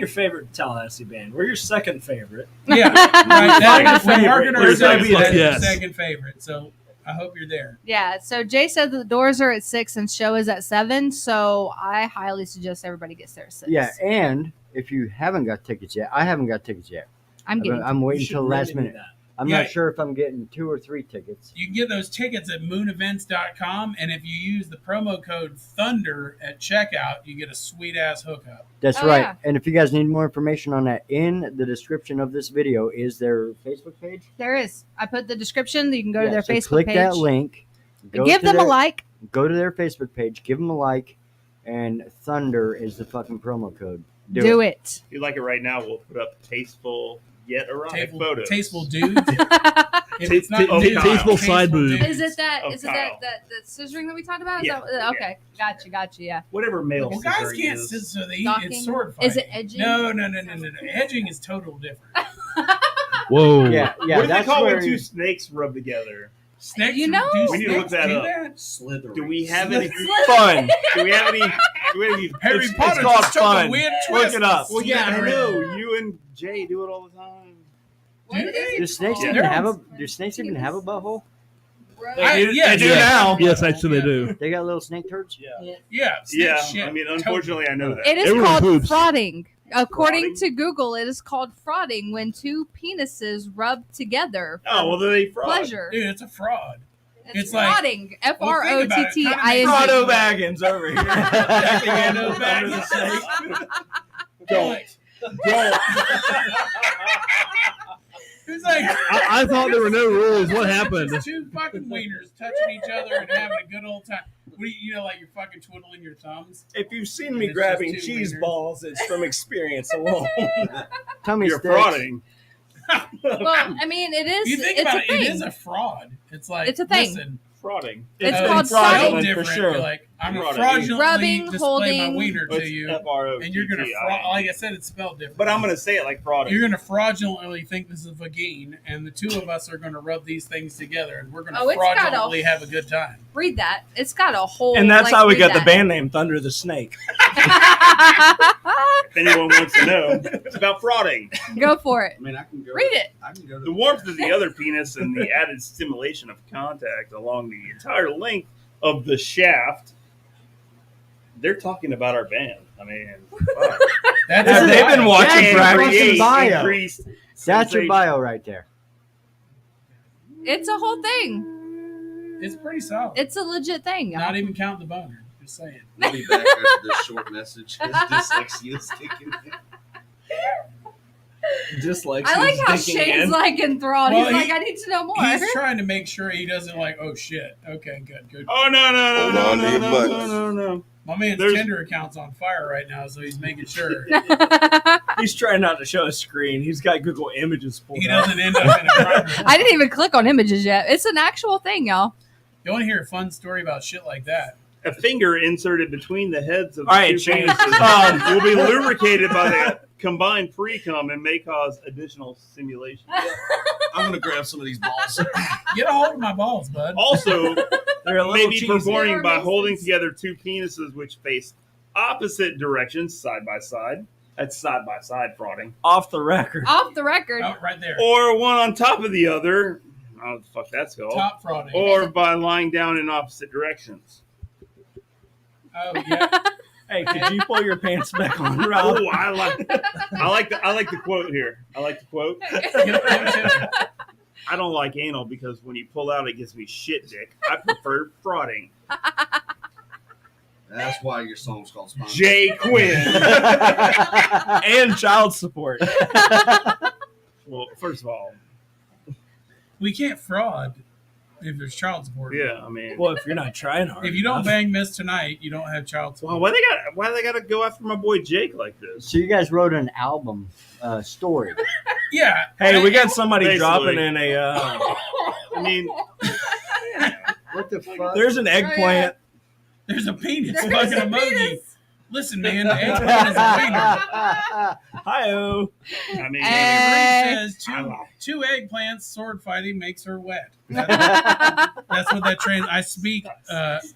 favorite Tallahassee band. We're your second favorite. Yeah, right. That, Find your we're marking favorite. We're gonna ourselves be as there. your Yes. second favorite. So I hope you're there. Yeah. So Jay said that the doors are at 6 and show is at 7. So I highly suggest everybody gets there at 6. Yeah, and if you haven't got tickets yet, I haven't got tickets yet. I'm getting. I'm You waiting should till the last really do minute. that. I'm Yeah. not sure if I'm getting 2 or 3 tickets. You can get those tickets at moonevents.com, and if you use the promo code Thunder at checkout, you get a sweet ass hookup. That's Oh, right. yeah. And if you guys need more information on that, in the description of this video is their Facebook page. There is. I put the description. You can go to Yeah, their so Facebook click page. that link. Go Give to them a their- like. Go to their Facebook page. Give them a like. And Thunder is the fucking promo code. Do it. If you like it right now, we'll put up tasteful yet erotic photos. Tasteful dudes. If it's not Ta- dudes, tasteful it's side boob. dudes. Is it that? Oh, Is it Kyle. that scissoring that we talked about? Is Yeah, that, okay, gotcha. Yeah. Whatever male Well, guys scissoring can't is. sit so they Docking? it's sword fighting. Is it edging? No. Edging is total different. Whoa. Yeah, yeah. what do they That's call where when two snakes rub together? Snakes You know? do We need to look snakes that do up. that? Slithering. Do we have any Fun. Do we have any? Do we have any Harry It's Potter called just took fun. a weird Look twist. it up. Well, yeah, I Slithering. know. You and Jay do it all the time. What Do is they? it Do snakes called? even have a? Do snakes even have a butthole? They do, yeah, they do yeah. now. Yes, actually, Yeah. they do. They got little snake turds. Yeah, snake Yeah, shit. I mean, Totally. unfortunately, I know that. It is Everyone called poops. frauding. According Frauding? to Google, it is called frauding when two penises rub together. for Oh well, then they fraud. pleasure. Dude, it's a fraud. It's it's like- frauding. Well, think about it. FROTTING. Frodo Baggins over here. Frodo Under the Baggins. snake. Don't. It's like I thought there were no rules. What happened? Just two fucking wieners touching each other and having a good old time. What do you know, like you're fucking twiddling your thumbs? If you've seen me It's grabbing just two cheese wieners. balls, it's from experience alone. Tell me, You're Sticks, frauding. Well, I mean, it is. You think it's about a it, thing. it is a fraud. It's like It's a thing. Listen, Frauding. It's been called fraudulent frauding. different. for sure. You're like, I'm gonna Frauding. fraudulently Rubbing, display holding. my wiener to It's you, FROTTING. and you're gonna, like I said, it's spelled different. But I'm gonna say it like frauding. You're gonna fraudulently think this is a vagine, and the two of us are gonna rub these things together, and we're gonna Oh, it's got a- fraudulently have a good time. Read that. It's got a whole. And that's like, how we read got the that. band name Thunder the Snake. If anyone wants to know, it's about frauding. Go for it. I mean, I can go. Read it. I can go to The warmth of the other penis and the added stimulation of contact along the entire length of the shaft. They're talking about our band. I mean, fuck. That's Have a they lie. been watching And practice? create bio. increased That's your sensation. bio right there. It's a whole thing. It's pretty solid. It's a legit thing. Y'all. Not even counting the boner. Just saying. I'll be back after this short message. His dyslexia is kicking in. Just like I like she's how thinking Shane's in. like enthralled. Well, He's like, he- I need to know more. He's trying to make sure he doesn't like. Oh shit. Okay, good. Oh no! Hold on to your butts. No! My man's There's- Tinder account's on fire right now, so he's making sure He's trying not to show a screen. He's got Google Images pulled he up. doesn't end up in a crime. I didn't even click on images yet. It's an actual thing, y'all. You want to hear a fun story about shit like that? A finger inserted between the heads of the All right, two Shane. penises will be lubricated by the combined pre-cum and may cause additional stimulation. I'm gonna grab some of these balls. Get a hold of my balls, bud. Also, They're a may little be cheesy. performing by They're holding amazing. together two penises which face opposite directions, side by side. That's side by side frauding. Off the record. Off the record. Oh, right there. Or one on top of the other. I don't know what the fuck that's called. Top frauding. Or by lying down in opposite directions. Oh yeah. Hey, could you pull your pants back on, Rob? Oh, I like the quote here. I like the quote. I don't like anal because when you pull out, it gives me shit dick. I prefer frauding. That's why your song's called Sponsor. Jay Quinn. And child support. Well, first of all, We can't fraud if there's child support. yeah, I mean, Well, if you're not trying hard, If you don't enough. bang Miss tonight, you don't have child support. well, why they got to go after my boy Jake like this? So you guys wrote an album story. Yeah. Hey, we got somebody Basically. dropping in a. I mean, What the fuck? There's an eggplant. There's a penis There's fucking a emoji. penis. Listen, man, the eggplant is a wiener. Hi-oh. I mean, It says I like- two eggplants sword fighting makes her wet. That's what that trans. I speak.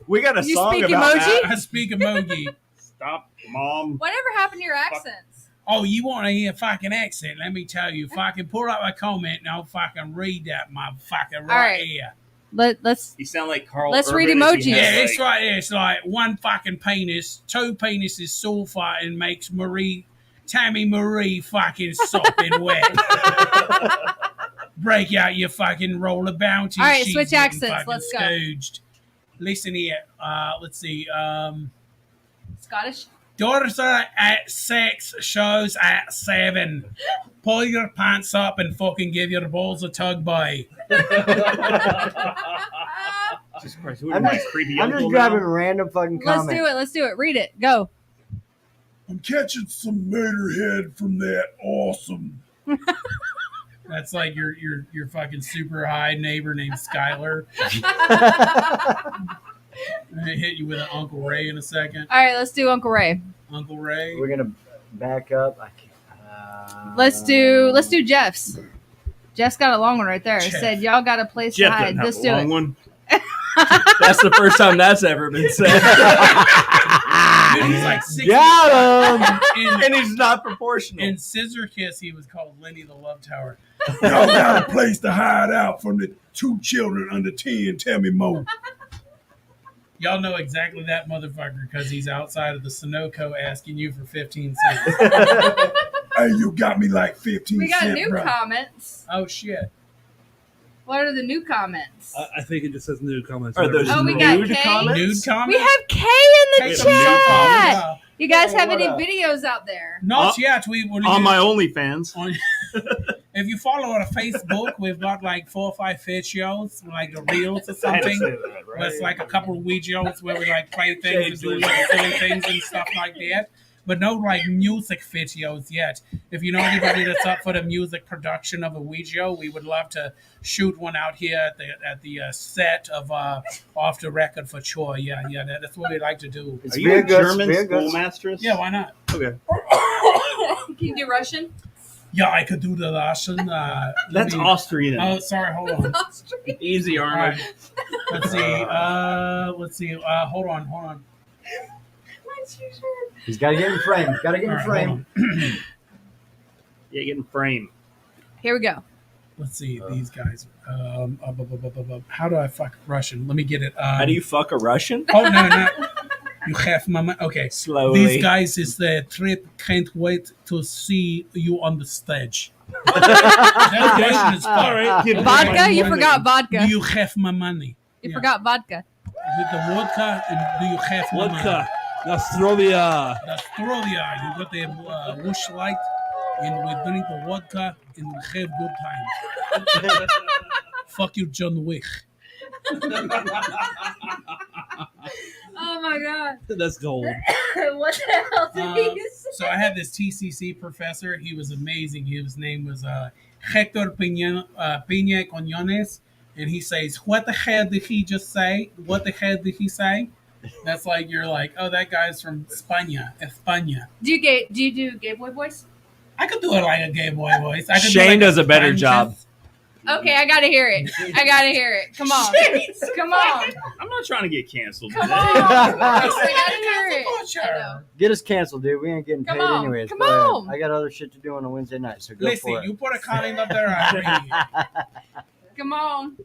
We got a You song speak about emoji? that. I speak emoji. stop, mom. Whatever happened to your accents? Oh, you want to hear fucking accent? Let me tell you. Fucking pull up a comment and I'll fucking read that motherfucker right right. here. Let's. You sound like Carl. Let's read Urban as he emojis. has, Yeah, it's right there. It's like one fucking penis, two penises sword fighting makes Tammy Marie fucking sopping wet. Break out your fucking roller bounty. All right, she's switch getting accents. fucking Let's go. Stooged. Listen here. Let's see. Scottish. Daughters are at 6, shows at 7. Pull your pants up and fucking give your balls a tug by. Jesus Christ, who I'm am I, just, creepy I'm just uncle grabbing now? random fucking Let's comments. do it. Let's do it. Read it. Go. I'm catching some motorhead from that awesome. That's like your fucking super high neighbor named Skylar. I'm gonna hit you with an Uncle Ray in a second. All right, let's do Uncle Ray. Uncle Ray. We're gonna back up. I can't. Let's do Jeff's. Jeff's got a long one right there. It Jeff. said y'all got a place Jeff to hide. doesn't have Let's a do long it. one. That's the first time that's ever been said. Dude, he's like 6 Got him. And he's not proportional. In Scissor Kiss, he was called Lenny the Love Tower. Y'all got a place to hide out from the 2 children under 10. Tell me more. Y'all know exactly that motherfucker because he's outside of the Sunoco asking you for 15 cents. Hey, you got me like 15 We got new comments. Oh, shit. What are the new comments? I think it just says new comments. Are those Oh, we got nude Kay? comments? Nude comments? We have Kay in the Hey, some new chat. comments. You guys Hey, have what any up? videos out there? Not yet. We would On my OnlyFans. If you follow our Facebook, we've got like 4 or 5 videos, like the reels or I had to something. say that, right? That's like a couple of videos where we like play things and do like silly things and stuff like that. But no like music videos yet. If you know anybody that's up for the music production of a video, we would love to shoot one out here at the set of Off the Record for sure. Yeah, that's what we like to do. It's Are you a very good, German very good. schoolmistress? Yeah, why not? Okay. Can you do Russian? Yeah, I could do the Russian. That's Austrian. Oh, sorry, hold on. Easy, All Arnold. right. Let's see. Hold on. He's got to get in frame. Got to get All in right, frame. hold on. Yeah, getting framed. Here we go. Let's see these guys. How do I fuck Russian? Let me get it. How do you fuck a Russian? Oh no, not you have my okay. Slowly. These guys is the trip. Can't wait to see you on the stage. That question is All right. Give me my Vodka? You money. forgot vodka. Do you have my money? You Yeah. forgot vodka. With the vodka, and do you have my money? Vodka. Nostrovia. That's Trolia. You got the Bush Light, and we drink the vodka, and we have good time. Fuck you, John Wick. Oh my god. That's gold. What the hell did he say? So I had this TCC professor. He was amazing. His name was Hector Pina Coñones. And he says, what the hell did he just say? What the hell did he say? That's like, you're like, oh, that guy's from España. Do you do gay boy voice? I could do it like a gay boy voice. I could Shane do does a better Spanish. job. Okay, I gotta hear it. Come on. Come on. I'm not trying to get canceled. Come today. on. I gotta hear it. Sure. I know. Get us canceled, dude. We ain't getting Come paid on. anyways. Come Go ahead. on. I got other shit to do on a Wednesday night, so go Listen, for it. you put a comment up there. I agree. Come on.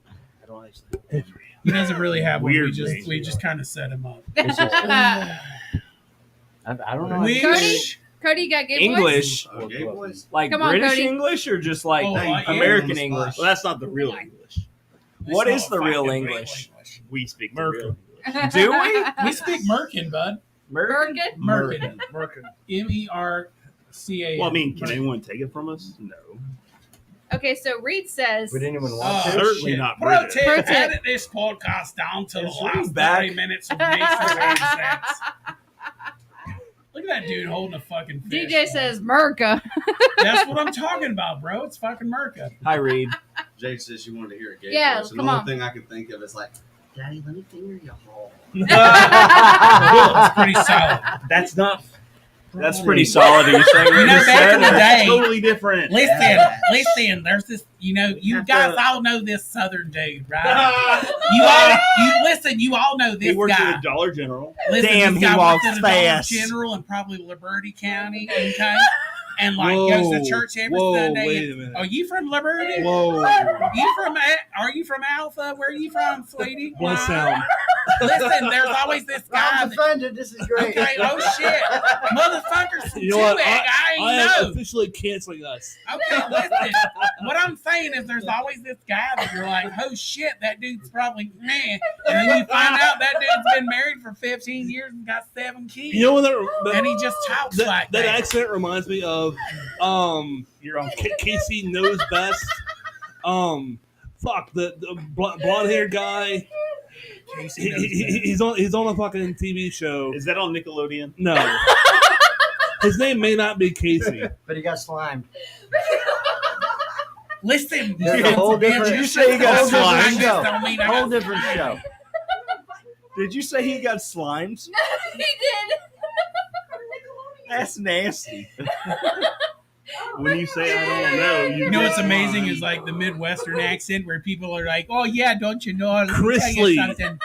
I don't actually. He doesn't really have one. Weird We thing. just kind of set him up. It's just- I don't know. We- Cody? Cody, you got gay voice? English, Okay, boys. like Come on, British Cody. English, or just like Oh, yeah. American On the English? spot. Well, that's not the real English. What It's is not the real fucking English? We speak the real English. Do we? We speak Merkin, bud. American? Merkin? Merkin. MERCAN. Well, I mean, can anyone take it from us? No. Okay, so Reed says, Would anyone want to? Certainly shit. not Pro British. tip, Pro tip. edit this podcast down to the Is Reed last back? 30 minutes of Mason's nonsense. Look at that dude holding a fucking fish. DJ says, Merca. That's what I'm talking about, bro. It's fucking Merca. Hi, Reed. Jake says she wanted to hear a gay Yeah, voice, and come the on. only thing I can think of is like, Daddy, let me finger your hole. It's pretty solid. That's not. That's pretty solid. Are you saying You know, back in the day, Totally different. listen, there's this, you guys all know this Southern dude, right? You all know He this works guy. at the Dollar General. Listen, Damn, this he guy walks works at a Dollar fast. General and probably Liberty County, okay? And goes to church every Sunday. Wait a minute. Are you from Liberty? Whoa. Are you from Alpha? Where are you from, sweetie? One sound. Listen, there's always this guy. I'm offended. This is great. Okay, oh shit, motherfuckers from You know what? I I ain't am know. officially canceling us. Okay, listen. What I'm saying is, there's always this guy that you're like, oh shit, that dude's probably man, and then you find out that dude's been married for 15 years and got 7 kids. You know what? and he just talks That like that. accent reminds me of You're on. Casey Knows Best. Fuck the blonde haired guy. Casey knows best. He's on a fucking TV show. Is that on Nickelodeon? No, his name may not be Casey. But he got slimed. Listen, There's a whole different. Did you say he got whole different slimed? show. Don't mean I Whole got different show. Did you say he got slimed? he did. That's nasty. When you say I don't know, You know what's amazing is like the Midwestern accent where people are like, "Oh yeah, don't you know?" Let me Chris tell you Lee. something.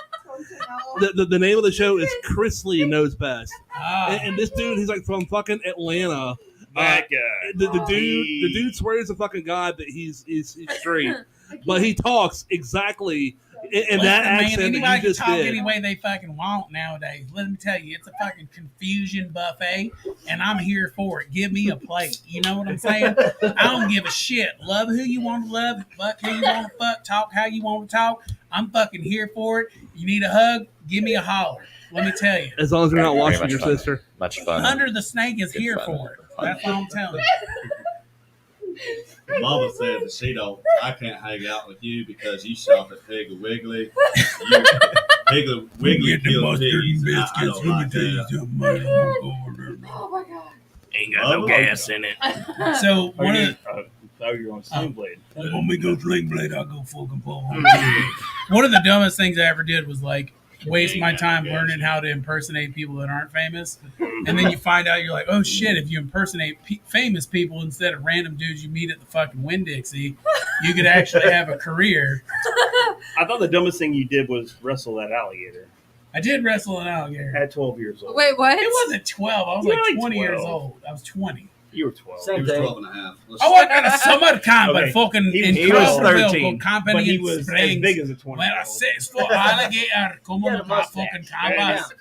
The name of the show is Chris Lee Knows Best. Ah. And this dude, he's like from fucking Atlanta. that guy. The dude swears to fucking God that he's straight, but he talks exactly in that Listen, accent anybody that you can just talk did. any way they fucking want nowadays. Let me tell you, it's a fucking confusion buffet, and I'm here for it. Give me a plate. You know what I'm saying? I don't give a shit. Love who you want to love, fuck who you want to fuck, talk how you want to talk. I'm fucking here for it. You need a hug? Give me a holler. Let me tell you. As long as you're not Very watching much your fun. sister. Much fun. Under the Snake is Good here fun. for it. That's all I'm telling you. Mama said that I can't hang out with you because you shop at Piggly Wiggly. Piggly Wiggly killed piggies. I don't like that. Oh my god. Ain't got no gas in it. So one of the, thought you were on Sling Blade. when we go Sling Blade, I'll go fucking pull. One of the dumbest things I ever did was like waste my time learning how to impersonate people that aren't famous, and then you find out you're like, oh shit! If you impersonate famous people instead of random dudes you meet at the fucking Winn-Dixie, you could actually have a career. I thought the dumbest thing you did was wrestle that alligator I did wrestle an alligator. at 12 years old. Wait, what? It wasn't 12. I was You were like like 20 years 12. old. I was 20. You were 12. Same He was thing. 12 and a half. Let's- I wasn't at a summer camp Okay. at fucking He in was Crawfordville 13, company But he in was as Springs. big as a 20 When year a old. 6 foot alligator come He had on a my mustache. fucking And canvas.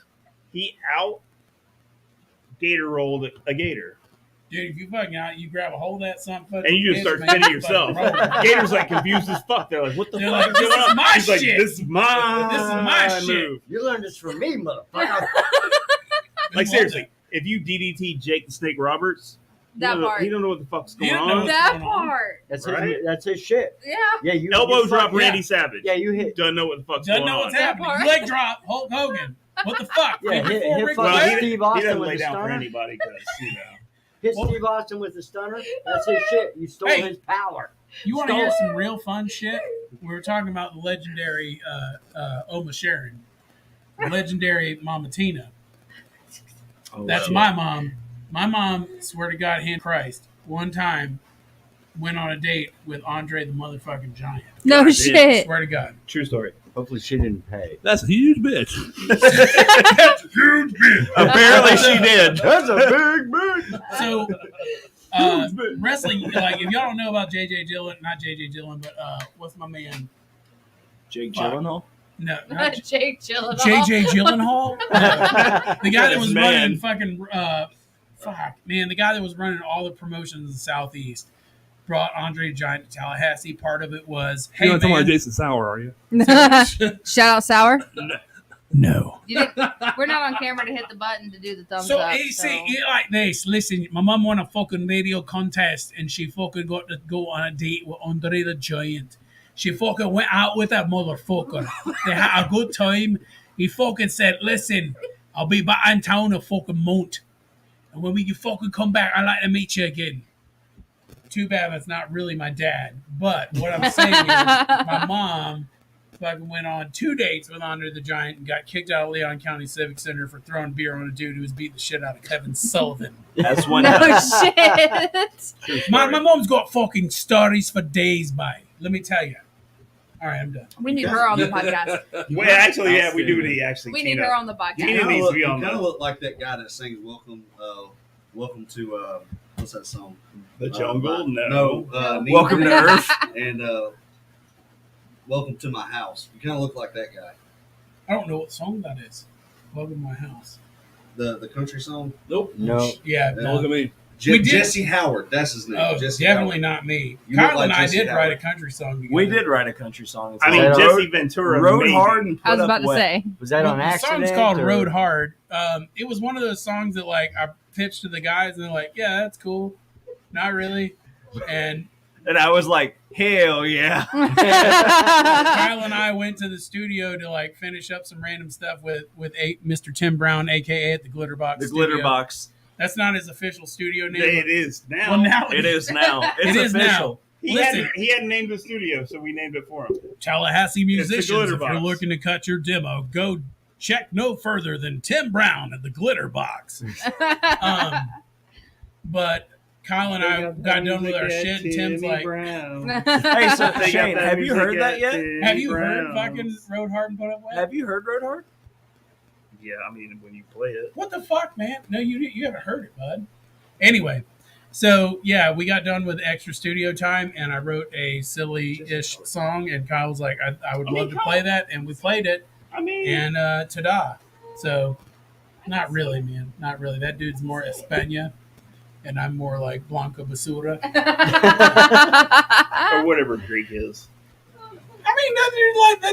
he out gator rolled a gator. Dude, if you fucking out, you grab a hold of that something, And you just start spinning yourself. Gator's like confused as fuck. They're like, what the They're fuck like, is "This going is on? my He's like, shit. this is my shit." move. You learned this from me, motherfucker. Like, seriously, if you DDT Jake the Snake Roberts, That part. he don't know what the fuck's He going don't know on. what's That going on? part. Right? That's his shit. Yeah. Yeah, you Elbow you drop fucking- Randy Savage. Yeah, you hit. Doesn't know what the fuck's Doesn't going know on. what's happening. part. Leg drop, Hulk Hogan. What the fuck? Yeah, Figure hit four, Ric fucking Well, Flair. he Steve he Austin doesn't with lay the down for stunner. anybody because, Hit Steve Austin with the stunner. That's his shit. You stole Hey. his power. You want to Stole hear it. some real fun shit? We were talking about the legendary Oma Sharon, legendary Mama Tina. That's my mom. My mom, swear to God, hand Christ, one time went on a date with Andre the motherfucking Giant. No God, shit. Swear to God. true story. Hopefully she didn't pay. That's a huge bitch. Apparently she did. That's a big bitch. So, wrestling, like, if y'all don't know about JJ Dillon, not JJ Dillon, but what's my man? Jake Fuck. Gyllenhaal? No, not Jake Gyllenhaal. JJ Gyllenhaal. The guy that was Man. running fucking the guy that was running all the promotions in the Southeast brought Andre the Giant to Tallahassee. Part of it was, hey You're not talking about man, Jason Sauer, are you? Shout out Sour. No. You didn't, we're not on camera to hit the button to do the thumbs So up. you see, it like this. Listen, my mum won a fucking radio contest, and she fucking got to go on a date with Andre the Giant. She fucking went out with that motherfucker. They had a good time. He fucking said, "Listen, I'll be back in town a fucking month, and when you fucking come back, I'd like to meet you again." Too bad that's not really my dad. But what I'm saying is, my mom fucking went on 2 dates with Andre the Giant and got kicked out of Leon County Civic Center for throwing beer on a dude who was beating the shit out of Kevin Sullivan. That's when No shit. My mom's got fucking stories for days, by. Let me tell you. All right, I'm done. We need her on the podcast. Well, actually, yeah, we do need actually. We need Tina. her on the Tina podcast. needs to be You on kind of the, look like that guy that sings "Welcome to what's that song? the jungle. Welcome to Earth. and Welcome to My House. You kind of look like that guy. I don't know what song that is. Welcome to my house. The country song. Nope. No. Yeah, Yeah. Don't look at me. We did- Jesse Howard. That's his name. Oh, Jesse definitely Howard. not me. You look Kyle like and I Jesse did write a Howard. country song together. We did write a country song. It's I mean, Is that Jesse Ventura. Rode maybe. hard and put I was up about to wet. say. Was that Well, on the accident? song's called or- Road Hard. It was one of those songs that like I pitched to the guys and they're like, "Yeah, that's cool." Not really. And And I was like, hell yeah. Kyle and I went to the studio to like finish up some random stuff with Mr. Tim Brown, aka at the Glitter Box. The Studio. Glitter Box. That's not his official studio name. It is now. Well, now It is now. It's It is official. he Listen. hadn't named the studio, so we named it for him. Tallahassee musicians, Glitter if you're Box. looking to cut your demo, go check no further than Tim Brown at the Glitter Box. But Kyle and I got done with our shit, and Tim's like, Hey, so They got Shane, that have you music heard at that yet? Timmy "Have you heard Brown's. fucking Road Hard and Put Up Wet?" Have you heard Road Hard? Yeah, I mean, when you play it. What the fuck, man? No, you haven't heard it, bud. Anyway, so yeah, we got done with extra studio time, and I wrote a silly-ish song, and Kyle was like, I would love to play that, and we played it, I mean, and ta-da. So, not really, man. Not really. That dude's more España, and I'm more like Blanca Basura. or whatever Greek is. I mean, that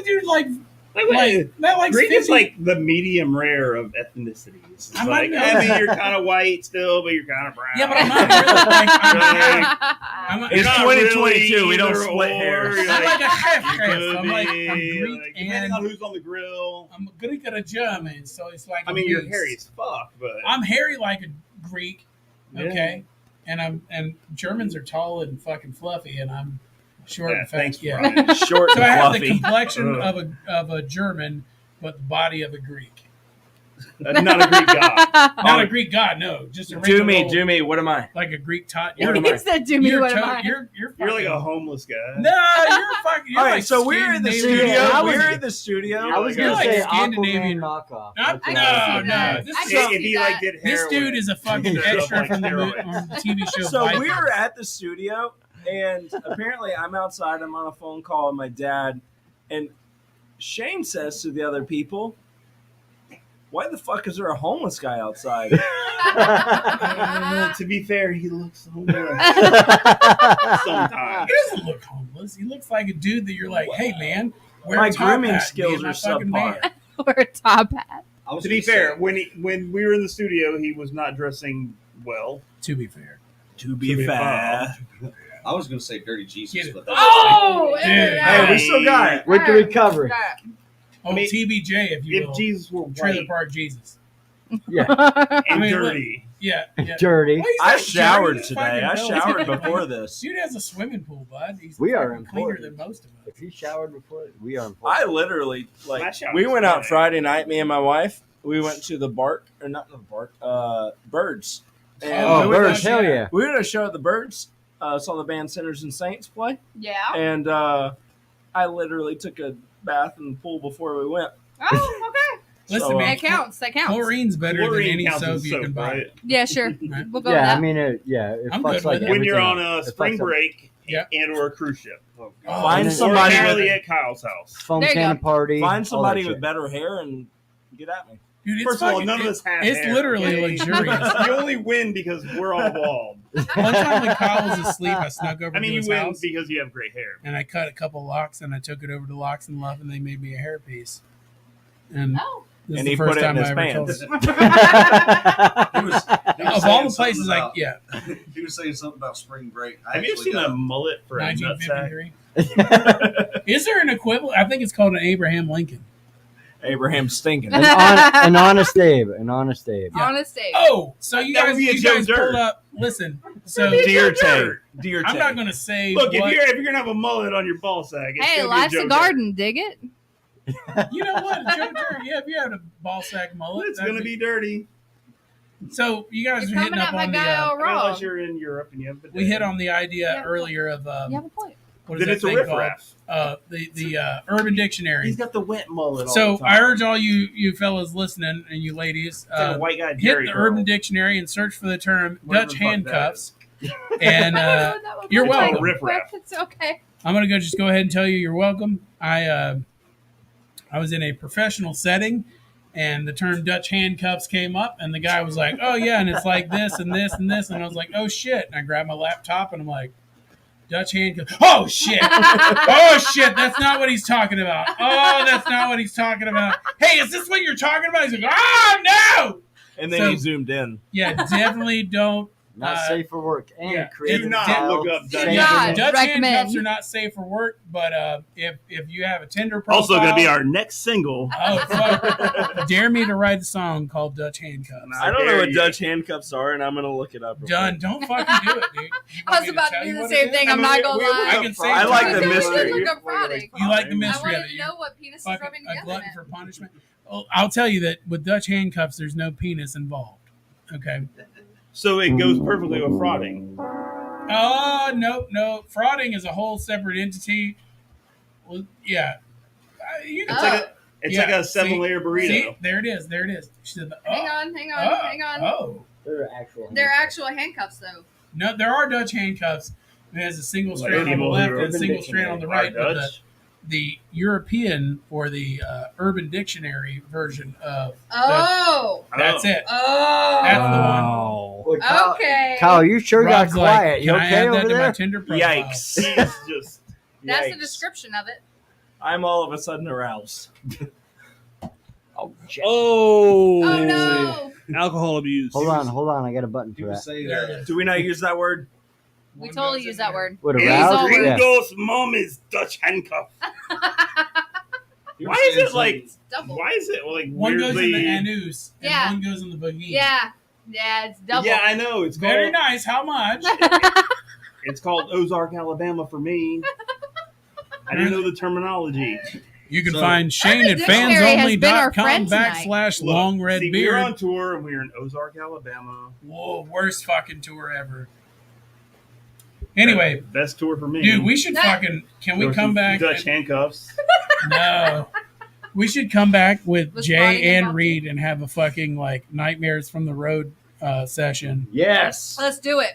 dude like that like Greek 50, is like the medium rare of ethnicities. It's I'm like, not- I mean, you're kind of white still, but you're kind of brown. Yeah, but I'm not really like You're It's not 2022, we don't either split or. hairs. You're I'm like a half you half. could I'm like I'm be, Greek depending and on who's on the grill. I'm Greek and a German, so it's like I a mean, you're mix. hairy as fuck, but I'm hairy like a Greek, okay, and Germans are tall and fucking fluffy, and I'm short yeah, and fat. thanks, Yeah, Brian. Short so I and have the fluffy. complexion of a German, but the body of a Greek. Not a Greek god. Not a Greek god, no, just a Do regular me, old- what am I? like a Greek tot. What am He said, "Do me You're what am to- I?" You're You're like fucking- a homeless guy. No, you're fucking. You're All right, like so we're in the Scandinavian. studio. I was- We're in the studio. I was You're gonna like say Scandinavian. Aquaman knockoff. I'm- That's I what can I no, was no. thinking. This I is can If see he that. like did This heroin. dude is a fucking Stuff extra like from the steroids. TV show. So Viper. we were at the studio, and apparently I'm outside. I'm on a phone call with my dad, and Shane says to the other people, "Why the fuck is there a homeless guy outside?" To be fair, he looks homeless sometimes. He doesn't look homeless. He looks like a dude that you're like, hey man, wear My a top grooming hat, skills be in my are fucking subpar. band. Or a top hat. I was To be gonna say- fair, when we were in the studio, he was not dressing well. To be fair, To be fair. I was going to say Dirty Jesus, Get it. but that's Oh, Dude. Hey, we still got it. With the recovery. oh I mean, TBJ, if you If will, Jesus were Trailer white Park Jesus. Yeah. and I mean, dirty, Yeah, yeah. Dirty. Why is I that showered dirty? today. I Fucking showered hell. before this. Dude has a swimming pool, bud. He's We are fucking cleaner important. than most of us. If he showered before, we are I important. literally My like. shower's We went out fine. Friday night. Me and my wife. We went to the Bark or not the Bark. Birds. And Oh, we went birds. to- Hell yeah. We were at a show at the Birds. Saw the band Sinners and Saints play, Yeah. and I literally took a bath in the pool before we went. Oh, okay. Listen, So, man, That counts. That counts. chlorine's better Chlorine than any counts soap as you soap, can buy. right? Yeah, sure. Right. We'll go with Yeah, that. I mean, it I'm fucks good like with it. When you're on everything. a It spring fucks up break Yeah. and or a cruise ship, Oh, Find and or somebody apparently with at Kyle's house. Foam There you cannon go. party. find all somebody that with shit. better hair and get at me. Dude, it's First of all, fucking- none of us have It's hair, literally okay? luxurious. You only win because we're all bald. One time when Kyle was asleep, I snuck over I mean, to you his win house because you have great hair. and I cut a couple locks and I took it over to Locks and Love and they made me a hairpiece. And Oh, This And is he the first put it time in his I ever told pants. it. He was Of all the places, about, he was saying something about spring break. Have you ever seen a mullet for a nutsack? 1953. Is there an equivalent? I think it's called an Abraham Lincoln. Abraham stinking. An honest Abe. An honest Abe. Yeah. Honest Dave. Oh, so you That would guys, be a you Joe guys Dirt. pulled up. Listen, so Deer Tay. Deer I'm Tay. not going to say Look, what. if you're gonna have a mullet on your ball sack, it's Hey, gonna be a life's Joe a Dirt. garden. Dig it. You know what, Joe Dirt? Yeah, if you had a ball sack mullet, It's that'd gonna be dirty. So you guys You're are hitting coming up at my on the. guy all I mean, wrong. unless you're in Europe and you have. We hit on the idea Yeah. earlier of You have a point. what is Then that it's a thing called? riffraff. The Urban Dictionary. He's got the wet mullet. So all the time. I urge all you fellas listening and you ladies, It's like a white guy hit Jerry the curl. Urban Dictionary and search for the term Whatever Dutch the fuck that handcuffs. And I don't know what that one you're was. welcome. Riffraff. It's okay. I'm gonna just go ahead and tell you you're welcome. I was in a professional setting, and the term Dutch handcuffs came up, and the guy was like, "Oh yeah," and it's like this and this and this, and I was like, "Oh shit!" And I grabbed my laptop, and I'm like, "Dutch handcuffs." Oh shit! Oh shit! That's not what he's talking about. Oh, that's not what he's talking about. Hey, is this what you're talking about? He's like, "Oh no!" And then So- he zoomed in. Yeah, definitely don't. Not safe for work. And yeah, creative do not style, look up Dutch safe handcuffs. for- Dutch recommend. handcuffs are not safe for work, but if you have a Tinder profile, Also, going to be our next single. Oh, fuck. Dare me to write a song called Dutch Handcuffs. Nah. I don't know dare what you. Dutch handcuffs are, and I'm going to look it up. real Done. quick. Don't fucking do it, dude. You I want was me about tell to you do the what same it is? thing. I'm not gonna we- lie. I can say I like the We mystery. did look up Friday. You like the I mystery of wanted it. to You're know what penis is fucking rubbing a together. glutton meant. for punishment. Well, I'll tell you that with Dutch handcuffs, there's no penis involved. Okay. So it goes perfectly with frauding. Oh, no. Frauding is a whole separate entity. Well, yeah. You can It's Oh. like a, it's Yeah, like a 7-layer burrito. See, there it is. She said, Hang on. Hang on. Oh. They're actual. They're actual handcuffs, though. No, there are Dutch handcuffs. It has a single strand on the people left who and a are single strand on the right. Are But Dutch? the European or the Urban Dictionary version of Oh. that's it. Oh. That's the one. Wow. Well, Kyle, Okay. Kyle, you sure got Rob's like, quiet. You can I okay add that over to my there? Tinder profile? Yikes. It's just That's the Yikes. description of it. I'm all of a sudden aroused. Oh, shit. Oh, Oh no. alcohol abuse. Hold on. I got a button He for was that. saying There it that. is. Do we not use that word? We One totally goes use in that there. word. What, He's aroused? all- Yeah. Ringo's mom is Dutch handcuff. He Why was is saying it like? It's double. Why is it like One goes in weirdly? the anus and Yeah. one goes in the boogie. Yeah. Yeah, it's double. Yeah, I know. It's called. Very nice. How much? It's called Ozark, Alabama for me. I didn't know the terminology. You can So- find Shane Urban at Dictionary has been our fansonly.com friend tonight. // Look, long red see, beard. We're on tour and we're in Ozark, Alabama. Whoa, worst fucking tour ever. Anyway, Best tour for me. dude, we should That- fucking. Can we There come was back? Dutch handcuffs. No. We should come back with Was Jay Bonnie and involved Reed and have a fucking like Nightmares from the Road session. Yes. Let's do it.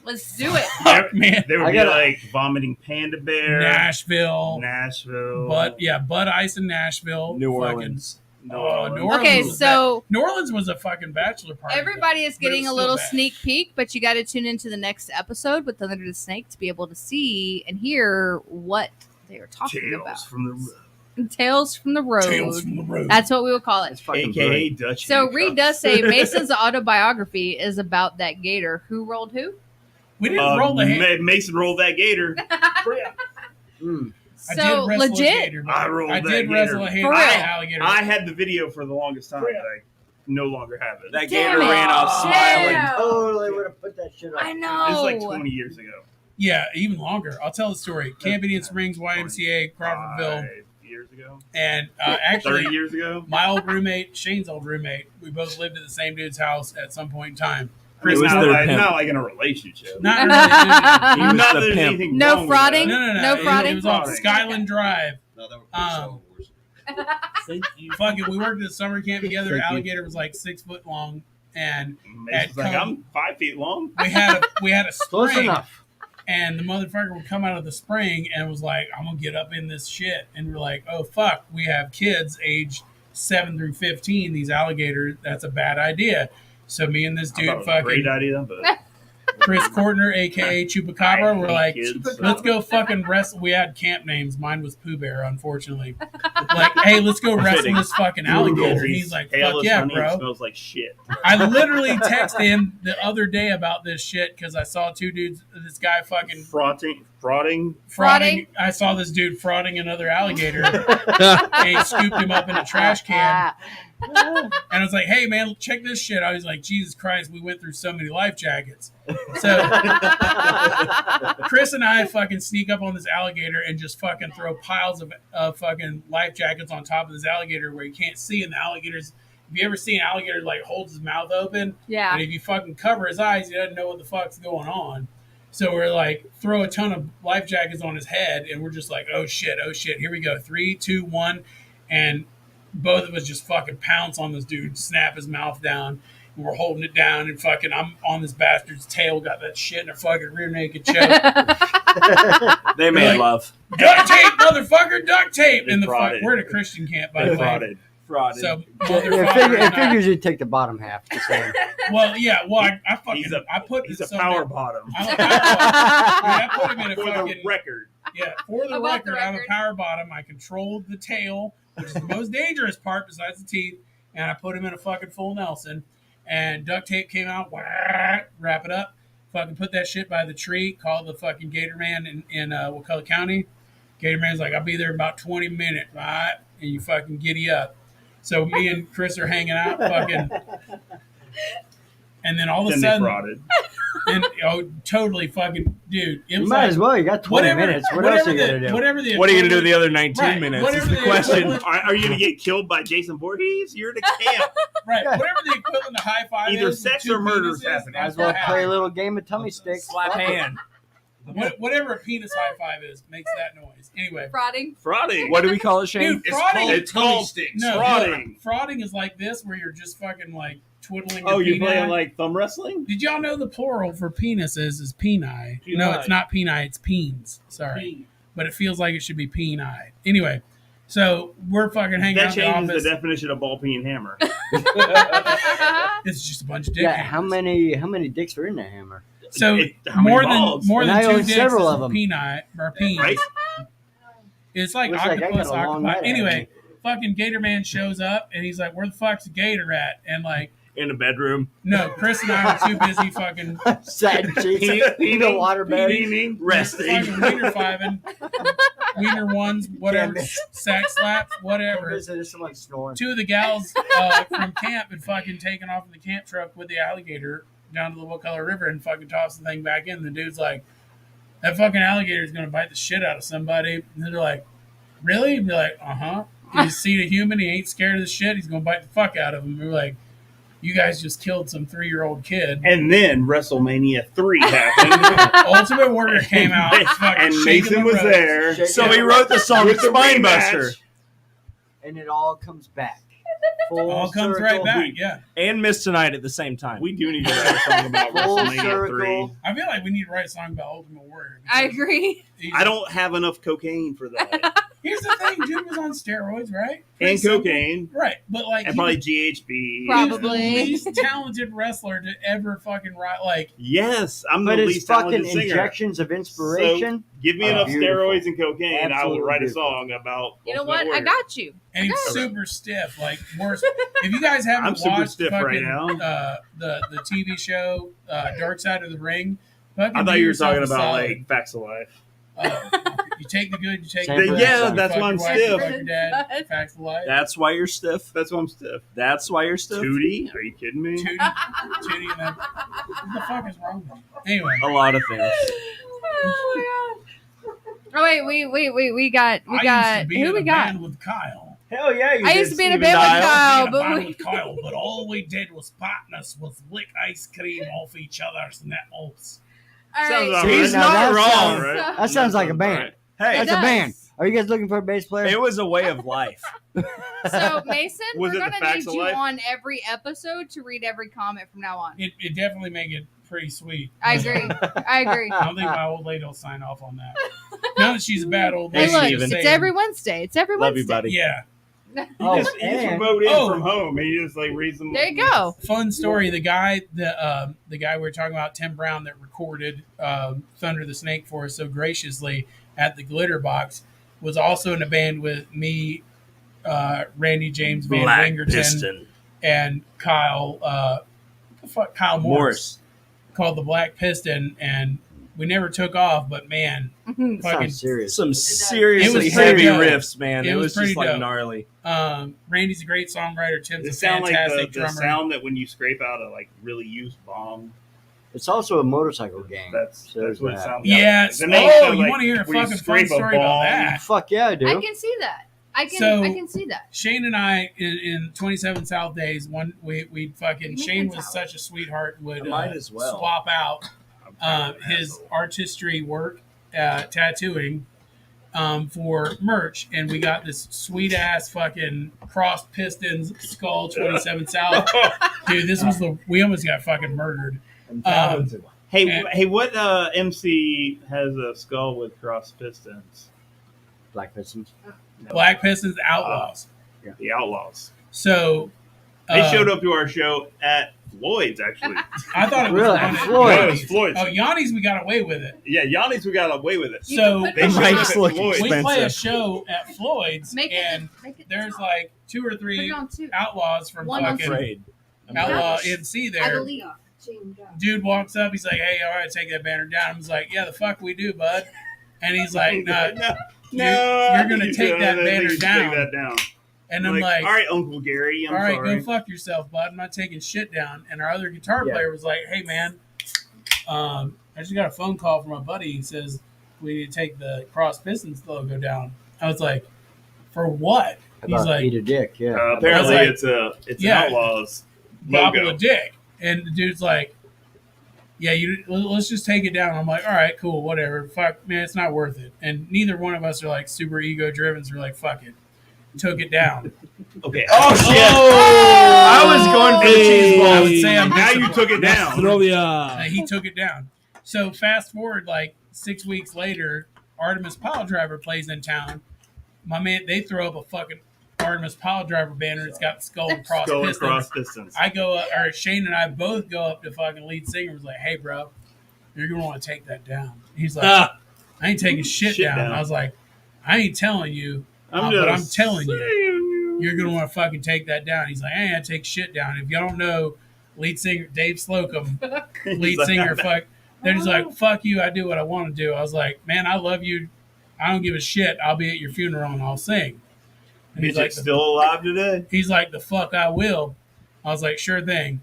Let's do it. Fuck, man. There would I be gotta- like vomiting panda bear, Nashville. Nashville, Bud Ice in Nashville. New Fucking- Orleans. New Oh, Orleans. New Orleans. Okay, was so New Orleans was a fucking bachelor party. everybody is But it getting was a still little bad. sneak peek, but you got to tune into the next episode with Thunder the Snake to be able to see and hear what they are talking Tales about. from the road, Tales from the road. Tales from the Road. That's what we will call it. It's fucking aka brilliant. Dutch. So Reed handcuffs. does say Mason's autobiography is about that gator. Who rolled who? We didn't roll the hand. Mason rolled that gator. Mm. I So did wrestle a legit. gator. but I rolled I that did gator. wrestle a hand For with real. an alligator. I had the video for the longest time, but I no longer have it. That Damn gator it. ran off smiling. Damn. Totally would have put that shit up. I know. This is like 20 years ago. Yeah, even longer. I'll tell the story. Camp Indian Springs, YMCA, Crawfordville, 5 years ago, and 30 actually, years ago. my old roommate, Shane's old roommate, we both lived at the same dude's house at some point in time. I mean, It was not, their like, pimp. not like in a relationship. Not really. He was Not the that there's pimp. anything No wrong with frauding? that. No. No It frauding? was off Frauding. Skyland Drive. No, that were Um, Wars. Fucking, we worked at a summer camp together. Thank you. Alligator was like 6 foot long, and Mason's like, come- I'm 5 feet long. we had a Close spring. enough. And the motherfucker would come out of the spring and was like, I'm gonna get up in this shit. And we're like, oh fuck, we have kids aged 7 through 15, these alligators, that's a bad idea. So me and this I thought dude it was a great fucking idea, but Chris Courtner, aka Chupacabra. We're like, kids. let's go fucking wrestle. We had camp names. Mine was Pooh Bear, unfortunately. Like, hey, let's go wrestle this fucking alligator. And he's like, fuck Hairless yeah, honey, it bro. smells like shit. I literally texted him the other day about this shit because I saw two dudes, this guy fucking Frauding. I saw this dude frauding another alligator. And he scooped him up in a trash can. And I was like, hey, man, check this shit. I was like, Jesus Christ, we went through so many life jackets. So Chris and I fucking sneak up on this alligator and just fucking throw piles of fucking life jackets on top of this alligator where you can't see. And the alligator's, if you ever see an alligator like holds his mouth open, Yeah. and if you fucking cover his eyes, he doesn't know what the fuck's going on. So we're like, throw a ton of life jackets on his head, and we're just like, oh shit, here we go. 3, 2, 1, and both of us just fucking pounce on this dude, snap his mouth down, and we're holding it down, and fucking I'm on this bastard's tail, got that shit in a fucking rear naked choke. They made Like- love. Duct tape, motherfucker, duct tape. They In the frauded. we're at a Christian camp, by the way. Frauded. Frauded. So It figures you'd take the bottom half. Just saying. well, yeah, well, I fucking He's a some- power bottom. I'm a power bottom. Dude, I put him in a For fucking the record. yeah. For the About the record, I'm a record. power bottom. I controlled the tail, which is the most dangerous part besides the teeth, and I put him in a fucking full Nelson. And duct tape came out. Wrap it up. Fucking put that shit by the tree. Call the fucking Gator Man in Wakulla County. Gator Man's like, I'll be there in about 20 minutes, right? And you fucking giddy up. So me and Chris are hanging out, fucking, and then all of a Then they sudden, frauded. and totally fucking, dude, it You was might like, as well. You got 20 minutes. What else are you the, gonna do? whatever the What are you gonna do equivalent- the other 19 Right, minutes? whatever Is the the question. equivalent- Are you going to get killed by Jason Voorhees? You're in a camp. Right, whatever the equivalent of high five Either is. with sex two or murder's penises, happening. Might that's as well what play a happened. little game of tummy sticks. Slap hand. Whatever a penis high five is makes that noise. Anyway, Frauding. Frauding. What do we call it, Shane? dude, frauding. It's called no, frauding. frauding is like this, where you're just fucking like twiddling. Oh, your you're peni. playing like thumb wrestling? Did y'all know the plural for penises is peni? Peni. No, it's not peni. It's peens. Sorry, but it feels like it should be peni. Anyway, so we're fucking hanging That out in changes the the office. definition of ball peen hammer. It's just a bunch of dick. Yeah, hammers. how many dicks were in that hammer? So How many more balls? than And I two own dicks several is of 'em. peni or peens. Right? It's like Looks like I octopus, got a long octopi. night ahead of Anyway, me. fucking Gator Man shows up and he's like, "Where the fuck's Gator at?" And like, In the bedroom. no, Chris and I were too busy fucking Sad cheeks. Eat a waterbed. Meaning, resting. fucking wiener fiving, wiener ones, whatever, Damn it. sack slaps, whatever. There's someone snoring. Two of the gals from camp had fucking taken off in the camp truck with the alligator down to the Wakulla River and fucking tossed the thing back in. The dude's like, that fucking alligator is going to bite the shit out of somebody. And they're like, really? And they're like, uh-huh. He's seen a human. He ain't scared of the shit. He's going to bite the fuck out of him. We're like, you guys just killed some 3-year-old kid. And then WrestleMania 3 happened. Ultimate Warrior came out. fucking and shaking Mason the was ropes. there. So he wrote the song With the Spinebuster. rematch. And it all comes back. Full All comes circle. right back, yeah. And Miss Tonight at the same time. We do need to write a song about Full WrestleMania 3. circle. I feel like we need to write a song about Ultimate Warrior. I agree. I don't have enough cocaine for that. Here's the thing, dude was on steroids, right? Pretty And simple. cocaine. Right, but like And he probably was- GHB. he Probably. was the least talented wrestler to ever fucking write. Like, Yes, I'm But the it's least fucking talented singer. injections of inspiration. Give me Oh, enough beautiful. steroids and cocaine, I will Absolutely write a beautiful. song about. You know Ultimate what? I Warrior. got you. and he's Okay. super stiff. Like, worse. If you guys haven't I'm super watched stiff fucking, right now. the TV show Dark Side of the Ring, fucking I thought do you were yourself talking a about solid. like facts of life. You take the good, you take Same the for bad. that Yeah, song. that's Fuck why I'm your wife, stiff. fuck your dad. Facts of life. That's why you're stiff. That's why I'm stiff. That's why you're stiff. Tootie? Are you kidding me? Tootie, Tootie, and that. What the fuck is wrong with you? Anyway, A lot of things. Oh my god. Oh wait, we got I used to be who in we a got? band with Kyle. Hell yeah, you I did, used to be in a Steven band with Dial. Kyle, In a but band we- with Kyle, but all we did was partners was lick ice cream off each other's nipples. All Sounds right. all He's Now not that wrong. sounds- right? That sounds like a Sounds band. right. Hey, That's does. a band. Are you guys looking for a bass player? it was a way of life. So Mason, Was we're it the gonna facts need of you life? on every episode to read every comment from now on. It definitely make it pretty sweet. I But agree. I agree. I don't think my old lady will sign off on that. Now that she's a bad old Hey, lady, look, Steven. just it's saying, every Wednesday. It's every Love Wednesday. you, buddy. Yeah. Oh, He just and wrote in Oh. from home. He just like reads them. There you go. Fun story. The guy we were talking about, Tim Brown, that recorded Thunder the Snake for us so graciously at the Glitter Box, was also in a band with me, Randy James Van Black Wingerton, Piston. and Kyle Kyle Morris, Morris. called the Black Piston, and we never took off. But man, fucking sounds serious. Some It seriously was pretty heavy dope. riffs, man. It It was was pretty just like dope. gnarly. Randy's a great songwriter. Tim's It a sound like fantastic the drummer. sound that when you scrape out a like really used bomb. It's also a motorcycle gang. That's So there's what it that. sounds. Yes. It makes Oh, it you like want to hear a where you fucking fun scrape a story about bomb. that? Fuck yeah, I do. I can see that. I So- can see that. Shane and I in 27 South Days, we fucking You Shane make was it such a sweetheart, would I might as well. swap out I'm kind of an his asshole. artistry work, tattooing, for merch, and we got this sweet ass fucking cross pistons skull 27 South. Dude, this was we almost got fucking murdered. Hey, And- hey, what MC has a skull with cross pistons? Black Pistons. Black Pistons Outlaws. The Outlaws. So They showed up to our show at Floyd's, actually. I thought it was Really? Yanni's. Floyd's? No, it was Floyd's. Oh, Yanni's, we got away with it. Yeah, Yanni's, we got away with it. You So can put They them showed on. up Mics at look Floyd's. we play a expensive. show at Floyd's, Make and it there's top. like 2 or Put 3 it on two. outlaws from One on fucking Afraid. Outlaw NC I there. believe. Dude walks up, he's like, "Hey, all right, take that banner down." I was like, "Yeah, the fuck we do, bud." And he's like, "No." You're gonna take that banner down. Take that down. And I'm like, all right, Uncle Gary, I'm "All right, sorry. go fuck yourself, bud. I'm not taking shit down." And our other guitar Yeah. player was like, "Hey, man, I just got a phone call from my buddy. He says we need to take the Cross Pistons logo down." I was like, "For what?" He's About like, eat a dick, yeah. Apparently, I was it's yeah. Outlaws "Gobble logo. a dick," and the dude's like, "Yeah, let's just take it down." I'm like, "All right, cool, whatever. Fuck, man, it's not worth it." And neither one of us are like super ego driven, so we're like, "Fuck it." Took it down. Okay. Oh shit! I was going for the cheese I ball. would say I'm now you disappointed. took it down. Throw the He took it down. So fast forward like 6 weeks later, Artemis Pile Driver plays in town. My man, they throw up a fucking Artemis Pile Driver banner. It's got skull and cross Go pistons. across distance. I go up, or Shane and I both go up to fucking lead singer. Was like, "Hey, bro, you're gonna want to take that down." He's like, Ah. "I ain't taking shit down." down. I was like, "I ain't telling you, I'm but I'm just telling you, saying. you're gonna want to fucking take that down." He's like, "I ain't gonna take shit down." If y'all don't know, lead singer Dave Slocum, lead He's like, singer, fuck. They're just like, "Fuck you, I do what I want to do." I was like, "Man, I love you. I don't give a shit. I'll be at your funeral and I'll sing." And he's like, Midget's still alive today? he's like, "The fuck I will." I was like, "Sure thing."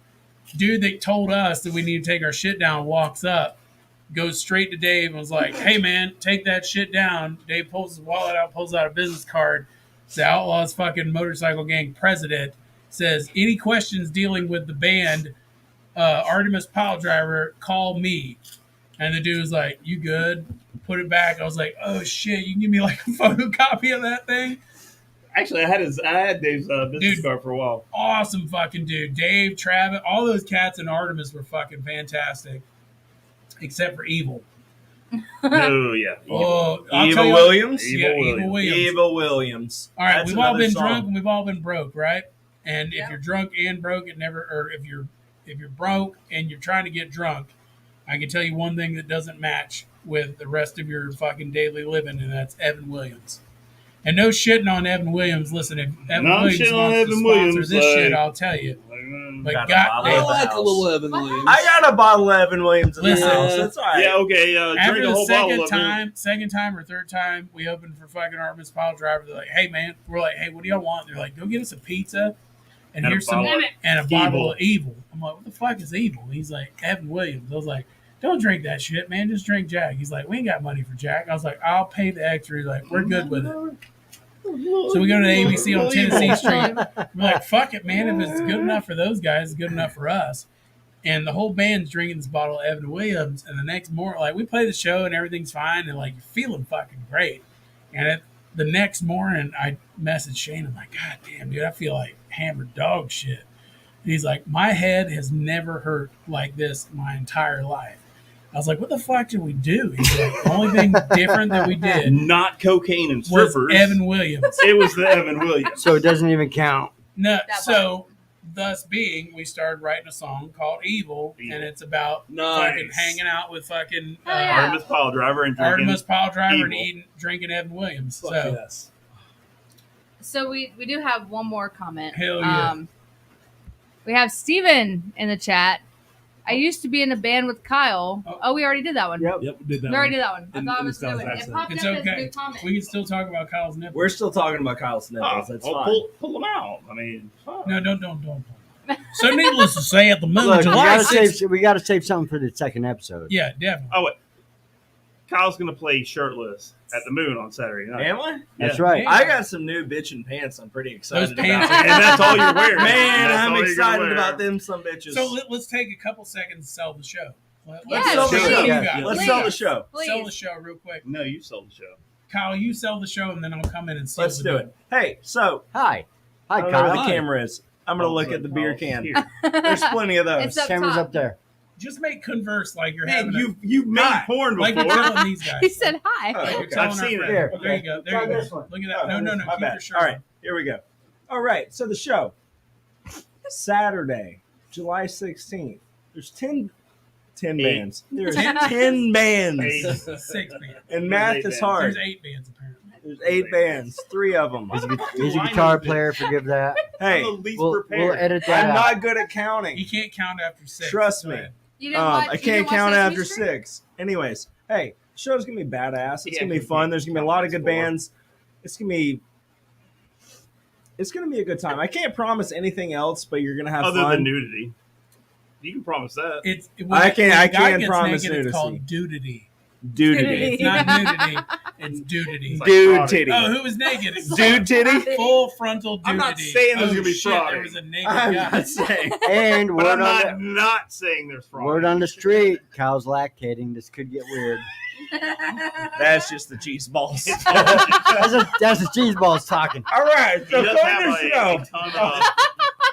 Dude that told us that we need to take our shit down walks up, goes straight to Dave and was like, "Hey man, take that shit down." Dave pulls his wallet out, pulls out a business card. The Outlaws fucking motorcycle gang president says, "Any questions dealing with the band, Artemis Pile Driver, call me." And the dude was like, "You good?" Put it back. I was like, "Oh shit, you can give me like a photocopy of that thing?" Actually, I had Dave's business Dude. card for a while. Awesome fucking dude. Dave, Travis, all those cats in Artemis were fucking fantastic. Except for Evil. Oh yeah. Oh, I'll Evil tell you- Williams. Evil Yeah, Williams. Evil Williams. Evil Williams. All right, That's we've all another been song. drunk and we've all been broke, right? And if Yeah. you're drunk and broke, it never. Or if you're broke and you're trying to get drunk, I can tell you one thing that doesn't match with the rest of your fucking daily living, and that's Evan Williams. And no shitting on Evan Williams. Listen, if Evan No, I'm Williams shitting on wants to Evan sponsor Williams, this shit, like- I'll tell you. But Got a God, bottle I of like a house. little Evan Williams. I got a bottle of Evan Williams in the Listen. house. That's all right. Yeah, okay. after Drink a the whole bottle of it. second time or third time, we opened for fucking Artemis Pile Driver. They're like, "Hey man," we're like, "Hey, what do y'all want?" They're like, "Go get us a pizza and And a here's some bottle of and a bottle Evil. of Evil." I'm like, "What the fuck is Evil?" He's like, "Evan Williams." I was like, "Don't drink that shit, man. Just drink Jack." He's like, "We ain't got money for Jack." I was like, "I'll pay the extra." He's like, "We're good with it." So we go to the ABC on Tennessee Street. We're like, "Fuck it, man. If it's good enough for those guys, it's good enough for us." And the whole band's drinking this bottle of Evan Williams. And the next morning, like, we play the show and everything's fine. And, like, you're feeling fucking great. And the next morning, I messaged Shane. I'm like, "God damn, dude, I feel like hammered dog shit." And he's like, "My head has never hurt like this my entire life." I was like, what the fuck did we do? He's like, the only thing different that we did Not cocaine and was strippers. Evan Williams. It was the Evan Williams. So it doesn't even count. No, That so thus being, we started writing a song called Evil, and it's about fucking hanging out with fucking Hell yeah. Artemis Pile Driver and drinking. Artemis Pile Driver and Evil. drinking Evan Williams. Fuck So yes. So we do have one more comment. Hell yeah. We have Steven in the chat. I used to be in a band with Kyle. Oh, we already did that one. Yep. Yep, we did that. We already one. did that one. I And- thought I and was Styles doing it. It accent. popped It's up as a okay. new comment. We can still talk about Kyle's nipples. We're still talking about Kyle's nipples. That's fine. pull them out. I mean, fuck. No, don't. So needless to say, at the moon, Look, July 6th. we gotta save something for the second episode. Yeah, definitely. Oh, wait. Kyle's going to play shirtless at the Moon on Saturday night. Am I? That's Yeah. right. I got some new bitchin' pants I'm pretty excited Those pants about. And that's all you're wearing. Man, That's I'm all you're gonna excited wear. about them some bitches. So let's take a couple seconds to sell the show. Let's Yeah, sell the please. show. Yeah, You guys. Let's Please. sell the show. Please. Sell the show real quick. No, you sold the show. Kyle, you sell the show, and then I'll come in and sell Let's the do deal. it. Hey, so Hi, I hi, don't know where Kyle. the camera is. I'm gonna look at the beer can. There's plenty of those. It's up Camera's top. up there. Just make converse like you're Man, having you made Hi. porn like you're before. telling these guys. He said hi. Oh, Like you're okay. telling I've our seen it. friends. Here, There you go. There try you go. this one. Look at that. No. My Keep bad. your shirt All on. right, here we go. All right, so the show. Saturday, July 16th. There's 10 Eight. bands. There's 10? 10 bands. 6 bands. And math There's is 8 hard. There's 8 bands apparently. There's 8 bands, 3 of them. He's a guitar player. Forgive that. Hey, I'm the least We'll prepared. edit that I'm out. not good at You counting. can't count after 6. Trust Go me. ahead. You didn't watch, I you can't didn't watch count Sesame after Street? 6. Anyways, hey, the show's gonna be badass. It's Yeah, gonna be you fun. can't There's gonna be a count lot of as good 4. bands. It's gonna be a good time. I can't promise anything else, but you're gonna have Other fun. than nudity. You can promise that. I can when a guy can gets promise naked, nudity. It's called dudity. Dudity. It's not nudity. It's dudity. like Dude fraud. titty. Oh, who was naked? Dude titty. Full frontal nudity. I'm not saying there's oh, gonna be shit, fraud. There was a naked I'm guy. not saying. And But word I'm on not saying there's fraud. the word on the street. Kyle's lactating. This could get weird. That's just the cheese balls. That's the cheese balls talking. All right, He so does for have the a show. ton of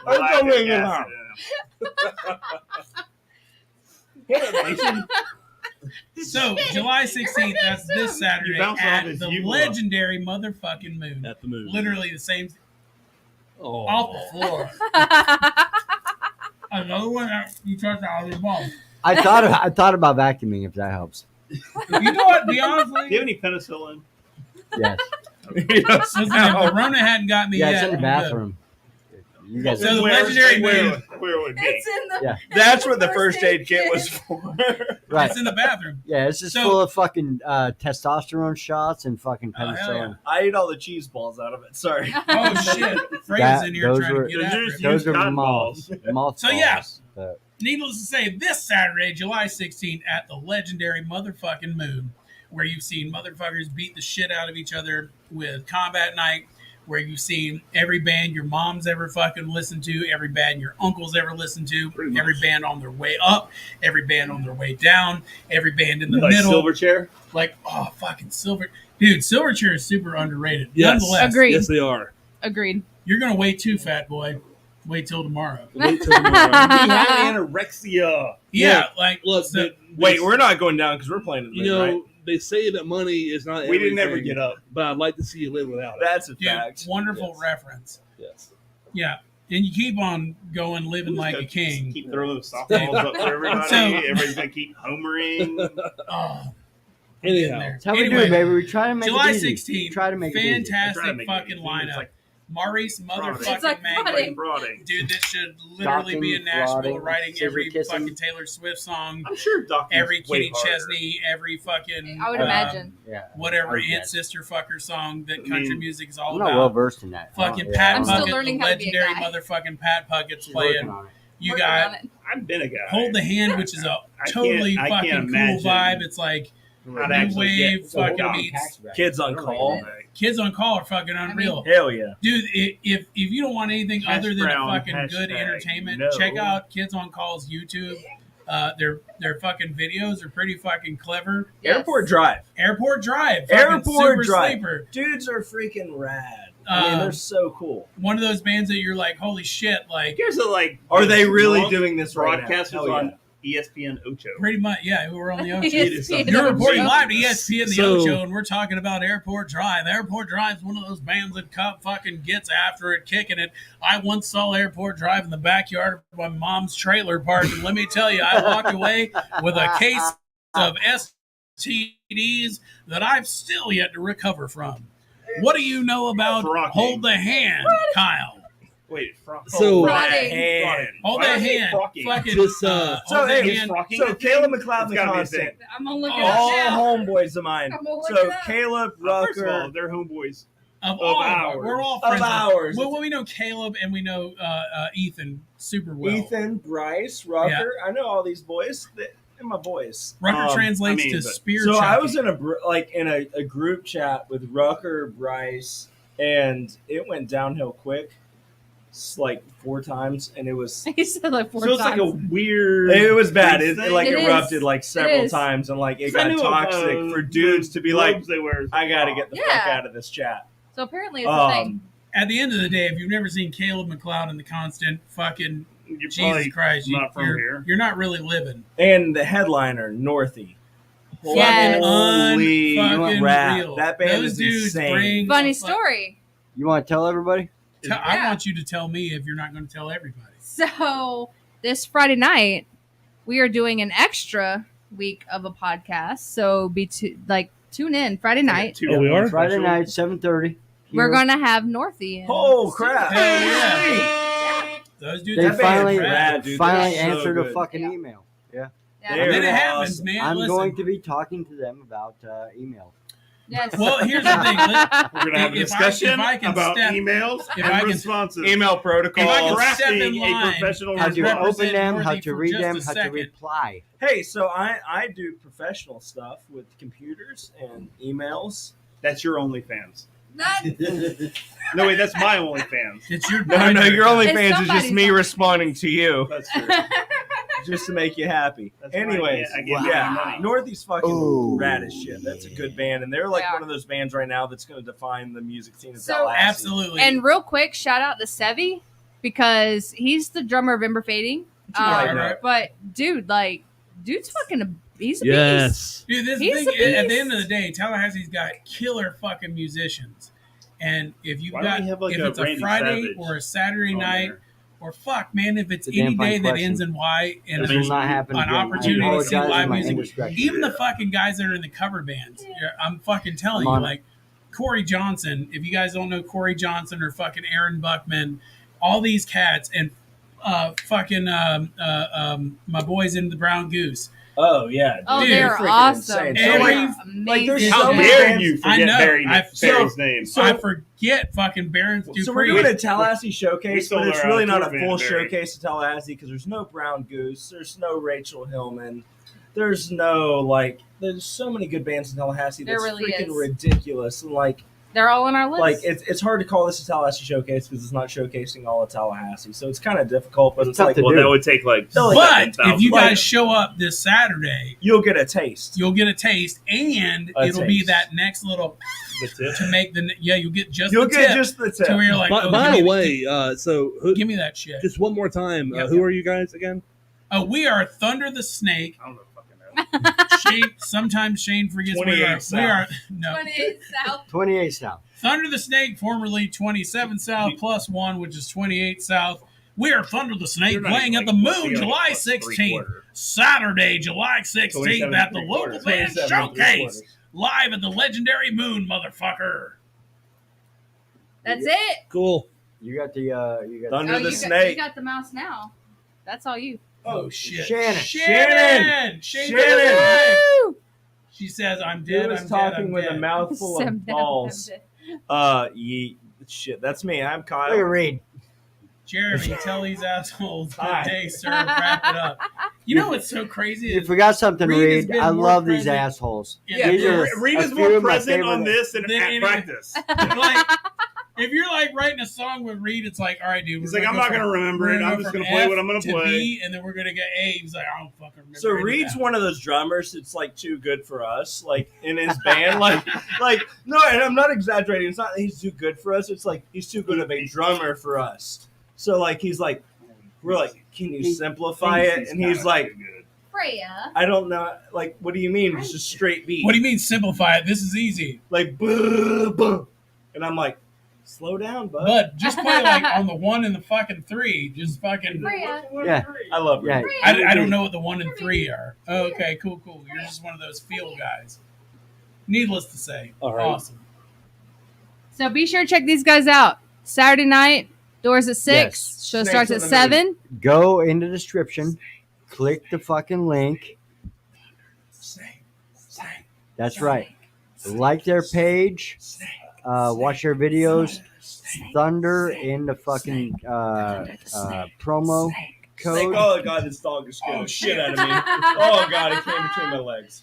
Let's go lactic ring it out. acid in him. So, July 16th, that's this Saturday bounce off at his the uvula. legendary motherfucking Moon. At the Moon. Literally the same Oh. off the floor. Another one that you touched out of your balls. I thought about vacuuming if that helps. You know what? Be honest Do you have with you. any penicillin? Yes. Listen, if Verona hadn't got me Yeah, yet. it's in the I'm good. bathroom. You guys. So the legendary Moon. Where would it be? It's in the. Yeah. That's what the first aid kit was for. Right. It's in the bathroom. Yeah, it's just So- full of fucking testosterone shots and fucking Oh, hell penicillin. I ate all the cheese balls out of it. Sorry. Oh shit! Freya's That- in here those trying were- to get after Those it. are- Those are cotton moths. Mothballs. So, yeah. But Needless to say, this Saturday, July 16th, at the legendary motherfucking Moon, where you've seen motherfuckers beat the shit out of each other with Combat Night, where you've seen every band your mom's ever fucking listened to, every band your uncles ever listened to, every band on their way up, every band on their way down, every band in the Like middle. Silverchair? Like, oh, fucking Silver. Dude, Silverchair is super underrated. Yes. Nonetheless, Agreed. Yes, they are. Agreed. you're going to wait too, fat boy. Wait till tomorrow. Wait till tomorrow. He had anorexia. Yeah, like, Look, so- Wait, we're not going down because we're playing at the you Moon, know, right? they say that money is not We didn't ever everything, get up. but I'd like to see you live without it. That's a dude, fact. wonderful Yes. reference. Yes. Yeah. And you keep on going, living like a king. Keep throwing those softballs up for everybody. So- Everybody's going to keep homering. Oh, Anyhow, that's how we do Anyway, it, baby. We try to make July it easy. 16th, Try to make it easy. fantastic Try to make it fucking easy. lineup. It's like Maurice It's motherfucking like Mangley. prodding. broading. Dude, this should literally be in Docking, Nashville prodding, writing scissor every kissing. fucking Taylor Swift song, I'm sure Doc's every way Kenny harder. Chesney, every fucking I would imagine. Yeah. whatever I aunt guess. sister fucker song that I country mean, music is all I'm not well about. versed in that. Fucking Yeah, Pat I'm still Puckett, learning the how to be a legendary guy. motherfucking Pat Puckett's She's working playing. on it. You Working got on it. I've been a guy. Hold the Hand, which is a I totally can't fucking cool imagine vibe. It's like I'd new actually wave get- fucking Hold on. meets Kids on call. Kids on Call are fucking unreal. Hell yeah. Dude, if you don't want anything Hash other than brown, a fucking good hashtag entertainment, no. check out Kids on Call's YouTube. Their fucking videos are pretty fucking clever. Yes. Airport Drive. Airport Drive, fucking Airport super Drive. sleeper. Dudes are freaking rad. I mean, Um, they're so cool. One of those bands that you're like, holy shit, like Here's a like. Are they really drunk doing this right now? broadcasters Hell yeah. on ESPN Ocho. Pretty much, yeah. We were on the Ocho. ESPN You're reporting Ocho. live to ESPN the So- Ocho, and we're talking about Airport Drive. Airport Drive's one of those bands that fucking gets after it, kicking it. I once saw Airport Drive in the backyard of my mom's trailer park, and let me tell you, I walked away with a case of STDs that I've still yet to recover from. What do you know about Frocking. Hold the Hand, Kyle? Wait, So- Frocking. Hold Why the did I say hand. frocking? Fucking, Just, hold so, the hey, hand. frocking. So Caleb McLeod It's and the gotta be a Constant. thing. I'm gonna look it All up now. homeboys of mine. I'm gonna look So it up. Caleb, First of all, Rucker, they're homeboys. Of Of all, ours. we're all Of friends. ours. Well, we know Caleb and we know Ethan super well. Ethan, Bryce, Rucker. I know all these boys. They're my boys. Rucker translates I mean, to but- spear. So I chucking. was in a group chat with Rucker, Bryce, and it went downhill quick. It's like 4 times, and it was He said like 4 So it's times. like a weird. it was bad. It thing. like It is. erupted like several is. times, and like it 'Cause I got knew of, toxic for dudes to be like, globes they wear. I gotta get the fuck Yeah. out of this chat. So apparently it's a thing. At the end of the day, if you've never seen Caleb McLeod and the Constant, fucking You're Jesus probably Christ, not from you're, here. you're not really living. And the headliner, Northy. Yes. Holy Unfucking crap. real. That band Those is dudes insane. bring Funny a fu- story. You want to tell everybody? I Yeah. want you to tell me if you're not going to tell everybody. So this Friday night, we are doing an extra week of a podcast. So tune in Friday night. Oh, we are? Friday night, 7:30. We're gonna have Northy in. Oh crap! Hell yeah. Those dudes They are finally, rad. rad, dude. finally They're so answered a good. fucking Yeah. email. Yeah. They're And it happens, awesome. man. I'm Listen. going to be talking to them about email. Yes. Well, here's the thing. We're gonna have a If I- discussion if I can about step- emails if and I can- responses. Email protocol. If I can step Drafting in a line professional How and to response. open them, how Northy to for read just them, a how to second. reply. Hey, so I do professional stuff with computers and emails. That's your OnlyFans. Not- No, wait, that's my OnlyFans. It's your No, your It's OnlyFans is just somebody's me own. responding to you That's true. just to make you happy. That's why Anyways, I get my money. Northeast fucking Ooh. rad as shit. That's a good band, and they're like They are. one of those bands right now that's going to define the music scene in So- Tallahassee. Absolutely. And real quick, shout out to Sevi because he's the drummer of Ember Fading. Right. But dude's fucking he's a beast. Yes. Dude, this He's thing, a at the beast. end of the day, Tallahassee's got killer fucking musicians. And if you've Why don't got, we have, like, if a it's a Randy Friday Savage or a Saturday on night, there? or fuck, man, if it's It's a damn any fine day that question. ends in Y and This there's will not happen an again. opportunity I to see apologize live for my music, indiscretion. even the fucking guys that are in the cover bands, I'm fucking telling I'm you, on it. like Corey Johnson. If you guys don't know Corey Johnson or fucking Aaron Buckman, all these cats and my boys in the Brown Goose. Oh yeah, Oh, Dude, they're freaking awesome. insane. They're Every- like, there's amazing. so How many dare bands- you I forget know. Barry's name? So- I forget fucking Baron Dupree. So we're doing a Tallahassee We showcase, stole but it's our really not a tour full van, Barry. showcase of Tallahassee because there's no Brown Goose, there's no Rachel Hillman, there's no there's so many good bands in Tallahassee There that's really freaking is. ridiculous, and They're all on our list. it's hard to call this a Tallahassee showcase because it's not showcasing all of Tallahassee, so it's kind of difficult, but It's it's tough like to Well, do. that would take like. No, But if 7,000. you Like- guys show up this Saturday, you'll get a taste. you'll get a taste, and A it'll be taste. that next little That's it. to make the you'll get just You'll the get tip just the to where tip. you're like, By, oh, by give the me- way, so who, give me that shit. just one more time. Yeah, Who yeah. are you guys again? We are Thunder the Snake. I don't know fucking know. Shane, sometimes Shane forgets we 28 are. We South. are no 28 South. 28 South. Thunder the Snake, formerly 27 South plus 1, which is 28 South. We are Thunder the Snake You're not playing even, at the like, Moon you're like July plus 16th. 3/4. Saturday, July 16th 27 at the 3/4. local band 27 showcase. Live at the legendary Moon, motherfucker. That's it. Cool. You got the Thunder the you Snake. got the mouse now. That's all you. Oh, shit. Shannon. Shannon! Shannon! Shannon! Woo! She says, I'm He dead, was I'm talking dead, I'm with dead. a mouthful Sam of down, balls. I'm Yeet. Shit, that's me. I'm Look at Kyle. Reed. Jeremy, tell these assholes good Hi. day, sir. Wrap it up. You know what's so crazy? You is forgot something, Reed has Reed. been I more love these present- assholes. Yeah, These are Reed a is few more of my present on favorite- this than Then at any- practice. like, if you're like writing a song with Reed, it's like, all right, dude. He's we're like, I'm go not from- going to remember we're it. I'm go just from going to play what F I'm going to to play. B, and then we're gonna get A. He's like, I don't fucking remember. So any of Reed's that. one of those drummers. It's like too good for us. Like in his band, like no, and I'm not exaggerating. It's not that he's too good for us. It's like he's too good of a drummer for us. So like he's like, we're like, can you simplify it? And he's like, Freya. I don't know. Like, what do you mean? It's just straight B. What do you mean simplify it? This is easy. Like, buh, buh. And I'm like, slow down, bud. But just play like on the 1 and the fucking 3. Just fucking. Freya. Yeah. I love Yeah. it. I don't know what the 1 and 3 are. Oh, okay, cool. You're just one of those feel guys. Needless to say, All right. awesome. So be sure to check these guys out. Saturday night, doors at 6. Yes. Show Snakes starts on at the 7. Go in the description, click the fucking link. That's right. Like their page, watch their videos. Thunder in the fucking promo Thank code. oh god, this dog is scaring Oh, the shit shit. out of me. Oh god, it came between my legs.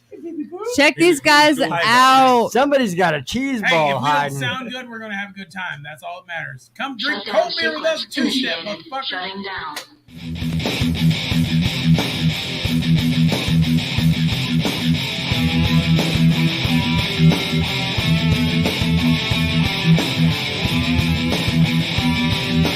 Check these guys out. Somebody's got a cheese Hey, ball if we don't hiding. sound good, we're gonna have a good time. That's all that matters. Come drink cold beer with us, two-step, motherfucker. Shutting down.